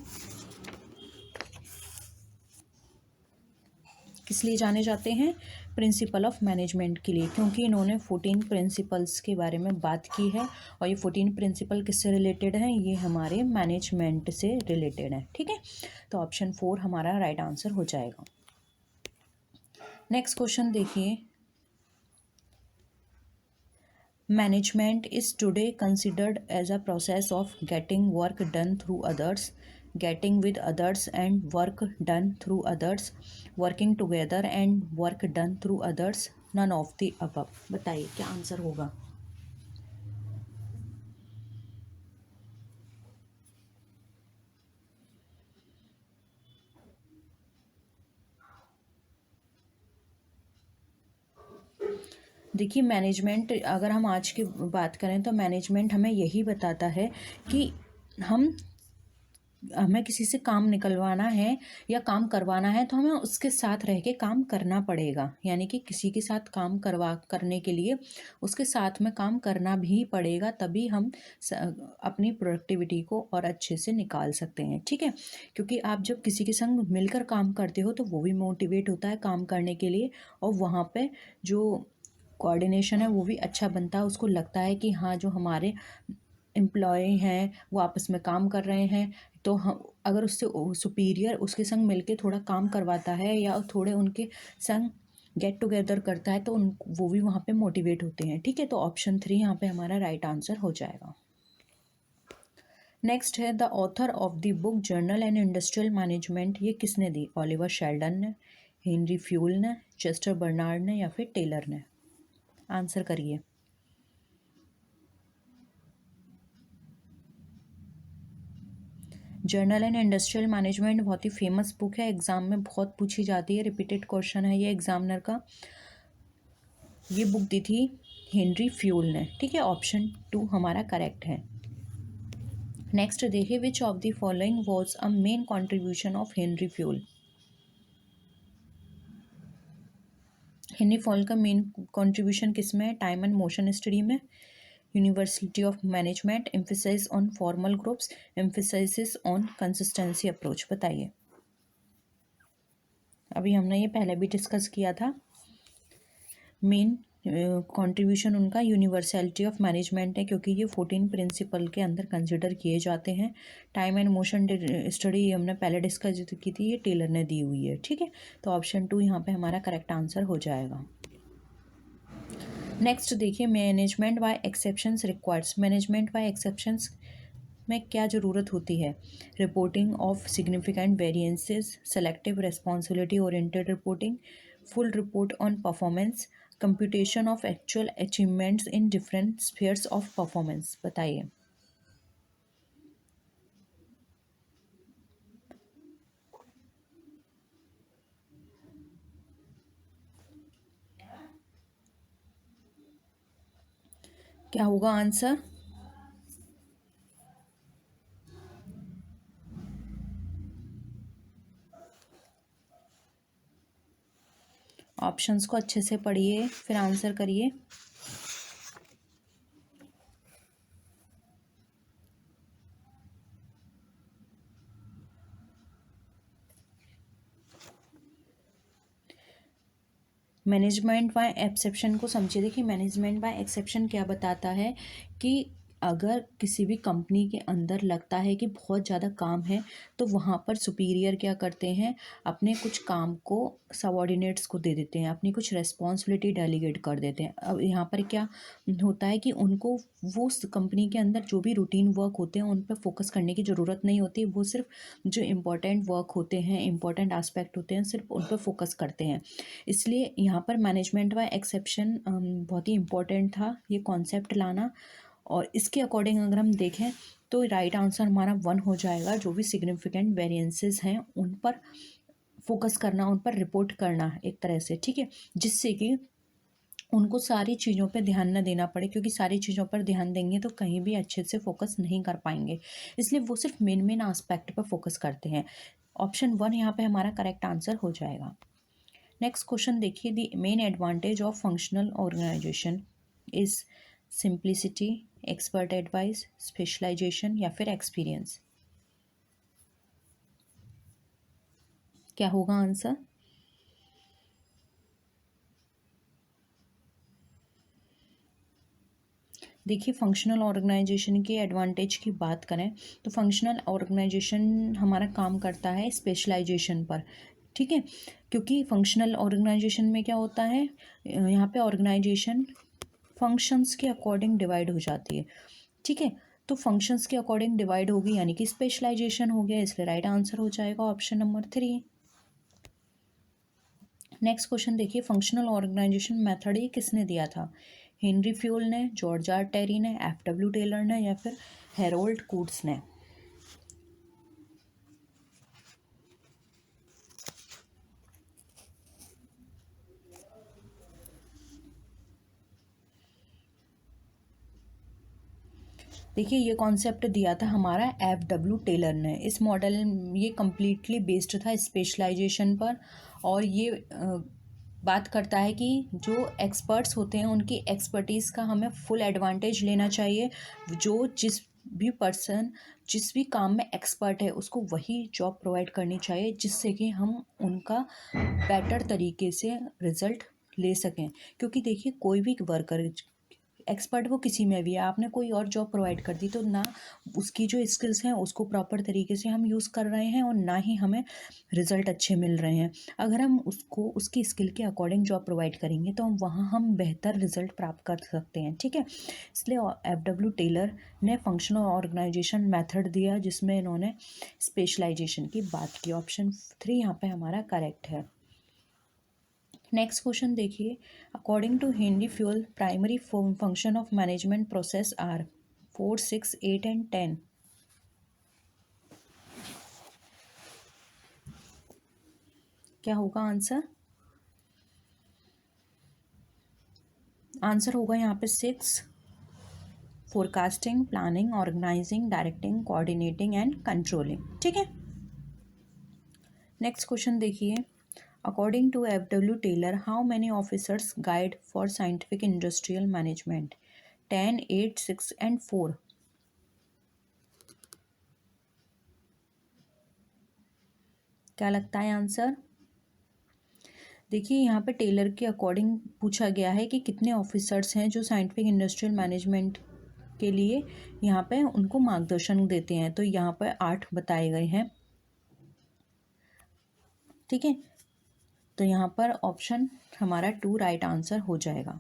किस लिए जाने जाते हैं? प्रिंसिपल ऑफ मैनेजमेंट के लिए, क्योंकि इन्होंने 14 प्रिंसिपल्स के बारे में बात की है, और ये 14 प्रिंसिपल किससे रिलेटेड हैं? ये हमारे मैनेजमेंट से रिलेटेड है। ठीक है, तो ऑप्शन 4 हमारा राइट आंसर हो जाएगा। नेक्स्ट क्वेश्चन देखिए, management is today considered as a process of getting work done through others, getting with others and work done through others, working together and work done through others, none of the above। बताइए क्या answer होगा? देखिए management, अगर हम आज की बात करें तो मैनेजमेंट हमें यही बताता है कि हम हमें किसी से काम निकलवाना है या काम करवाना है तो हमें उसके साथ रह के काम करना पड़ेगा, यानी कि किसी के साथ काम करने के लिए उसके साथ में काम करना भी पड़ेगा, तभी हम अपनी प्रोडक्टिविटी को और अच्छे से निकाल सकते हैं। ठीक है, क्योंकि आप जब किसी के संग मिलकर काम करते हो तो वो भी मोटिवेट होता है काम करने के लिए, और वहाँ पे जो कोऑर्डिनेशन है वो भी अच्छा बनता है। उसको लगता है कि हाँ, जो हमारे एम्प्लॉय हैं वो आपस में काम कर रहे हैं, तो हम अगर उससे सुपीरियर उसके संग मिलके थोड़ा काम करवाता है या थोड़े उनके संग गेट टुगेदर करता है तो उन वो भी वहाँ पे मोटिवेट होते हैं। ठीक है, तो ऑप्शन 3 यहाँ पे हमारा राइट आंसर हो जाएगा। नेक्स्ट है the author of the book journal and industrial management, ये किसने दी? ओलिवर शेल्डन ने, हेनरी फ्यूल ने, चेस्टर बर्नार्ड ने या फिर टेलर ने? आंसर करिए। जर्नल एंड इंडस्ट्रियल मैनेजमेंट बहुत ही फेमस बुक है, एग्जाम में बहुत पूछी जाती है, रिपीटेड क्वेश्चन है ये एग्जामिनर का। ये बुक दी थी हेनरी फ्यूल ने। ठीक है, ऑप्शन 2 हमारा करेक्ट है। नेक्स्ट देखिए, which of the following was a main contribution of Henri Fayol? Henri Fayol का मेन कंट्रीब्यूशन किस में है? टाइम एंड मोशन स्टडी में, universality of management, emphasise on formal groups, emphasis on consistency approach. बताइए। अभी हमने ये पहले भी डिस्कस किया था। मेन कंट्रीब्यूशन उनका यूनिवर्सैलिटी ऑफ मैनेजमेंट है, क्योंकि ये 14 प्रिंसिपल के अंदर कंसिडर किए जाते हैं। टाइम एंड मोशन स्टडी हमने पहले डिस्कस की थी, ये टेलर ने दी हुई है। ठीक है, तो ऑप्शन 2 यहाँ पे हमारा करेक्ट आंसर हो जाएगा। नेक्स्ट देखिए, management by exceptions requires. Management by exceptions में क्या ज़रूरत होती है? Reporting of significant variances, selective responsibility oriented reporting, full report on performance, computation of actual achievements in different spheres of performance. बताइए। क्या होगा आंसर? ऑप्शंस को अच्छे से पढ़िए फिर आंसर करिए। मैनेजमेंट बाय एक्सेप्शन को समझिए। देखिए, मैनेजमेंट बाय एक्सेप्शन क्या बताता है कि अगर किसी भी कंपनी के अंदर लगता है कि बहुत ज़्यादा काम है तो वहाँ पर सुपीरियर क्या करते हैं, अपने कुछ काम को सबऑर्डिनेट्स को दे देते हैं, अपनी कुछ रेस्पॉन्सिबिलिटी डेलीगेट कर देते हैं। अब यहाँ पर क्या होता है कि उनको वो कंपनी के अंदर जो भी रूटीन वर्क होते हैं उन पर फोकस करने की ज़रूरत नहीं होती। वो सिर्फ जो इम्पोर्टेंट वर्क होते हैं, इम्पोर्टेंट एस्पेक्ट होते हैं, सिर्फ उन पर फोकस करते हैं। इसलिए यहाँ पर मैनेजमेंट बाय एक्सेप्शन बहुत ही इम्पोर्टेंट था ये कॉन्सेप्ट लाना। और इसके अकॉर्डिंग अगर हम देखें तो राइट आंसर हमारा 1 हो जाएगा। जो भी सिग्निफिकेंट वेरिएंसेस हैं उन पर फोकस करना, उन पर रिपोर्ट करना एक तरह से। ठीक है, जिससे कि उनको सारी चीज़ों पे ध्यान न देना पड़े, क्योंकि सारी चीज़ों पर ध्यान देंगे तो कहीं भी अच्छे से फोकस नहीं कर पाएंगे। इसलिए वो सिर्फ मेन मेन एस्पेक्ट पर फोकस करते हैं। ऑप्शन 1 यहाँ पे हमारा करेक्ट आंसर हो जाएगा। नेक्स्ट क्वेश्चन देखिए, the main advantage of functional organisation is simplicity, expert advice, specialisation या फिर एक्सपीरियंस। क्या होगा आंसर? देखिए, फंक्शनल ऑर्गेनाइजेशन के एडवांटेज की बात करें तो फंक्शनल ऑर्गेनाइजेशन हमारा काम करता है स्पेशलाइजेशन पर। ठीक है, क्योंकि फंक्शनल ऑर्गेनाइजेशन में क्या होता है, यहाँ पे ऑर्गेनाइजेशन फंक्शंस के अकॉर्डिंग डिवाइड हो जाती है। ठीक है, तो फंक्शंस के अकॉर्डिंग डिवाइड होगी यानी कि स्पेशलाइजेशन हो गया, इसलिए राइट आंसर हो जाएगा ऑप्शन नंबर 3। नेक्स्ट क्वेश्चन देखिए, फंक्शनल ऑर्गेनाइजेशन मेथड ये किसने दिया था? हेनरी फ्यूल ने, जॉर्ज आर टेरी ने, एफ.डब्ल्यू. टेलर ने या फिर हेरोल्ड कूट्स ने? देखिए ये कॉन्सेप्ट दिया था हमारा FW टेलर ने। इस मॉडल ये कम्प्लीटली बेस्ड था स्पेशलाइजेशन पर, और ये बात करता है कि जो एक्सपर्ट्स होते हैं उनकी एक्सपर्टीज़ का हमें फुल एडवांटेज लेना चाहिए। जो जिस भी पर्सन जिस भी काम में एक्सपर्ट है उसको वही जॉब प्रोवाइड करनी चाहिए, जिससे कि हम उनका बेटर तरीके से रिज़ल्ट ले सकें। क्योंकि देखिए कोई भी वर्कर एक्सपर्ट वो किसी में भी है, आपने कोई और जॉब प्रोवाइड कर दी तो ना उसकी जो स्किल्स हैं उसको प्रॉपर तरीके से हम यूज़ कर रहे हैं और ना ही हमें रिज़ल्ट अच्छे मिल रहे हैं। अगर हम उसको उसकी स्किल के अकॉर्डिंग जॉब प्रोवाइड करेंगे तो हम बेहतर रिज़ल्ट प्राप्त कर सकते हैं, ठीक है। इसलिए FW टेलर ने फंक्शनल ऑर्गेनाइजेशन मेथड दिया, जिसमें इन्होंने स्पेशलाइजेशन की बात की। ऑप्शन 3 यहाँ पे हमारा करेक्ट है। नेक्स्ट क्वेश्चन देखिए, according to Henri Fayol primary function of management process are 4, 6, 8 and 10। क्या होगा आंसर? आंसर होगा यहाँ पे 6, forecasting, planning, organising, directing, coordinating and controlling, ठीक है। नेक्स्ट क्वेश्चन देखिए, according to FW Taylor how many officers guide for scientific industrial management? 10, 8, 6 and 4। क्या लगता है आंसर? देखिए यहाँ पे टेलर के अकॉर्डिंग पूछा गया है कि कितने ऑफिसर्स हैं जो साइंटिफिक इंडस्ट्रियल मैनेजमेंट के लिए यहाँ पे उनको मार्गदर्शन देते हैं। तो यहाँ पर 8 बताए गए हैं, ठीक है। तो यहाँ पर ऑप्शन हमारा 2 राइट आंसर हो जाएगा।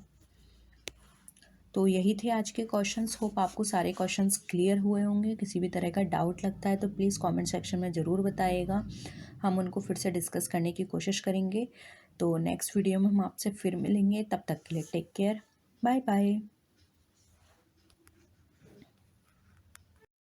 तो यही थे आज के क्वेश्चंस। होप आपको सारे क्वेश्चंस क्लियर हुए होंगे। किसी भी तरह का डाउट लगता है तो प्लीज़ कमेंट सेक्शन में ज़रूर बताइएगा, हम उनको फिर से डिस्कस करने की कोशिश करेंगे। तो नेक्स्ट वीडियो में हम आपसे फिर मिलेंगे, तब तक के लिए टेक केयर, बाय बाय।